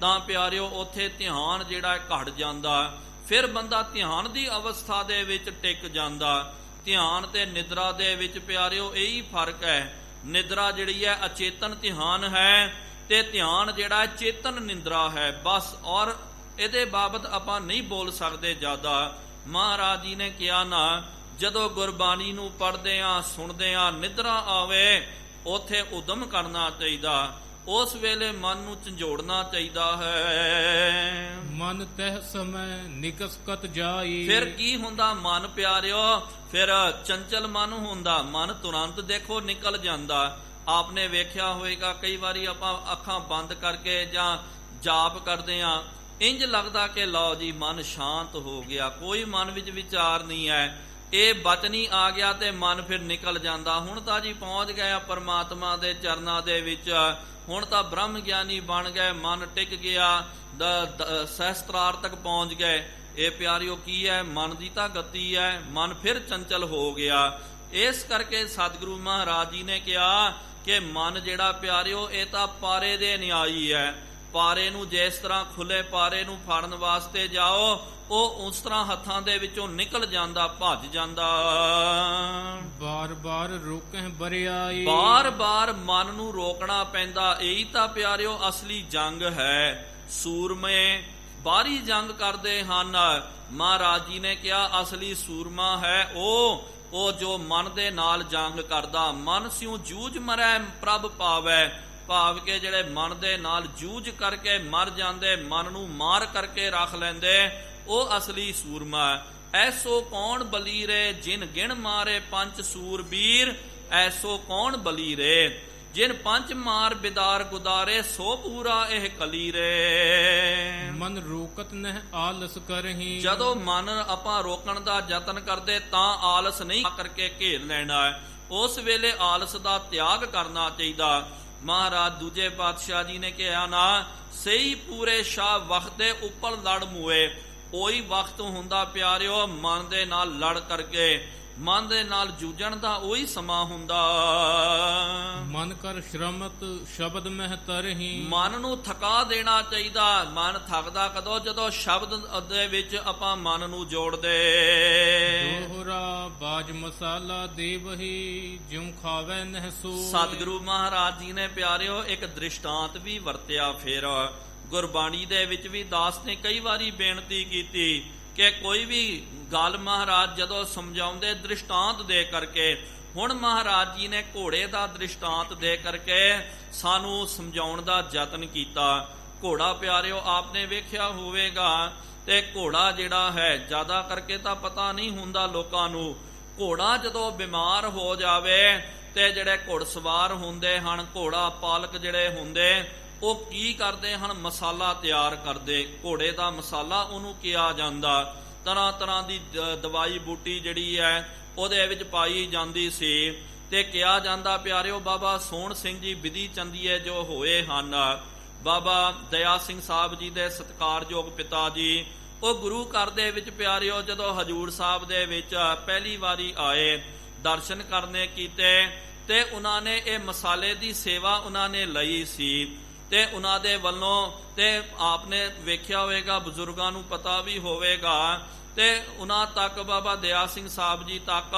ਤਾਂ ਪਿਆਰਿਓ ਉੱਥੇ ਧਿਆਨ ਜਿਹੜਾ ਘਟ ਜਾਂਦਾ। ਫਿਰ ਬੰਦਾ ਧਿਆਨ ਦੀ ਅਵਸਥਾ ਦੇ ਵਿੱਚ ਟਿਕ ਜਾਂਦਾ। ਧਿਆਨ ਤੇ ਨਿਦਰਾ ਦੇ ਵਿੱਚ ਪਿਆਰਿਓ ਇਹੀ ਫਰਕ ਹੈ। ਨਿਦਰਾ ਜਿਹੜੀ ਹੈ ਅਚੇਤਨ ਧਿਆਨ ਹੈ ਤੇ ਧਿਆਨ ਜਿਹੜਾ ਹੈ ਚੇਤਨ ਨਿੰਦਰਾ ਹੈ, ਬਸ। ਔਰ ਇਹਦੇ ਬਾਬਤ ਆਪਾਂ ਨਹੀਂ ਬੋਲ ਸਕਦੇ ਜ਼ਿਆਦਾ। ਮਹਾਰਾਜ ਜੀ ਨੇ ਕਿਹਾ ਨਾ, ਜਦੋਂ ਗੁਰਬਾਣੀ ਨੂੰ ਪੜ੍ਹਦੇ ਆ, ਸੁਣਦੇ ਆ, ਨਿਦਰਾ ਆਵੇ, ਉੱਥੇ ਉਦਮ ਕਰਨਾ ਚਾਹੀਦਾ। ਉਸ ਵੇਲੇ ਮਨ ਨੂੰ ਝੰਜੋੜਨਾ ਚਾਹੀਦਾ ਹੈ। ਮਨ ਤਹਿ ਸਮੈ ਨਿਕਸਕਤ ਜਾਈ। ਫਿਰ ਕੀ ਹੁੰਦਾ ਮਨ ਪਿਆਰਿਓ? ਫਿਰ ਚੰਚਲ ਮਨ ਹੁੰਦਾ, ਮਨ ਤੁਰੰਤ ਦੇਖੋ ਨਿਕਲ ਜਾਂਦਾ। ਆਪਨੇ ਵੇਖਿਆ ਹੋਵੇਗਾ ਕਈ ਵਾਰੀ ਆਪਾਂ ਅੱਖਾਂ ਬੰਦ ਕਰਕੇ ਜਾਂ ਜਾਪ ਕਰਦੇ ਆ, ਇੰਜ ਲੱਗਦਾ ਕਿ ਲਓ ਜੀ ਮਨ ਸ਼ਾਂਤ ਹੋ ਗਿਆ, ਕੋਈ ਮਨ ਵਿੱਚ ਵਿਚਾਰ ਨਹੀਂ ਹੈ। ਇਹ ਬਚਨੀ ਆ ਗਿਆ ਤੇ ਮਨ ਫਿਰ ਨਿਕਲ ਜਾਂਦਾ। ਹੁਣ ਤਾਂ ਜੀ ਪਹੁੰਚ ਗਏ ਆ ਪਰਮਾਤਮਾ ਦੇ ਚਰਨਾਂ ਦੇ ਵਿੱਚ, ਹੁਣ ਤਾਂ ਬ੍ਰਹਮ ਗਿਆਨੀ ਬਣ ਗਏ, ਮਨ ਟਿਕ ਗਿਆ, ਸਹਸਤਰਾਰ ਤੱਕ ਪਹੁੰਚ ਗਏ। ਇਹ ਪਿਆਰਿਓ ਕੀ ਹੈ? ਮਨ ਦੀ ਤਾਂ ਗਤੀ ਹੈ, ਮਨ ਫਿਰ ਚੰਚਲ ਹੋ ਗਿਆ। ਇਸ ਕਰਕੇ ਸਤਿਗੁਰੂ ਮਹਾਰਾਜ ਜੀ ਨੇ ਕਿਹਾ ਕਿ ਮਨ ਜਿਹੜਾ ਪਿਆਰਿਓ ਇਹ ਤਾਂ ਪਾਰੇ ਦੇ ਨਿਆਈ ਹੈ। ਪਾਰੇ ਨੂੰ ਜਿਸ ਤਰ੍ਹਾਂ ਖੁੱਲੇ ਪਾਰੇ ਨੂੰ ਫੜਨ ਵਾਸਤੇ ਜਾਓ, ਉਹ ਉਸ ਤਰ੍ਹਾਂ ਹੱਥਾਂ ਦੇ ਵਿੱਚੋਂ ਨਿਕਲ ਜਾਂਦਾ, ਭੱਜ ਜਾਂਦਾ। ਬਾਰ ਬਾਰ ਰੋਕਹਿ ਬਰਿਆਈ। ਬਾਰ ਬਾਰ ਮਨ ਨੂੰ ਰੋਕਣਾ ਪੈਂਦਾ। ਇਹੀ ਤਾਂ ਪਿਆਰਿਓ ਅਸਲੀ ਜੰਗ ਹੈ। ਸੂਰਮੇ ਬਾਹਰੀ ਜੰਗ ਕਰਦੇ ਹਨ। ਮਹਾਰਾਜ ਜੀ ਨੇ ਕਿਹਾ ਅਸਲੀ ਸੂਰਮਾ ਹੈ ਉਹ ਜੋ ਮਨ ਦੇ ਨਾਲ ਜੰਗ ਕਰਦਾ। ਮਨ ਸਿਉ ਜੂਝ ਮਰੈ ਪ੍ਰਭ ਪਾਵੈ, ਭਾਵ ਕੇ ਜਿਹੜੇ ਮਨ ਦੇ ਨਾਲ ਜੂਝ ਕਰਕੇ ਮਰ ਜਾਂਦੇ, ਮਨ ਨੂੰ ਮਾਰ ਕਰਕੇ ਰੱਖ ਲੈਂਦੇ, ਉਹ ਅਸਲੀ ਸੂਰਮਾ। ਐਸੋ ਕੌਣ ਬਲੀ ਰੇ ਜਿਨ ਗਿਣ ਮਾਰੇ ਪੰਜ ਸੂਰਬੀਰ, ਐਸੋ ਕੌਣ ਬਲੀ ਰੇ ਜਿਨ ਪੰਜ ਮਾਰ ਬਿਦਾਰ ਗੁਦਾਰੇ, ਸੋ ਪੂਰਾ ਇਹ ਕਲੀ ਰੇ। ਮਨ ਰੋਕਤ ਨਹਿ ਆਲਸ ਕਰਹੀ। ਜਦੋਂ ਮਨ ਆਪਾਂ ਰੋਕਣ ਦਾ ਯਤਨ ਕਰਦੇ ਤਾਂ ਆਲਸ ਨਹੀਂ ਕਰਕੇ ਘੇਰ ਲੈਣਾ ਹੈ। ਉਸ ਵੇਲੇ ਆਲਸ ਦਾ ਤਿਆਗ ਕਰਨਾ ਚਾਹੀਦਾ। ਮਹਾਰਾਜ ਦੂਜੇ ਪਾਤਸ਼ਾਹ ਜੀ ਨੇ ਕਿਹਾ ਨਾ, ਸਹੀ ਪੂਰੇ ਸ਼ਾਹ ਵਕਤ ਦੇ ਉੱਪਰ ਲੜ ਮੂਏ। ਉਹੀ ਵਕਤ ਹੁੰਦਾ ਪਿਆਰਿਓ ਮਨ ਦੇ ਨਾਲ ਲੜ ਕਰਕੇ, ਮਨ ਦੇ ਨਾਲ ਜੂਝਣ ਦਾ ਉਹੀ ਸਮਾਂ ਹੁੰਦਾ। ਮਨ ਕਰ ਸ਼ਰਮਤ ਸ਼ਬਦ ਮਹਿ ਤਰਹੀ। ਮਨ ਨੂੰ ਥਕਾ ਦੇਣਾ ਚਾਹੀਦਾ। ਮਨ ਥੱਕਦਾ ਕਦੋਂ? ਜਦੋਂ ਸ਼ਬਦ ਦੇ ਵਿੱਚ ਆਪਾਂ ਮਨ ਨੂੰ ਜੋੜਦੇ। ਦੋਹਰਾ ਬਾਜ ਮਸਾਲਾ ਦੇਵਹੀ ਜਿਉ ਖਾਵੇ ਨਹਿ ਸੋ। ਸਤਿਗੁਰੂ ਮਹਾਰਾਜ ਜੀ ਨੇ ਪਿਆਰਿਓ ਇੱਕ ਦ੍ਰਿਸ਼ਟਾਂਤ ਵੀ ਵਰਤਿਆ। ਫਿਰ ਗੁਰਬਾਣੀ ਦੇ ਵਿੱਚ ਵੀ ਦਾਸ ਨੇ ਕਈ ਵਾਰੀ ਬੇਨਤੀ ਕੀਤੀ ਕਿ ਕੋਈ ਵੀ ਗੱਲ ਮਹਾਰਾਜ ਜਦੋਂ ਸਮਝਾਉਂਦੇ ਦ੍ਰਿਸ਼ਟਾਂਤ ਦੇ ਕਰਕੇ। ਹੁਣ ਮਹਾਰਾਜ ਜੀ ਨੇ ਘੋੜੇ ਦਾ ਦ੍ਰਿਸ਼ਟਾਂਤ ਦੇ ਕਰਕੇ ਸਾਨੂੰ ਸਮਝਾਉਣ ਦਾ ਯਤਨ ਕੀਤਾ। ਘੋੜਾ ਪਿਆਰਿਓ ਆਪਨੇ ਵੇਖਿਆ ਹੋਵੇਗਾ, ਤੇ ਘੋੜਾ ਜਿਹੜਾ ਹੈ ਜ਼ਿਆਦਾ ਕਰਕੇ ਤਾਂ ਪਤਾ ਨਹੀਂ ਹੁੰਦਾ ਲੋਕਾਂ ਨੂੰ। ਘੋੜਾ ਜਦੋਂ ਬਿਮਾਰ ਹੋ ਜਾਵੇ ਤੇ ਜਿਹੜੇ ਘੋੜਸਵਾਰ ਹੁੰਦੇ ਹਨ, ਘੋੜਾ ਪਾਲਕ ਜਿਹੜੇ ਹੁੰਦੇ, ਉਹ ਕੀ ਕਰਦੇ ਹਨ? ਮਸਾਲਾ ਤਿਆਰ ਕਰਦੇ। ਘੋੜੇ ਦਾ ਮਸਾਲਾ ਉਹਨੂੰ ਕਿਹਾ ਜਾਂਦਾ। ਤਰ੍ਹਾਂ ਤਰ੍ਹਾਂ ਦੀ ਦਵਾਈ ਬੂਟੀ ਜਿਹੜੀ ਹੈ ਉਹਦੇ ਵਿੱਚ ਪਾਈ ਜਾਂਦੀ ਸੀ ਤੇ ਕਿਹਾ ਜਾਂਦਾ ਪਿਆਰਿਓ। ਬਾਬਾ ਸੋਹਣ ਸਿੰਘ ਜੀ ਵਿਧੀ ਚੰਦੀਏ ਜੋ ਹੋਏ ਹਨ, ਬਾਬਾ ਦਇਆ ਸਿੰਘ ਸਾਹਿਬ ਜੀ ਦੇ ਸਤਿਕਾਰਯੋਗ ਪਿਤਾ ਜੀ, ਉਹ ਗੁਰੂ ਘਰ ਦੇ ਵਿੱਚ ਪਿਆਰਿਓ ਜਦੋਂ ਹਜੂਰ ਸਾਹਿਬ ਦੇ ਵਿੱਚ ਪਹਿਲੀ ਵਾਰੀ ਆਏ, ਦਰਸ਼ਨ ਕਰਨੇ ਕੀਤੇ ਤੇ ਉਹਨਾਂ ਨੇ ਇਹ ਮਸਾਲੇ ਦੀ ਸੇਵਾ ਉਹਨਾਂ ਨੇ ਲਈ ਸੀ। ਤੇ ਉਹਨਾਂ ਦੇ ਵੱਲੋਂ ਤੇ ਆਪਨੇ ਵੇਖਿਆ ਹੋਵੇਗਾ, ਬਜ਼ੁਰਗਾਂ ਨੂੰ ਪਤਾ ਵੀ ਹੋਵੇਗਾ, ਤੇ ਉਹਨਾਂ ਤੱਕ ਬਾਬਾ ਦਇਆ ਸਿੰਘ ਸਾਹਿਬ ਜੀ ਤੱਕ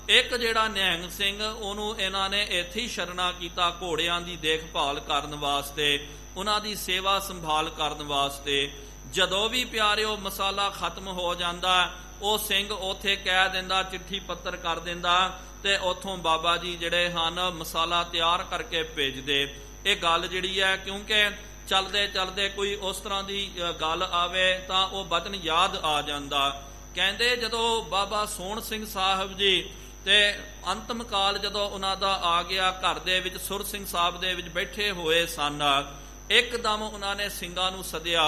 ਇੱਕ ਜਿਹੜਾ ਨਿਹੰਗ ਸਿੰਘ, ਉਹਨੂੰ ਇਹਨਾਂ ਨੇ ਇੱਥੇ ਹੀ ਸ਼ਰਨਾ ਕੀਤਾ ਘੋੜਿਆਂ ਦੀ ਦੇਖਭਾਲ ਕਰਨ ਵਾਸਤੇ, ਉਹਨਾਂ ਦੀ ਸੇਵਾ ਸੰਭਾਲ ਕਰਨ ਵਾਸਤੇ। ਜਦੋਂ ਵੀ ਪਿਆਰਿਓ ਮਸਾਲਾ ਖਤਮ ਹੋ ਜਾਂਦਾ, ਉਹ ਸਿੰਘ ਉੱਥੇ ਕਹਿ ਦਿੰਦਾ, ਚਿੱਠੀ ਪੱਤਰ ਕਰ ਦਿੰਦਾ, ਤੇ ਉੱਥੋਂ ਬਾਬਾ ਜੀ ਜਿਹੜੇ ਹਨ ਮਸਾਲਾ ਤਿਆਰ ਕਰਕੇ ਭੇਜਦੇ। ਇਹ ਗੱਲ ਜਿਹੜੀ ਹੈ, ਕਿਉਂਕਿ ਚਲਦੇ ਚਲਦੇ ਕੋਈ ਉਸ ਤਰ੍ਹਾਂ ਦੀ ਗੱਲ ਆਵੇ ਤਾਂ ਉਹ ਬਚਨ ਯਾਦ ਆ ਜਾਂਦਾ। ਕਹਿੰਦੇ ਜਦੋਂ ਬਾਬਾ ਸੋਹਣ ਸਿੰਘ ਸਾਹਿਬ ਜੀ ਤੇ ਅੰਤਮ ਕਾਲ ਜਦੋਂ ਉਹਨਾਂ ਦਾ ਆ ਗਿਆ, ਘਰ ਦੇ ਵਿੱਚ ਸੁਰ ਸਿੰਘ ਸਾਹਿਬ ਦੇ ਵਿੱਚ ਬੈਠੇ ਹੋਏ ਸਨ, ਇੱਕਦਮ ਉਹਨਾਂ ਨੇ ਸਿੰਘਾਂ ਨੂੰ ਸੱਦਿਆ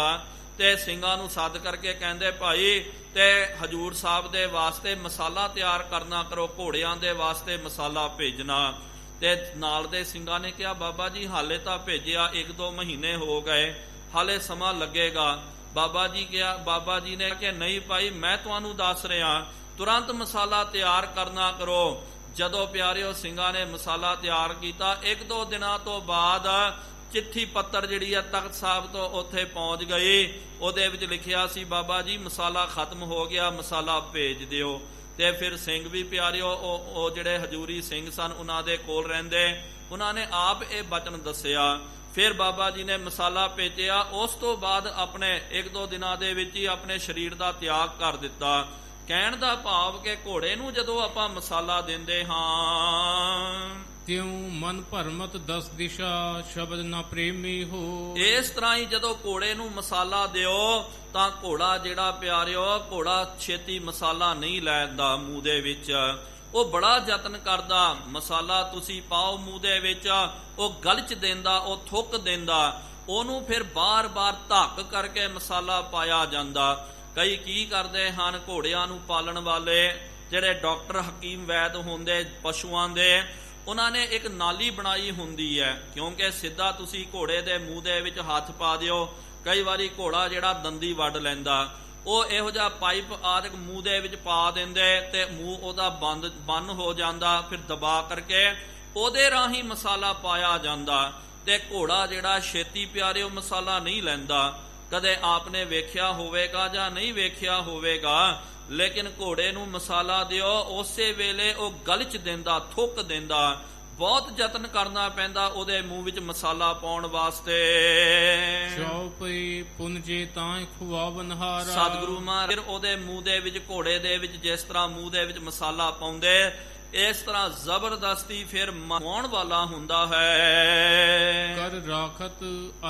ਤੇ ਸਿੰਘਾਂ ਨੂੰ ਸੱਦ ਕਰਕੇ ਕਹਿੰਦੇ, ਭਾਈ ਤੇ ਹਜੂਰ ਸਾਹਿਬ ਦੇ ਵਾਸਤੇ ਮਸਾਲਾ ਤਿਆਰ ਕਰਨਾ ਕਰੋ, ਘੋੜਿਆਂ ਦੇ ਵਾਸਤੇ ਮਸਾਲਾ ਭੇਜਣਾ। ਤੇ ਨਾਲ ਦੇ ਸਿੰਘਾਂ ਨੇ ਕਿਹਾ, ਬਾਬਾ ਜੀ ਹਾਲੇ ਤਾਂ ਭੇਜਿਆ 1-2 ਮਹੀਨੇ ਹੋ ਗਏ, ਹਾਲੇ ਸਮਾਂ ਲੱਗੇਗਾ। ਬਾਬਾ ਜੀ ਨੇ ਕਿਹਾ, ਨਹੀਂ ਭਾਈ, ਮੈਂ ਤੁਹਾਨੂੰ ਦੱਸ ਰਿਹਾ, ਤੁਰੰਤ ਮਸਾਲਾ ਤਿਆਰ ਕਰਨਾ ਕਰੋ। ਜਦੋਂ ਪਿਆਰਿਓ ਸਿੰਘਾਂ ਨੇ ਮਸਾਲਾ ਤਿਆਰ ਕੀਤਾ, 1-2 ਦਿਨਾਂ ਤੋਂ ਬਾਅਦ ਚਿੱਠੀ ਪੱਤਰ ਜਿਹੜੀ ਹੈ ਤਖਤ ਸਾਹਿਬ ਤੋਂ ਉੱਥੇ ਪਹੁੰਚ ਗਈ। ਉਹਦੇ ਵਿੱਚ ਲਿਖਿਆ ਸੀ, ਬਾਬਾ ਜੀ ਮਸਾਲਾ ਖਤਮ ਹੋ ਗਿਆ, ਮਸਾਲਾ ਭੇਜ ਦਿਓ। ਤੇ ਫਿਰ ਸਿੰਘ ਵੀ ਪਿਆਰਿਓ ਉਹ ਜਿਹੜੇ ਹਜੂਰੀ ਸਿੰਘ ਸਨ, ਉਹਨਾਂ ਦੇ ਕੋਲ ਰਹਿੰਦੇ, ਉਹਨਾਂ ਨੇ ਆਪ ਇਹ ਬਚਨ ਦੱਸਿਆ। ਫਿਰ ਬਾਬਾ ਜੀ ਨੇ ਮਸਾਲਾ ਭੇਜਿਆ। ਉਸ ਤੋਂ ਬਾਅਦ ਆਪਣੇ 1-2 ਦਿਨਾਂ ਦੇ ਵਿੱਚ ਹੀ ਆਪਣੇ ਸਰੀਰ ਦਾ ਤਿਆਗ ਕਰ ਦਿੱਤਾ। ਕਹਿਣ ਦਾ ਭਾਵ ਕਿ ਘੋੜੇ ਨੂੰ ਜਦੋਂ ਆਪਾਂ ਮਸਾਲਾ ਦਿੰਦੇ ਹਾਂ, ਤਿਉ ਮਨ ਭਰਮਤ 10 ਦਿਸ਼ਾ ਸ਼ਬਦ ਨਾ ਪ੍ਰੇਮੀ ਹੋ। ਇਸ ਤਰ੍ਹਾਂ ਹੀ ਜਦੋਂ ਘੋੜੇ ਨੂੰ ਮਸਾਲਾ ਦਿਓ ਤਾਂ ਘੋੜਾ ਜਿਹੜਾ ਪਿਆਰਿਓ, ਘੋੜਾ ਛੇਤੀ ਮਸਾਲਾ ਨਹੀਂ ਲੈਂਦਾ ਮੂੰਹ ਦੇ ਵਿੱਚ। ਉਹ ਬੜਾ ਯਤਨ ਕਰਦਾ। ਮਸਾਲਾ ਤੁਸੀਂ ਪਾਓ ਮੂੰਹ ਦੇ ਵਿੱਚ, ਉਹ ਗਲਚ ਦਿੰਦਾ, ਉਹ ਥੁੱਕ ਦਿੰਦਾ। ਉਹਨੂੰ ਫਿਰ ਬਾਰ-ਬਾਰ ਧੱਕ ਕਰਕੇ ਮਸਾਲਾ ਪਾਇਆ ਜਾਂਦਾ। ਕਈ ਕੀ ਕਰਦੇ ਹਨ, ਘੋੜਿਆਂ ਨੂੰ ਪਾਲਣ ਵਾਲੇ ਜਿਹੜੇ ਡਾਕਟਰ ਹਕੀਮ ਵੈਦ ਹੁੰਦੇ ਪਸ਼ੂਆਂ ਦੇ, ਉਹਨਾਂ ਨੇ ਇੱਕ ਨਾਲੀ ਬਣਾਈ ਹੁੰਦੀ ਹੈ, ਕਿਉਂਕਿ ਸਿੱਧਾ ਤੁਸੀਂ ਘੋੜੇ ਦੇ ਮੂੰਹ ਦੇ ਵਿੱਚ ਹੱਥ ਪਾ ਦਿਓ, ਕਈ ਵਾਰੀ ਘੋੜਾ ਜਿਹੜਾ ਦੰਦੀ ਵੱਢ ਲੈਂਦਾ। ਉਹ ਇਹੋ ਜਿਹਾ ਪਾਈਪ ਆਦਿਕ ਮੂੰਹ ਦੇ ਵਿੱਚ ਪਾ ਦਿੰਦੇ ਤੇ ਮੂੰਹ ਉਹਦਾ ਬੰਦ ਹੋ ਜਾਂਦਾ। ਫਿਰ ਦਬਾ ਕਰਕੇ ਉਹਦੇ ਰਾਹੀਂ ਮਸਾਲਾ ਪਾਇਆ ਜਾਂਦਾ ਤੇ ਘੋੜਾ ਜਿਹੜਾ ਛੇਤੀ ਪਿਆਰਿਓ ਮਸਾਲਾ ਨਹੀਂ ਲੈਂਦਾ। ਕਦੇ ਆਪਨੇ ਵੇਖਿਆ ਹੋਵੇਗਾ ਜਾਂ ਨਹੀਂ ਵੇਖਿਆ ਹੋਵੇਗਾ, ਲੇਕਿਨ ਘੋੜੇ ਨੂੰ ਮਸਾਲਾ ਦਿਓ, ਉਸੇ ਵੇਲੇ ਉਹ ਗਲਚ ਦਿੰਦਾ, ਥੁੱਕ ਦਿੰਦਾ। ਬਹੁਤ ਯਤਨ ਕਰਨਾ ਪੈਂਦਾ ਉਹਦੇ ਮੂੰਹ ਵਿੱਚ ਮਸਾਲਾ ਪਾਉਣ ਵਾਸਤੇ। ਚੌਪਈ ਪੁੰਜੇ ਤਾਂ ਖੁਆਵਨਹਾਰਾ। ਸਤਿਗੁਰੂ ਮਹਾਰਾਜ ਉਹਦੇ ਮੂੰਹ ਦੇ ਵਿੱਚ, ਘੋੜੇ ਦੇ ਵਿੱਚ ਜਿਸ ਤਰ੍ਹਾਂ ਮੂੰਹ ਦੇ ਵਿੱਚ ਮਸਾਲਾ ਪਾਉਂਦੇ, ਇਸ ਤਰ੍ਹਾਂ ਜ਼ਬਰਦਸਤੀ ਫਿਰ ਮਾਉਣ ਵਾਲਾ ਹੁੰਦਾ ਹੈ। ਕਰ ਰਾਖਤ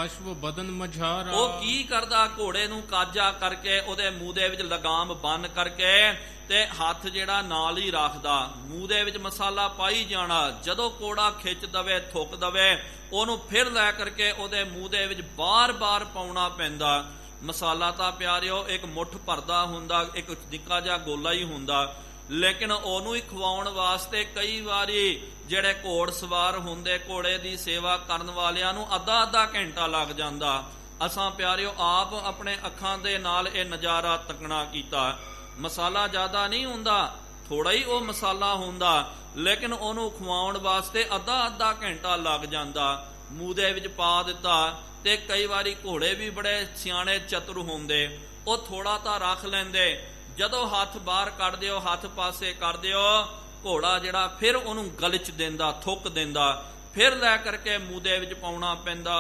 ਅਸ਼ਵ ਬਦਨ ਮਝਾਰਾ। ਉਹ ਕੀ ਕਰਦਾ, ਘੋੜੇ ਨੂੰ ਕਾਜਾ ਕਰਕੇ ਉਹਦੇ ਮੂੰਹ ਦੇ ਵਿੱਚ ਲਗਾਮ ਬੰਨ ਕਰਕੇ ਤੇ ਹੱਥ ਜਿਹੜਾ ਨਾਲ ਹੀ ਰੱਖਦਾ, ਮੂੰਹ ਦੇ ਵਿੱਚ ਮਸਾਲਾ ਪਾਈ ਜਾਣਾ। ਜਦੋਂ ਘੋੜਾ ਖਿੱਚ ਦਵੇ, ਥੁੱਕ ਦਵੇ, ਉਹਨੂੰ ਫਿਰ ਲੈ ਕਰਕੇ ਉਹਦੇ ਮੂੰਹ ਦੇ ਵਿੱਚ ਬਾਰ-ਬਾਰ ਪਾਉਣਾ ਪੈਂਦਾ। ਮਸਾਲਾ ਤਾਂ ਪਿਆਰਿਓ ਇੱਕ ਮੁੱਠ ਭਰਦਾ ਹੁੰਦਾ, ਇੱਕ ਨਿੱਕਾ ਜਿਹਾ ਗੋਲਾ ਹੀ ਹੁੰਦਾ, ਲੇਕਿਨ ਉਹਨੂੰ ਹੀ ਖਵਾਉਣ ਵਾਸਤੇ ਕਈ ਵਾਰੀ ਜਿਹੜੇ ਘੋੜ ਸਵਾਰ ਹੁੰਦੇ, ਘੋੜੇ ਦੀ ਸੇਵਾ ਕਰਨ ਵਾਲਿਆਂ ਨੂੰ ਅੱਧਾ ਘੰਟਾ ਲੱਗ ਜਾਂਦਾ। ਅਸਾਂ ਪਿਆਰਿਓ ਆਪ ਆਪਣੇ ਅੱਖਾਂ ਦੇ ਨਾਲ ਇਹ ਨਜ਼ਾਰਾ ਤੱਕਣਾ ਕੀਤਾ। ਮਸਾਲਾ ਜ਼ਿਆਦਾ ਨਹੀਂ ਹੁੰਦਾ, ਥੋੜਾ ਹੀ ਉਹ ਮਸਾਲਾ ਹੁੰਦਾ, ਲੇਕਿਨ ਉਹਨੂੰ ਖਵਾਉਣ ਵਾਸਤੇ ਅੱਧਾ ਘੰਟਾ ਲੱਗ ਜਾਂਦਾ। ਮੂੰਹ ਦੇ ਵਿੱਚ ਪਾ ਦਿੱਤਾ ਤੇ ਕਈ ਵਾਰੀ ਘੋੜੇ ਵੀ ਬੜੇ ਸਿਆਣੇ ਚਤੁਰ ਹੁੰਦੇ, ਉਹ ਥੋੜਾ ਤਾਂ ਰੱਖ ਲੈਂਦੇ। ਜਦੋਂ ਹੱਥ ਬਾਹਰ ਕੱਢ ਦਿਓ, ਹੱਥ ਪਾਸੇ ਕਰ ਦਿਓ, ਘੋੜਾ ਜਿਹੜਾ ਫਿਰ ਉਹਨੂੰ ਗਲਚ ਦਿੰਦਾ, ਥੁੱਕ ਦਿੰਦਾ, ਫਿਰ ਲੈ ਕਰਕੇ ਮੂੰਹ ਦੇ ਵਿੱਚ ਪਾਉਣਾ ਪੈਂਦਾ।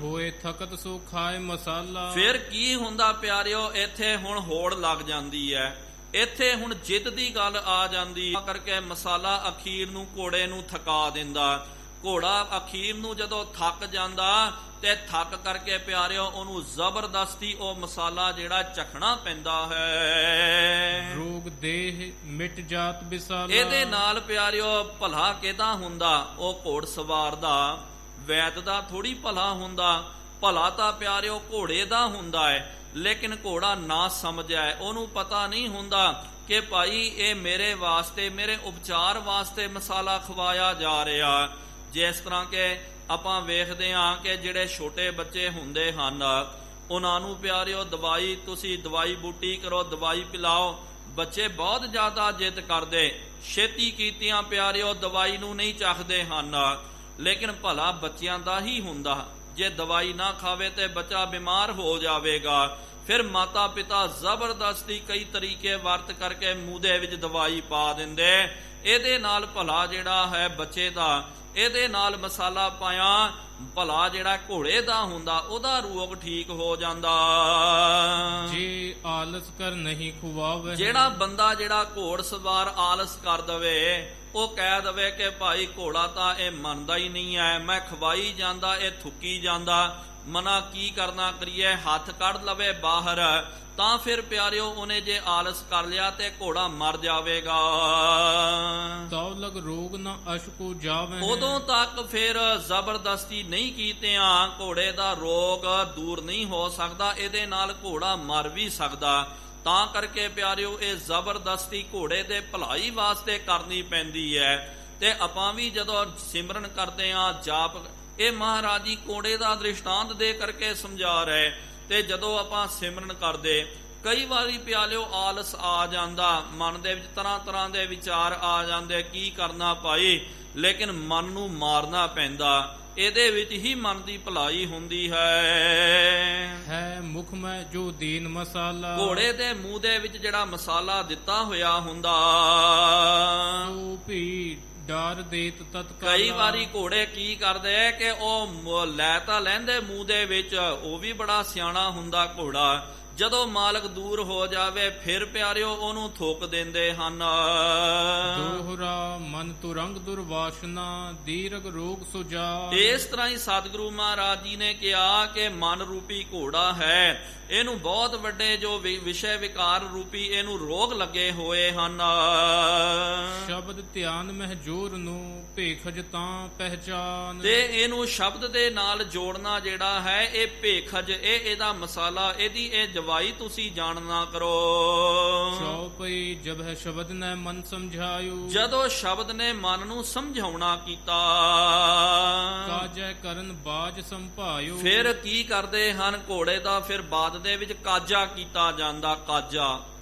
ਹੋਏ ਥਕਤ ਸੋ ਖਾਏ ਮਸਾਲਾ। ਫਿਰ ਕੀ ਹੁੰਦਾ ਪਿਆਰਿਓ, ਇੱਥੇ ਹੁਣ ਹੋੜ ਲੱਗ ਜਾਂਦੀ ਹੈ, ਇੱਥੇ ਹੁਣ ਜਿੱਤ ਦੀ ਗੱਲ ਆ ਜਾਂਦੀ ਕਰਕੇ ਮਸਾਲਾ ਅਖੀਰ ਨੂੰ ਘੋੜੇ ਨੂੰ ਥਕਾ ਦਿੰਦਾ। ਘੋੜਾ ਅਖੀਰ ਨੂੰ ਜਦੋਂ ਥੱਕ ਜਾਂਦਾ ਤੇ ਥੱਕ ਕਰਕੇ ਪਿਆਰਿਓ ਉਹਨੂੰ ਜ਼ਬਰਦਸਤੀ ਉਹ ਮਸਾਲਾ ਜਿਹੜਾ ਚਖਣਾ ਪੈਂਦਾ ਹੈ। ਰੋਗ ਦੇਹ ਮਿਟ ਜਾਤ ਬਿਸਾਲਾ। ਇਹਦੇ ਨਾਲ ਪਿਆਰਿਓ ਭਲਾ ਕਿਹਦਾ ਹੁੰਦਾ? ਉਹ ਘੋੜ ਸਵਾਰ ਦਾ, ਵੈਦ ਦਾ ਥੋੜੀ ਭਲਾ ਹੁੰਦਾ। ਭਲਾ ਤਾਂ ਪਿਆਰਿਓ ਘੋੜੇ ਦਾ ਹੁੰਦਾ ਹੈ, ਲੇਕਿਨ ਘੋੜਾ ਨਾ ਸਮਝਿਆ ਹੈ, ਉਹਨੂੰ ਪਤਾ ਨਹੀਂ ਹੁੰਦਾ ਕਿ ਭਾਈ ਇਹ ਮੇਰੇ ਵਾਸਤੇ, ਮੇਰੇ ਉਪਚਾਰ ਵਾਸਤੇ ਮਸਾਲਾ ਖਵਾਇਆ ਜਾ ਰਿਹਾ। ਜਿਸ ਤਰ੍ਹਾਂ ਕਿ ਆਪਾਂ ਵੇਖਦੇ ਹਾਂ ਕਿ ਜਿਹੜੇ ਛੋਟੇ ਬੱਚੇ ਹੁੰਦੇ ਹਨ, ਉਹਨਾਂ ਨੂੰ ਪਿਆਰਿਓ ਦਵਾਈ, ਤੁਸੀਂ ਦਵਾਈ ਬੂਟੀ ਕਰੋ, ਦਵਾਈ ਪਿਲਾਓ, ਬੱਚੇ ਬਹੁਤ ਜ਼ਿਆਦਾ ਜਿੱਦ ਕਰਦੇ, ਛੇਤੀ ਕੀਤੀਆਂ ਪਿਆਰਿਓ ਦਵਾਈ ਨੂੰ ਨਹੀਂ ਚੱਖਦੇ ਹਨ। ਲੇਕਿਨ ਭਲਾ ਬੱਚਿਆਂ ਦਾ ਹੀ ਹੁੰਦਾ, ਜੇ ਦਵਾਈ ਨਾ ਖਾਵੇ ਤੇ ਬੱਚਾ ਬਿਮਾਰ ਹੋ ਜਾਵੇਗਾ। ਫਿਰ ਮਾਤਾ ਪਿਤਾ ਜ਼ਬਰਦਸਤੀ ਕਈ ਤਰੀਕੇ ਵਰਤ ਕਰਕੇ ਮੂੰਹ ਦੇ ਵਿੱਚ ਦਵਾਈ ਪਾ ਦਿੰਦੇ। ਇਹਦੇ ਨਾਲ ਭਲਾ ਜਿਹੜਾ ਹੈ ਬੱਚੇ ਦਾ, ਇਹਦੇ ਨਾਲ ਮਸਾਲਾ ਪਾਇਆ, ਭਲਾ ਜਿਹੜਾ ਘੋੜੇ ਦਾ ਹੁੰਦਾ ਉਹਦਾ ਰੋਗ ਠੀਕ ਹੋ ਜਾਂਦਾ। ਜੇ ਆਲਸ ਕਰ ਨਹੀਂ ਖਵਾਵੇ। ਜਿਹੜਾ ਬੰਦਾ ਜਿਹੜਾ ਘੋੜ ਸਵਾਰ ਆਲਸ ਕਰ ਦਵੇ, ਉਹ ਕਹਿ ਦਵੇ ਕਿ ਭਾਈ ਘੋੜਾ ਤਾਂ ਇਹ ਮੰਨਦਾ ਹੀ ਨਹੀਂ ਹੈ, ਮੈਂ ਖਵਾਈ ਜਾਂਦਾ, ਇਹ ਥੁੱਕੀ ਜਾਂਦਾ, ਮਨਾ ਕੀ ਕਰਨਾ ਕਰੀਏ, ਹੱਥ ਕੱਢ ਲਵੇ ਬਾਹਰ, ਤਾਂ ਫਿਰ ਪਿਆਰਿਓ ਉਹਨੇ ਜੇ ਆਲਸ ਕਰ ਲਿਆ ਤੇ ਘੋੜਾ ਮਰ ਜਾਵੇਗਾ। ਤਉ ਲਗ ਰੋਗ ਨਾ ਅਸ਼ਕੋ ਜਾਵੇ। ਉਦੋਂ ਤੱਕ ਫਿਰ ਜ਼ਬਰਦਸਤੀ ਨਹੀਂ ਕੀਤਿਆਂ ਘੋੜੇ ਦਾ ਰੋਗ ਦੂਰ ਨਹੀਂ ਹੋ ਸਕਦਾ, ਇਹਦੇ ਨਾਲ ਘੋੜਾ ਮਰ ਵੀ ਸਕਦਾ। ਤਾਂ ਕਰਕੇ ਪਿਆਰਿਓ ਇਹ ਜ਼ਬਰਦਸਤੀ ਘੋੜੇ ਦੇ ਭਲਾਈ ਵਾਸਤੇ ਕਰਨੀ ਪੈਂਦੀ ਹੈ। ਤੇ ਆਪਾਂ ਵੀ ਜਦੋਂ ਸਿਮਰਨ ਕਰਦੇ ਹਾਂ, ਜਾਪ, ਇਹ ਮਹਾਰਾਜ ਜੀ ਘੋੜੇ ਦਾ ਦ੍ਰਿਸ਼ਟਾਂਤ ਦੇ ਕਰਕੇ ਸਮਝਾ ਰਹੇ। ਤੇ ਜਦੋਂ ਆਪਾਂ ਸਿਮਰਨ ਕਰਦੇ, ਕਈ ਵਾਰੀ ਪਿਆਰਿਓ ਆਲਸ ਆ ਜਾਂਦਾ, ਮਨ ਦੇ ਵਿੱਚ ਤਰ੍ਹਾਂ ਦੇ ਵਿਚਾਰ ਆ ਜਾਂਦੇ, ਕੀ ਕਰਨਾ ਭਾਈ, ਲੇਕਿਨ ਮਨ ਨੂੰ ਮਾਰਨਾ ਪੈਂਦਾ। ਇਹਦੇ ਵਿੱਚ ਹੀ ਮਨ ਦੀ ਭਲਾਈ ਹੁੰਦੀ ਹੈ। ਮੁਖ ਮੈਂ ਜੋ ਦੀਨ ਮਸਾਲਾ। ਘੋੜੇ ਦੇ ਮੂੰਹ ਦੇ ਵਿੱਚ ਜਿਹੜਾ ਮਸਾਲਾ ਦਿੱਤਾ ਹੋਇਆ ਹੁੰਦਾ, ਸੋ ਭੀ ਡਰ ਦੇਤ ਤਤਕਾਲ। ਕਈ ਵਾਰੀ ਘੋੜੇ ਕੀ ਕਰਦੇ ਕਿ ਉਹ ਲੈ ਤਾਂ ਲੈਂਦੇ ਮੂੰਹ ਦੇ ਵਿੱਚ, ਉਹ ਵੀ ਬੜਾ ਸਿਆਣਾ ਹੁੰਦਾ ਘੋੜਾ, ਜਦੋਂ ਮਾਲਕ ਦੂਰ ਹੋ ਜਾਵੇ ਫਿਰ ਪਿਆਰਿਓ ਉਹਨੂੰ ਥੁੱਕ ਦਿੰਦੇ ਹਨ। ਦੋਹਰਾ ਮਨ ਤੁਰੰਗ ਦੁਰਵਾਸ਼ਨਾ ਦੀਰਘ ਰੋਗ ਸੁਜਾ। ਇਸ ਤਰ੍ਹਾਂ ਹੀ ਸਤਿਗੁਰੂ ਮਹਾਰਾਜ ਜੀ ਨੇ ਕਿਹਾ ਕਿ ਮਨ ਰੂਪੀ ਘੋੜਾ ਹੈ, ਇਹਨੂੰ ਬਹੁਤ ਵੱਡੇ ਜੋ ਵਿਸ਼ੇ ਵਿਕਾਰ ਰੂਪੀ ਇਹਨੂੰ ਰੋਗ ਲੱਗੇ ਹੋਏ ਹਨ। ਸ਼ਬਦ ਧਿਆਨ ਮਹਿਜੂਰ ਨੂੰ ਭੇਖਜ ਤਾਂ ਪਹਿਚਾਨ। ਤੇ ਇਹਨੂੰ ਸ਼ਬਦ ਦੇ ਨਾਲ ਜੋੜਨਾ ਜਿਹੜਾ ਹੈ, ਇਹ ਭੇਖਜ, ਇਹ ਇਹਦਾ ਮਸਾਲਾ, ਇਹਦੀ ਇਹ ਦਵਾਈ ਤੁਸੀਂ ਜਾਣਨਾ ਕਰੋ। ਚੌਪਈ ਜਬ ਹੈ ਸ਼ਬਦ ਨੇ ਮਨ ਸਮਝਾਇਓ। ਜਦੋਂ ਸ਼ਬਦ ਨੇ ਮਨ ਨੂੰ ਸਮਝਾਉਣਾ ਕੀਤਾ, ਕਾਜੈ ਕਰਨ ਬਾਜ ਸੰਭਾਇਓ। ਫਿਰ ਕੀ ਕਰਦੇ ਹਨ? ਘੋੜੇ ਦਾ ਫਿਰ ਬਾਦ ਦੇ ਵਿੱਚ ਕਾਜਾ ਕੀਤਾ ਜਾਂਦਾ।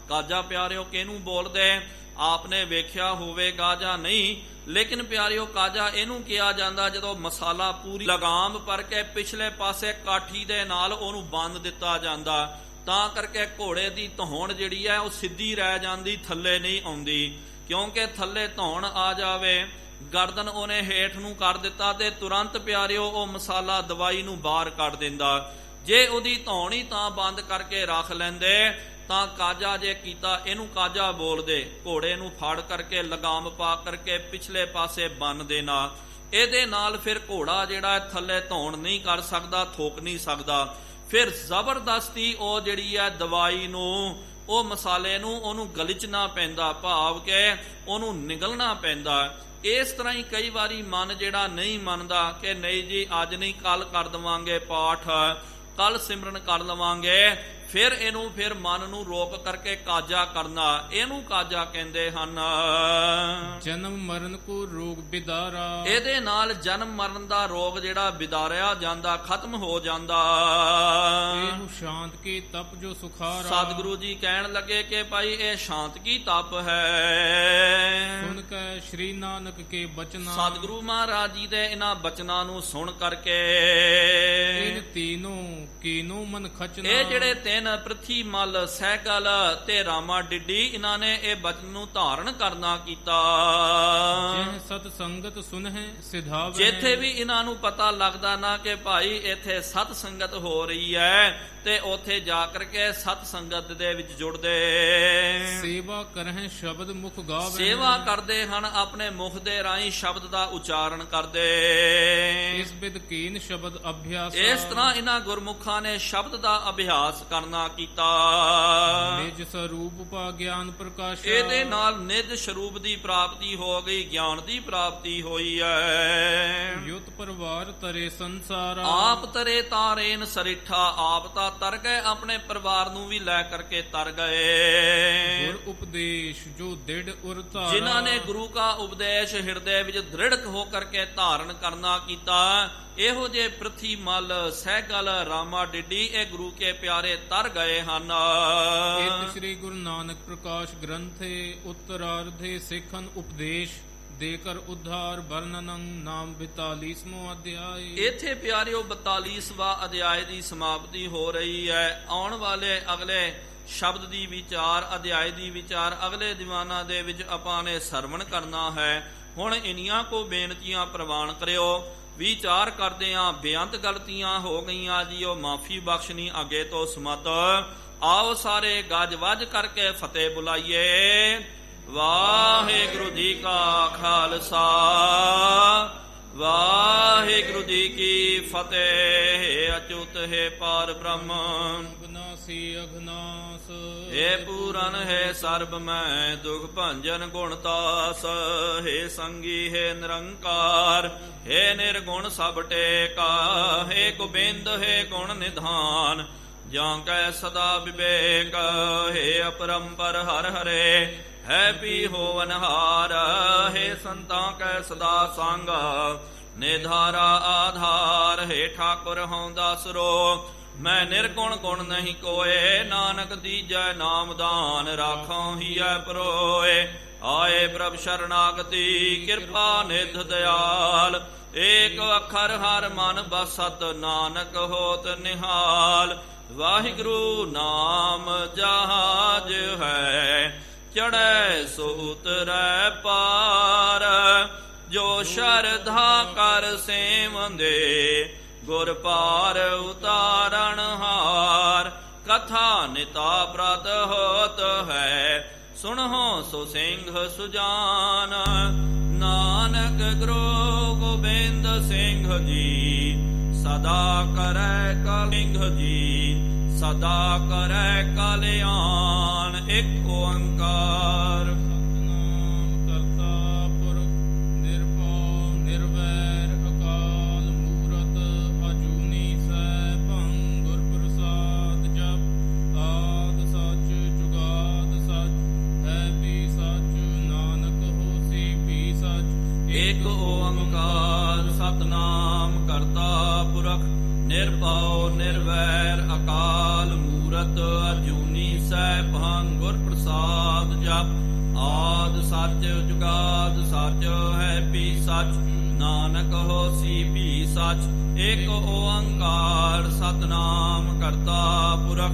ਕਾਜਾ ਪਿਆਰਿਓ ਕਿਹਨੂੰ ਬੋਲਦੇ? ਆਪਨੇ ਵੇਖਿਆ ਹੋਵੇਗਾ ਜਾਂ ਨਹੀਂ, ਲੇਕਿਨ ਪਿਆਰਿਓ ਕਾਜਾ ਇਹਨੂੰ ਕਿਹਾ ਜਾਂਦਾ ਜਦੋਂ ਮਸਾਲਾ ਪੂਰੀ ਲਗਾਮ ਪਰ ਕੇ ਪਿਛਲੇ ਪਾਸੇ ਕਾਠੀ ਦੇ ਨਾਲ ਉਹਨੂੰ ਬੰਨ ਦਿੱਤਾ ਜਾਂਦਾ, ਤਾਂ ਕਰਕੇ ਘੋੜੇ ਦੀ ਧੌਣ ਜਿਹੜੀ ਹੈ ਉਹ ਸਿੱਧੀ ਰਹਿ ਜਾਂਦੀ, ਥੱਲੇ ਨਹੀਂ ਆਉਂਦੀ। ਕਿਉਂਕਿ ਥੱਲੇ ਧੌਣ ਆ ਜਾਵੇ, ਗਰਦਨ ਉਹਨੇ ਹੇਠ ਨੂੰ ਕਰ ਦਿੱਤਾ ਤੇ ਤੁਰੰਤ ਪਿਆਰਿਓ ਉਹ ਮਸਾਲਾ ਦਵਾਈ ਨੂੰ ਬਾਹਰ ਕੱਢ ਦਿੰਦਾ। ਜੇ ਉਹਦੀ ਧੌਣ ਹੀ ਤਾਂ ਬੰਦ ਕਰਕੇ ਰੱਖ ਲੈਂਦੇ ਤਾਂ ਕਾਜਾ ਜੇ ਕੀਤਾ, ਇਹਨੂੰ ਕਾਜਾ ਬੋਲਦੇ। ਘੋੜੇ ਨੂੰ ਫੜ ਕਰਕੇ ਲਗਾਮ ਪਾ ਕਰਕੇ ਪਿਛਲੇ ਪਾਸੇ ਬੰਨ ਦੇਣਾ, ਇਹਦੇ ਨਾਲ ਫਿਰ ਘੋੜਾ ਜਿਹੜਾ ਥੱਲੇ ਧੌਣ ਨਹੀਂ ਕਰ ਸਕਦਾ, ਥੋਕ ਨਹੀਂ ਸਕਦਾ। ਫਿਰ ਜ਼ਬਰਦਸਤੀ ਉਹ ਜਿਹੜੀ ਹੈ ਦਵਾਈ ਨੂੰ, ਉਹ ਮਸਾਲੇ ਨੂੰ ਉਹਨੂੰ ਗਲਿਚਣਾ ਪੈਂਦਾ, ਭਾਵ ਕਿ ਉਹਨੂੰ ਨਿਗਲਣਾ ਪੈਂਦਾ। ਇਸ ਤਰ੍ਹਾਂ ਹੀ ਕਈ ਵਾਰੀ ਮਨ ਜਿਹੜਾ ਨਹੀਂ ਮੰਨਦਾ ਕਿ ਨਹੀਂ ਜੀ ਅੱਜ ਨਹੀਂ, ਕੱਲ ਕਰ ਦੇਵਾਂਗੇ ਪਾਠ, ਕੱਲ ਸਿਮਰਨ ਕਰ ਲਵਾਂਗੇ, ਫਿਰ ਮਨ ਨੂੰ ਰੋਕ ਕਰਕੇ ਕਾਜਾ ਕਰਨਾ, ਇਹਨੂੰ ਕਾਜਾ ਕਹਿੰਦੇ ਹਨ। ਜਨਮ ਮਰਨ ਕੋ ਰੋਗ ਬਿਦਾਰਾ, ਇਹਦੇ ਨਾਲ ਜਨਮ ਮਰਨ ਦਾ ਰੋਗ ਜਿਹੜਾ ਬਿਦਾਰਿਆ ਜਾਂਦਾ, ਖਤਮ ਹੋ ਜਾਂਦਾ। ਇਹੋ ਸ਼ਾਂਤ ਕੀ ਤਪ ਜੋ ਸੁਖਾਰਾ, ਸਤਿਗੁਰੂ ਜੀ ਕਹਿਣ ਲੱਗੇ ਕਿ ਭਾਈ ਇਹ ਸ਼ਾਂਤ ਕੀ ਤਪ ਹੈ। ਸੁਣ ਕੇ ਸ਼੍ਰੀ ਨਾਨਕ ਕੇ ਬਚਨਾ, ਸਤਿਗੁਰੂ ਮਹਾਰਾਜ ਜੀ ਦੇ ਇਹਨਾਂ ਬਚਨਾਂ ਨੂੰ ਸੁਣ ਕਰਕੇ ਇਹ ਤੀਨੋਂ ਕੀਨੋਂ ਮਨ ਖਚਨਾ, ਇਹ ਜਿਹੜੇ ਤਿੰਨ ਪ੍ਰਿਥੀ ਮਲ, ਸਹਿਗਲ ਤੇ ਰਾਮਾ ਡਿੱਡੀ, ਇਹਨਾਂ ਨੇ ਇਹ ਬਚਨ ਨੂੰ ਧਾਰਨ ਕਰਨਾ ਕੀਤਾ। ਜਿਹ ਸਤ ਸੰਗਤ ਸੁਨਹਿ ਸਿਧਾਵੈ, ਜਿੱਥੇ ਵੀ ਇਹਨਾਂ ਨੂੰ ਪਤਾ ਲੱਗਦਾ ਨਾ ਕਿ ਭਾਈ ਇੱਥੇ ਸਤ ਸੰਗਤ ਹੋ ਰਹੀ ਹੈ, ਤੇ ਉੱਥੇ ਜਾ ਕਰਕੇ ਸਤ ਸੰਗਤ ਦੇ ਵਿੱਚ ਜੁੜਦੇ। ਸੇਵਾ ਕਰਹਿ ਸ਼ਬਦ ਮੁਖ ਗਾਵੈ, ਸੇਵਾ ਕਰਦੇ ਹਨ, ਆਪਣੇ ਮੁਖ ਦੇ ਰਾਹੀਂ ਸ਼ਬਦ ਦਾ ਉਚਾਰਨ ਕਰਦੇ। ਇਸ ਬਿਦ ਕੀਨ ਸ਼ਬਦ ਅਭਿਆਸ, ਇਸ ਤਰ੍ਹਾਂ ਇਹਨਾਂ ਗੁਰਮੁਖਾਂ ਨੇ ਸ਼ਬਦ ਦਾ ਅਭਿਆਸ ਕਰਨਾ ਕੀਤਾ। ਨਿਜ ਸਰੂਪ ਪਾ ਗਿਆਨ ਪ੍ਰਕਾਸ਼, ਇਹਦੇ ਨਾਲ ਨਿਜ ਸਰੂਪ ਦੀ ਪ੍ਰਾਪਤੀ ਹੋ ਗਈ, ਗਿਆਨ ਦੀ ਪ੍ਰਾਪਤੀ ਹੋਈ ਹੈ। ਯੁਤ ਪਰਿਵਾਰ ਤਰੇ ਸੰਸਾਰਾ, ਆਪ ਤਰੇ ਤਾਰੇਨ ਸਰਿਠਾ, ਆਪ ਤਾਂ ਤਰ ਗਏ, ਆਪਣੇ ਪਰਿਵਾਰ ਨੂੰ ਵੀ ਲੈ ਕਰਕੇ ਤਰ ਗਏ। ਗੁਰ ਉਪਦੇਸ਼ ਜੋ ਦ੍ਰਿੜ ਉਰ ਧਾਰਾ, ਜਿਨ੍ਹਾਂ ਨੇ ਗੁਰੂ ਕਾ ਉਪਦੇਸ਼ ਹਿਰਦੇ ਵਿੱਚ ਦ੍ਰਿੜਕ ਹੋ ਕਰਕੇ ਧਾਰਨ ਕਰਨਾ ਕੀਤਾ, ਇਹੋ ਜੇ ਪ੍ਰਿਥੀ ਮਲ, ਸਹਿਗਲ, ਰਾਮਾ ਡਿੱਡੀ, ਇਹ ਗੁਰੂ ਕੇ ਪਿਆਰੇ ਤਰ ਗਏ ਹਨ। ਇਤ ਸ੍ਰੀ ਗੁਰੂ ਨਾਨਕ ਪ੍ਰਕਾਸ਼ ਗ੍ਰੰਥੇ ਉੱਤਰਾਰਧੇ ਸਿੱਖਨ ਉਪਦੇਸ਼ ਦੇਕਰ ਉਧਾਰ ਵਰਣਨੰ ਨਾਮ 42ਵਾਂ ਅਧਿਆਇ। ਇੱਥੇ ਪਿਆਰਿਓ 42ਵਾਂ ਅਧਿਆਇ ਦੀ ਸਮਾਪਤੀ ਹੋ ਰਹੀ ਹੈ। ਆਉਣ ਵਾਲੇ ਅਗਲੇ ਸ਼ਬਦ ਦੀ ਵਿਚਾਰ, ਅਧਿਆਇ ਦੀ ਵਿਚਾਰ ਅਗਲੇ ਦੀਵਾਨਾਂ ਦੇ ਵਿੱਚ ਆਪਾਂ ਨੇ ਸਰਵਣ ਕਰਨਾ ਹੈ। ਹੁਣ ਇਨੀਆਂ ਕੋ ਬੇਨਤੀਆਂ ਪ੍ਰਵਾਨ ਕਰਿਓ। ਵਿਚਾਰ ਕਰਦੇ ਆਂ, ਬੇਅੰਤ ਗਲਤੀਆਂ ਹੋ ਗਈਆਂ ਜੀਓ, ਮਾਫੀ ਬਖਸ਼ਣੀ ਅੱਗੇ ਤੋਂ ਸਮਤ। ਆਓ ਸਾਰੇ ਗੱਜ ਵੱਜ ਕਰਕੇ ਫਤਿਹ ਬੁਲਾਈਏ। ਵਾਹਿਗੁਰੂ ਜੀ ਕਾ ਖਾਲਸਾ, ਵਾਹਿਗੁਰੂ ਜੀ ਕੀ ਫਤਿਹ। ਅਚੂਤ ਹੈ ਪਾਰ ਬ੍ਰਹਮ, ਅਬਨਾਸੀ ਅਘਨਾਸ, ਏ ਪੂਰਨ ਹੈ ਸਰਬ ਮੈਂ ਦੁਖ ਭੰਜਨ ਗੁਣਤਾਸ। ਹੈ ਸੰਗੀ ਹੈ ਨਿਰੰਕਾਰ, ਹੈ ਨਿਰਗੁਣ ਸਭ ਟੇਕਾ। ਹੈ ਗੋਬਿੰਦ ਹੈ ਗੁਣ ਨਿਧਾਨ, ਜਾਂ ਕੈ ਸਦਾ ਵਿਵੇਕ। ਹੈ ਅਪਰੰਪਰ ਹਰ ਹਰੇ, ਹੈ ਪੀ ਹੋਵਨਹਾਰ। ਹੈ ਸੰਤਾਂ ਕੈ ਸਦਾ ਸੰਗ, ਨਿਧਾਰਾ ਆਧਾਰ। ਹੈ ਠਾਕੁਰ ਹਉ ਦਾਸਰੋ, ਮੈਂ ਨਿਰਗੁਣ ਗੁਣ ਨਹੀਂ ਕੋਏ। ਨਾਨਕ ਦੀਜੈ ਨਾਮਦਾਨ, ਰਾਖਾਂ ਹੀਐ ਪਰੋਏ। ਆਏ ਪ੍ਰਭ ਸ਼ਰਨਾਗਤੀ, ਕਿਰਪਾ ਨਿਧ ਦਿਆਲ। ਏਕ ਅੱਖਰ ਹਰ ਮਨ ਬਸਤ, ਨਾਨਕ ਹੋਤ ਨਿਹਾਲ। ਵਾਹਿਗੁਰੂ ਨਾਮ ਜਹਾਜ ਹੈ, ਚੜ੍ਹੈ ਸੋ ਉਤਰੈ ਪਾਰ। ਜੋ ਸ਼ਰਧਾ ਕਰ ਸੇਵੰਦੇ, ਗੁਰ ਪਾਰ ਉਤਾਰਨ ਹਾਰ। ਕਥਾ ਨਿਤਾ ਪ੍ਰਤ ਹੋਤ ਹੈ, ਸੁਣਹੁ ਸੋ ਸਿੰਘ ਸੁਜਾਨ। ਨਾਨਕ ਗੁਰੂ ਗੋਬਿੰਦ ਸਿੰਘ ਜੀ, ਸਦਾ ਕਰੈ ਕਲਿੰਗ ਜੀ, ਸਦਾ ਕਰੈ ਕਲਿਆਣ। ਇੱਕ ਓੰਕਾਰ ਸਤਿਨਾਮ ਕਰਤਾ ਪੁਰਖ ਨਿਰਭਉ ਨਿਰਵੈਰ ਅਕਾਲ ਮੂਰਤ ਅਜੂਨੀ ਸੈਭੰ। ਗੁਰ ਪ੍ਰਸਾਦ ਜਪ ਆਦਿ ਸੱਚ ਜੁਗਾਦ ਸੱਚ, ਹੈ ਵੀ ਸੱਚ ਨਾਨਕ ਹੋਸੀ ਵੀ ਸੱਚ। ਇੱਕ ਓੰਕਾਰ ਸਤਿਨਾਮ ਕਰਤਾ ਪੁਰਖ ਨਿਰਭਉ ਨਿਰਵੈਰ ਅਕਾਲ ਮੂਰਤ ਅਜੂਨੀ ਸੈਭੰ। ਗੁਰ ਪ੍ਰਸਾਦ ਜਪ ਆਦਿ ਸੱਚ ਜੁਗਾਦ ਸੱਚ, ਹੈ ਵੀ ਸੱਚ ਨਾਨਕ ਹੋਸੀ ਵੀ ਸੱਚ। ਇੱਕ ਓੰਕਾਰ ਸਤਿਨਾਮ ਕਰਤਾ ਪੁਰਖ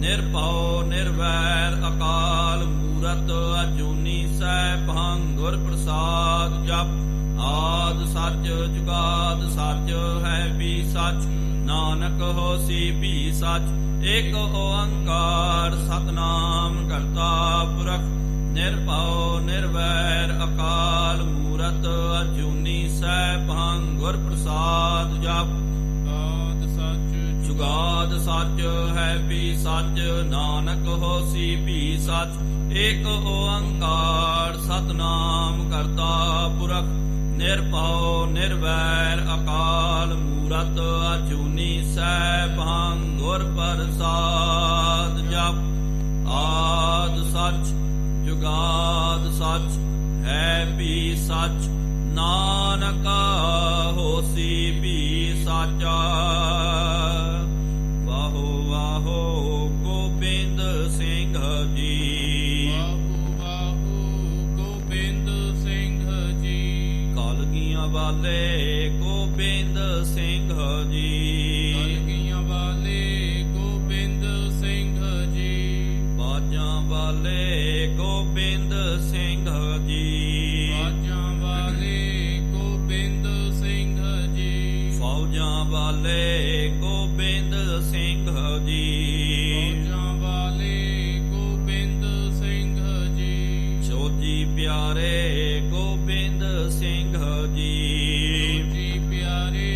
ਨਿਰਭਉ ਨਿਰਵੈਰ ਅਕਾਲ ਮੂਰਤ ਅਜੂਨੀ ਸੈਭੰ। ਗੁਰ ਪ੍ਰਸਾਦ ਜਪ ਆਦਿ ਸੱਚ ਜੁਗਾਦ ਸੱਚ, ਹੈ ਵੀ ਸੱਚ ਨਾਨਕ ਹੋਸੀ ਵੀ ਸੱਚ। ਇੱਕ ਓੰਕਾਰ ਸਤਿਨਾਮ ਕਰਤਾ ਪੁਰਖ ਨਿਰਭਉ ਨਿਰਵੈਰ ਅਕਾਲ ਮੂਰਤ ਅਜੂਨੀ ਸੈਭੰ। ਗੁਰ ਪ੍ਰਸਾਦ ਜਪ ਆਦਿ ਸੱਚ ਜੁਗਾਦ ਸੱਚ, ਹੈ ਵੀ ਸੱਚ ਨਾਨਕ ਹੋਸੀ ਵੀ ਸੱਚ। ਇੱਕ ਓੰਕਾਰ ਸਤਿਨਾਮ ਕਰਤਾ ਪੁਰਖ ਨਿਰਭਉ ਨਿਰਵੈਰ ਅਕਾਲ ਮੂਰਤ ਅਜੂਨੀ ਸੈਭੰ ਗੁਰ ਪ੍ਰਸਾਦ ਜਪ ਆਦ ਸਚ ਜੁਗਾਦ ਸਚ ਹੈ ਵੀ ਸਚ ਨਾਨਕ ਹੋਸੀ ਵੀ ਸਾਚਾ ਵਾਹੋ ਵਾਹੋ ਗੋਬਿੰਦ ਸਿੰਘ ਜੀ ਵਾਹੋ ਵਾਹੋ ਗੋਬਿੰਦ ਸਿੰਘ ਜੀ ਕਲਗੀਆਂ ਵਾਲੇ ਗੋਬਿੰਦ ਸਿੰਘ ਜੀ ਕਲਗੀਆਂ ਵਾਲੇ ਗੋਬਿੰਦ ਸਿੰਘ ਜੀ ਬਾਜਾਂ ਵਾਲੇ ਗੋਬਿੰਦ ਸਿੰਘ ਜੀ ਬਾਜਾਂ ਵਾਲੇ ਗੋਬਿੰਦ ਸਿੰਘ ਜੀ ਫੌਜਾਂ ਵਾਲੇ ਗੋਬਿੰਦ ਸਿੰਘ ਜੀ ਫੌਜਾਂ ਵਾਲੇ ਗੋਬਿੰਦ ਸਿੰਘ ਜੀ ਛੋਜੀ ਪਿਆਰੇ ਗੋਬਿੰਦ ਸਿੰਘ ਜੀ ਜੀ ਪਿਆਰੇ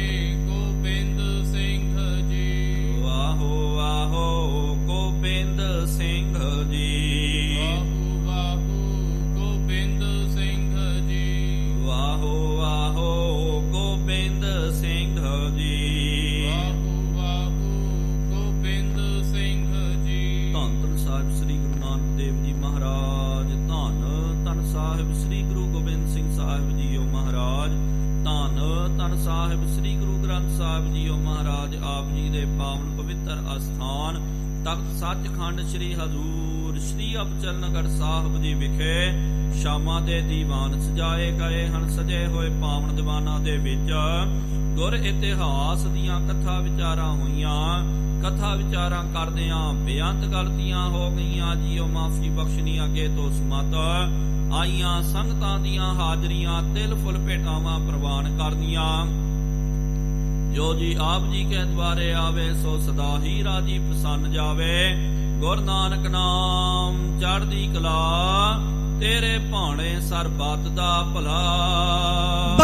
ਗੋਬਿੰਦ ਸਿੰਘ ਜੀ ਵਾਹੋ ਵਾਹੋ ਗੋਬਿੰਦ ਸਿੰਘ ਜੀ ਵਾਹੋ ਵਾਹੋ ਗੋਬਿੰਦ ਸਿੰਘ ਜੀ ਵਾਹੋ ਵਾਹੋ ਗੋਬਿੰਦ ਸਿੰਘ ਜੀ ਵਾਹੋ ਵਾਹੋ ਗੋਬਿੰਦ ਸਿੰਘ ਜੀ ਧੰਨ ਧੰਨ ਸਾਹਿਬ ਸ੍ਰੀ ਗੁਰੂ ਨਾਨਕ ਦੇਵ ਜੀ ਮਹਾਰਾਜ ਧੰਨ ਧੰਨ ਸਾਹਿਬ ਸ੍ਰੀ ਗੁਰੂ ਗੋਬਿੰਦ ਸਿੰਘ ਸਾਹਿਬ ਜੀਓ ਮਹਾਰਾਜ ਧੰਨ ਧੰਨ ਸਾਹਿਬ ਸ੍ਰੀ ਗੁਰੂ ਗ੍ਰੰਥ ਸਾਹਿਬ ਜੀਓ ਮਹਾਰਾਜ ਆਪ ਜੀ ਦੇ ਪਾਵਨ ਪਵਿੱਤਰ ਅਸਥਾਨ ਤਖਤ ਸੱਚਖੰਡ ਸ੍ਰੀ ਹਜ਼ੂਰ ਸ੍ਰੀ ਅਬਚਲਨਗੜ੍ਹ ਸਾਹਿਬ ਜੀ ਵਿਖੇ ਸ਼ਾਮਾਂ ਦੇ ਦੀਵਾਨ ਸਜਾਏ ਗਏ ਹਨ। ਸਜੇ ਹੋਏ ਪਾਵਨ ਦੀਵਾਨਾਂ ਦੇ ਵਿੱਚ ਗੁਰ ਇਤਿਹਾਸ ਦੀਆਂ ਕਥਾ ਵਿਚਾਰਾਂ ਹੋਈਆਂ। ਕਥਾ ਵਿਚਾਰਾਂ ਕਰਦਿਆਂ ਬੇਅੰਤ ਗਲਤੀਆਂ ਹੋ ਗਈਆਂ ਜੀਓ ਮਾਫੀ ਬਖਸ਼ਣੀ ਅੱਗੇ ਤੋਂ ਸਮਤ ਆਈਆਂ ਸੰਗਤਾਂ ਦੀਆਂ ਹਾਜ਼ਰੀਆਂ ਤਿਲ ਫੁੱਲ ਭੇਟਾਵਾਂ ਪ੍ਰਵਾਨ ਕਰਦੀਆਂ। ਜੋ ਜੀ ਆਪ ਜੀ ਕੇ ਦੁਆਰੇ ਆਵੇ ਸੋ ਸਦਾ ਹੀ ਰਾਜੀ ਪ੍ਰਸੰਨ ਜਾਵੇ। ਗੁਰ ਨਾਨਕ ਨਾਮ ਚੜ੍ਹਦੀ ਕਲਾ ਤੇਰੇ ਭਾਣੇ ਸਰਬੱਤ ਦਾ ਭਲਾ।